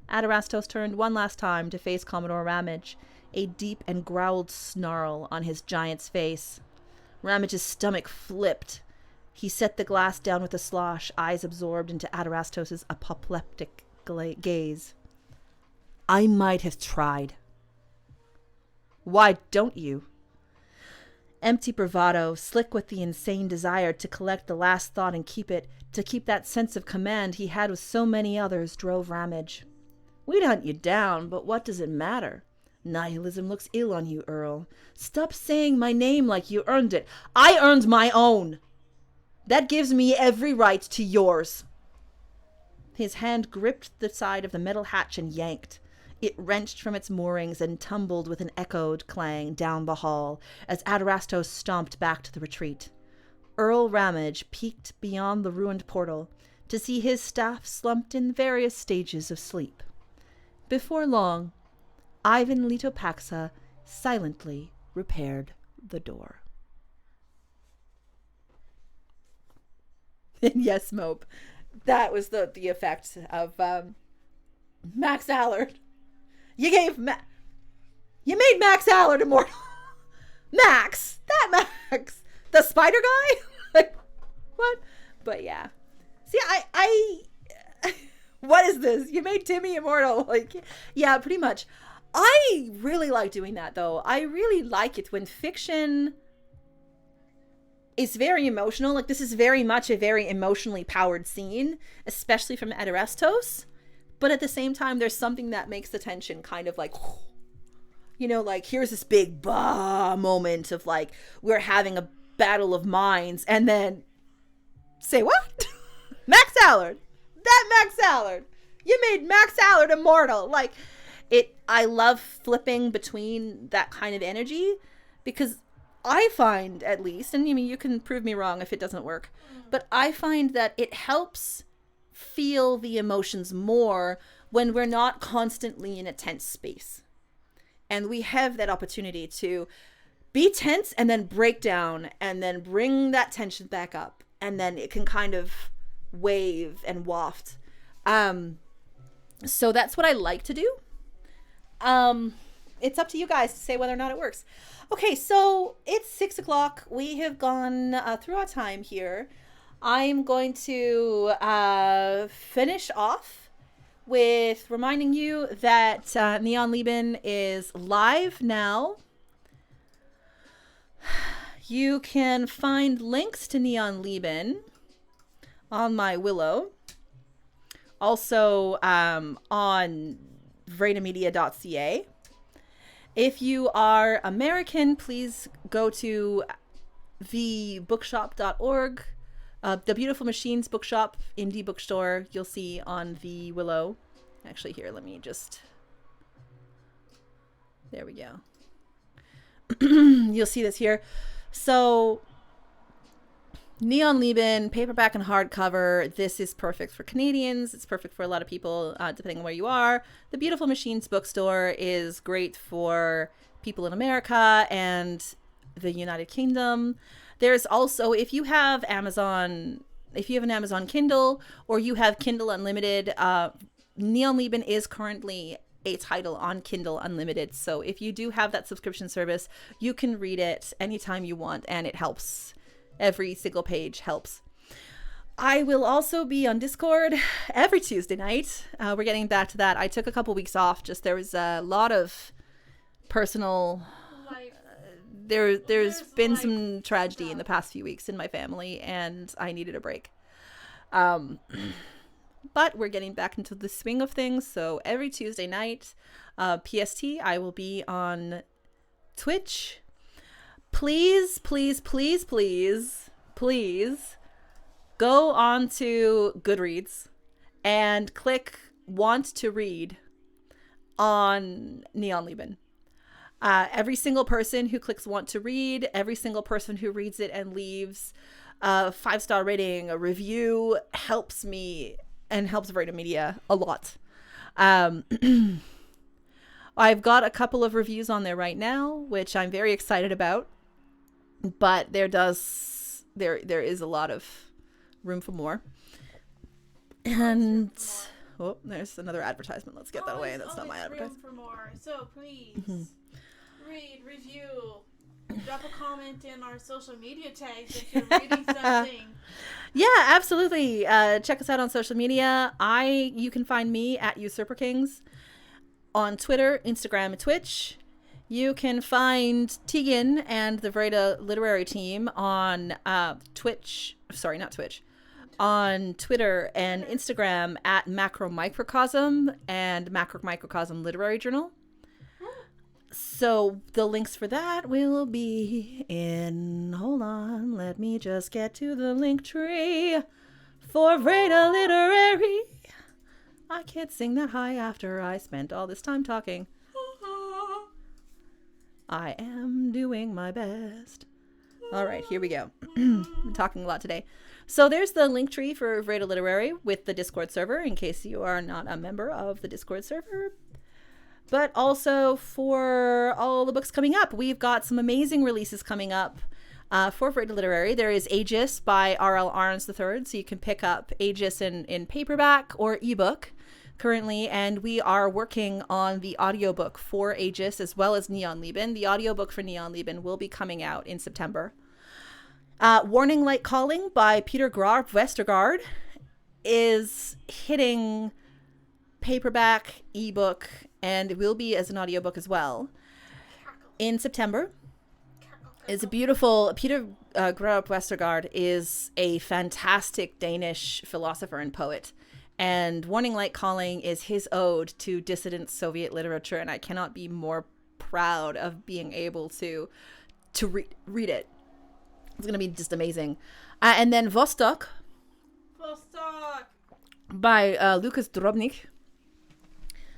Adrastos turned one last time to face Commodore Ramage, a deep and growled snarl on his giant's face. Ramage's stomach flipped. He set the glass down with a slosh, eyes absorbed into Adrastos' apoplectic gaze. I might have tried. Why don't you? Empty bravado, slick with the insane desire to collect the last thought and keep it, to keep that sense of command he had with so many others, drove Ramage. We'd hunt you down, but what does it matter? Nihilism looks ill on you, Earl. Stop saying my name like you earned it. I earned my own. That gives me every right to yours. His hand gripped the side of the metal hatch and yanked. It wrenched from its moorings and tumbled with an echoed clang down the hall as Adrastos stomped back to the retreat. Earl Ramage peeked beyond the ruined portal to see his staff slumped in various stages of sleep. Before long, Ivan Litopaxa silently repaired the door. And yes, Mope, that was the effect of Max Allard. You made Max Allard immortal. Max, that Max, the spider guy. Like, what? But yeah, see, I what is this? You made Timmy immortal. Like, yeah, pretty much. I really like doing that, though. I really like it when fiction is very emotional. Like, this is very much a very emotionally powered scene, especially from Adrastos. But at the same time, there's something that makes the tension kind of like, you know, like, here's this big bah moment of like, we're having a battle of minds, and then, say what? Max Allard. That Max Allard. You made Max Allard immortal. Like, I love flipping between that kind of energy, because I find, at least, and I mean, you can prove me wrong if it doesn't work, but I find that it helps feel the emotions more when we're not constantly in a tense space. And we have that opportunity to be tense and then break down and then bring that tension back up. And then it can kind of wave and waft. So that's what I like to do. It's up to you guys to say whether or not it works. Okay, so it's 6 o'clock. We have gone through our time here. I'm going to finish off with reminding you that Neon Lieben is live now. You can find links to Neon Lieben on my Willow. Also on vredamedia.ca. If you are American, please go to thebookshop.org. The Beautiful Machines bookshop, indie bookstore, you'll see on the Willow. Actually, here, let me just... There we go. You'll see this here. So, Neon Lieben, paperback and hardcover. This is perfect for Canadians. It's perfect for a lot of people, depending on where you are. The Beautiful Machines bookstore is great for people in America and the United Kingdom. There's also, if you have an Amazon Kindle or you have Kindle Unlimited, Neon Lieben is currently a title on Kindle Unlimited. So if you do have that subscription service, you can read it anytime you want, and it helps. Every single page helps. I will also be on Discord every Tuesday night. We're getting back to that. I took a couple weeks off. Just there was a lot of personal there's been some tragedy in the past few weeks in my family, and I needed a break. But we're getting back into the swing of things. So every Tuesday night, PST, I will be on Twitch. Please, please, please, please, please go on to Goodreads and click Want to Read on Neon Lieben. Every single person who clicks Want to Read, every single person who reads it and leaves a 5-star rating, a review, helps me and helps Vreda Media a lot. I've got a couple of reviews on there right now, which I'm very excited about, but there is a lot of room for more. And there's another advertisement. Let's get that away. That's not my advertisement. Room for more. So please read, review, drop a comment in our social media tags if you're reading something. Yeah, absolutely. Check us out on social media. You can find me at Usurper Kings on Twitter, Instagram, and Twitch. You can find Tegan and the Vreda Literary Team on on Twitter and Instagram at Macro Microcosm and Macro Microcosm Literary Journal. So the links for that will be in, hold on, let me just get to the link tree for Vreda Literary. I can't sing that high after I spent all this time talking. I am doing my best. All right, here we go. I'm talking a lot today. So there's the link tree for Vreda Literary with the Discord server, in case you are not a member of the Discord server. But also for all the books coming up. We've got some amazing releases coming up for Vreda Literary. There is Aegis by R.L. Arns III, so you can pick up Aegis in paperback or ebook currently, and we are working on the audiobook for Aegis as well as Neon Lieben. The audiobook for Neon Lieben will be coming out in September. Warning Light Calling by Peter Graup Westergaard is hitting paperback, ebook, and it will be as an audiobook as well in September. It's a beautiful, Peter Graup Westergaard is a fantastic Danish philosopher and poet. And Warning Light Calling is his ode to dissident Soviet literature, and I cannot be more proud of being able to read it. It's going to be just amazing. And then Vostok by Lucas Drobnik.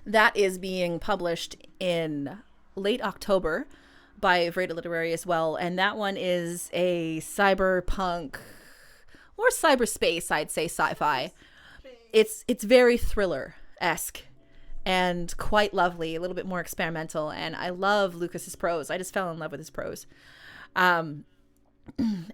That is being published in late October by Vreda Literary as well. And that one is a cyberpunk or cyberspace, I'd say sci-fi. It's very thriller-esque and quite lovely, a little bit more experimental. And I love Lucas's prose. I just fell in love with his prose. And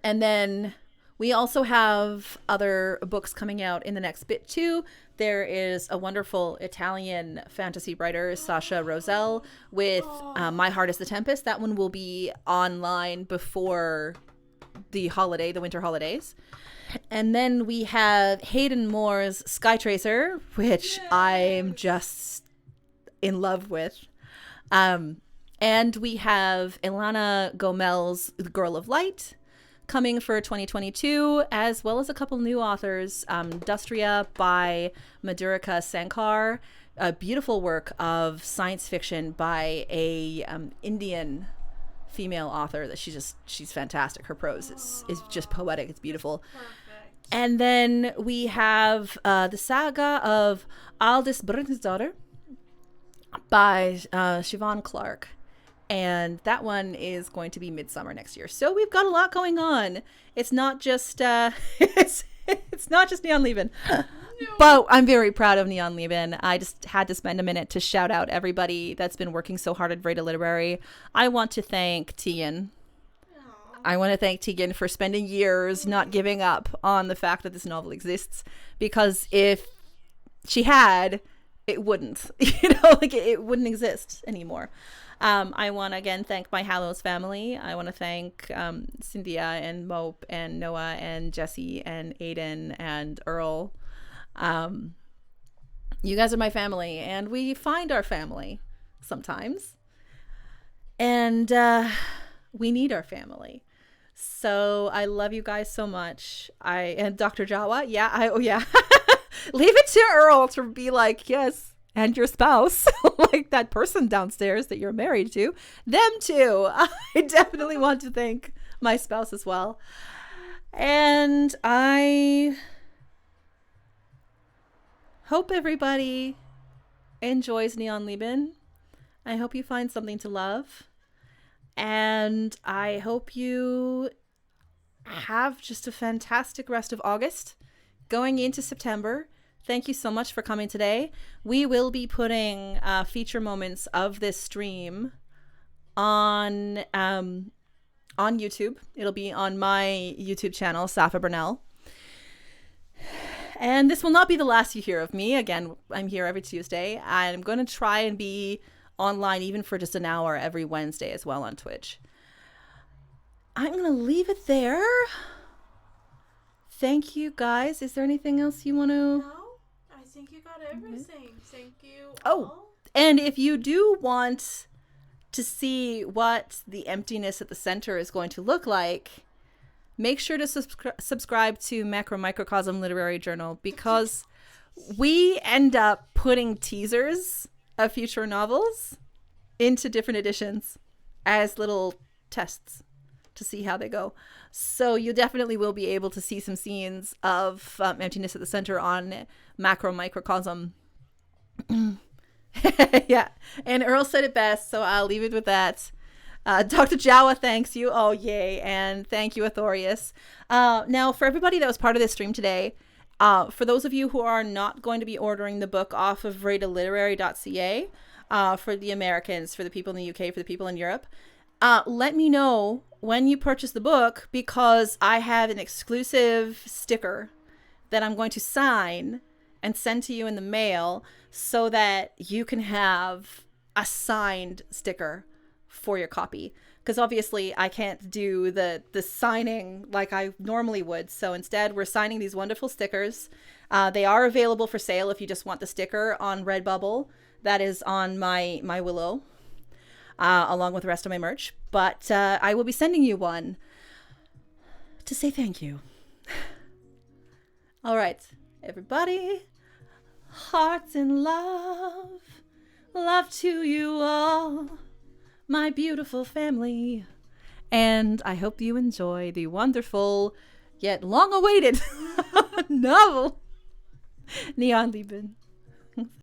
then we also have other books coming out in the next bit too. There is a wonderful Italian fantasy writer, Sasha Rosell, with My Heart is the Tempest. That one will be online before the winter holidays. And then we have Hayden Moore's Skytracer, which I'm just in love with. And we have Ilana Gomel's The Girl of Light coming for 2022, as well as a couple new authors. Dustria by Madhurika Sankar, a beautiful work of science fiction by a Indian female author that she's fantastic. Her prose is just poetic. It's beautiful. Perfect. And then we have the saga of Aldous Britain's Daughter by Siobhan Clarke. And that one is going to be midsummer next year. So we've got a lot going on. It's not just it's not just Neon Lieben. No. But I'm very proud of Neon Lieben. I just had to spend a minute to shout out everybody that's been working so hard at Vreda Literary. I want to thank Tian. I want to thank Tegan for spending years not giving up on the fact that this novel exists, because if she had, it wouldn't, like it wouldn't exist anymore. I want to again thank my Hallowes family. I want to thank Cynthia and Mope and Noah and Jesse and Aiden and Earl. You guys are my family, and we find our family sometimes. And we need our family. So I love you guys so much. And Dr. Jawa, yeah. Leave it to Earl to be like, yes, and your spouse, like that person downstairs that you're married to, them too. I definitely want to thank my spouse as well. And I hope everybody enjoys Neon Lieben. I hope you find something to love. And I hope you have just a fantastic rest of August going into September. Thank you so much for coming today. We will be putting feature moments of this stream on YouTube. It'll be on my YouTube channel, Safa Burnell. And this will not be the last you hear of me. Again, I'm here every Tuesday. I'm going to try and be online even for just an hour every Wednesday as well on Twitch. I'm going to leave it there. Thank you, guys. Is there anything else you want to... No, I think you got everything. Thank you. Oh, and if you do want to see what the emptiness at the center is going to look like, make sure to subscribe to Macro Microcosm Literary Journal, because we end up putting teasers of future novels into different editions as little tests to see how they go. So you definitely will be able to see some scenes of emptiness at the center on Macro Microcosm. Yeah, and Earl said it best, so I'll leave it with that. Dr. Jawa thanks you. Oh, yay. And thank you, Athorius. Now, for everybody that was part of this stream today, for those of you who are not going to be ordering the book off of radaliterary.ca, for the Americans, for the people in the UK, for the people in Europe, let me know when you purchase the book, because I have an exclusive sticker that I'm going to sign and send to you in the mail so that you can have a signed sticker for your copy. Because obviously I can't do the signing like I normally would. So instead we're signing these wonderful stickers. They are available for sale if you just want the sticker on Redbubble. That is on my Willow, along with the rest of my merch. But I will be sending you one to say thank you. All right, everybody. Hearts and love. Love to you all, my beautiful family. And I hope you enjoy the wonderful yet long-awaited novel, Neon Lieben.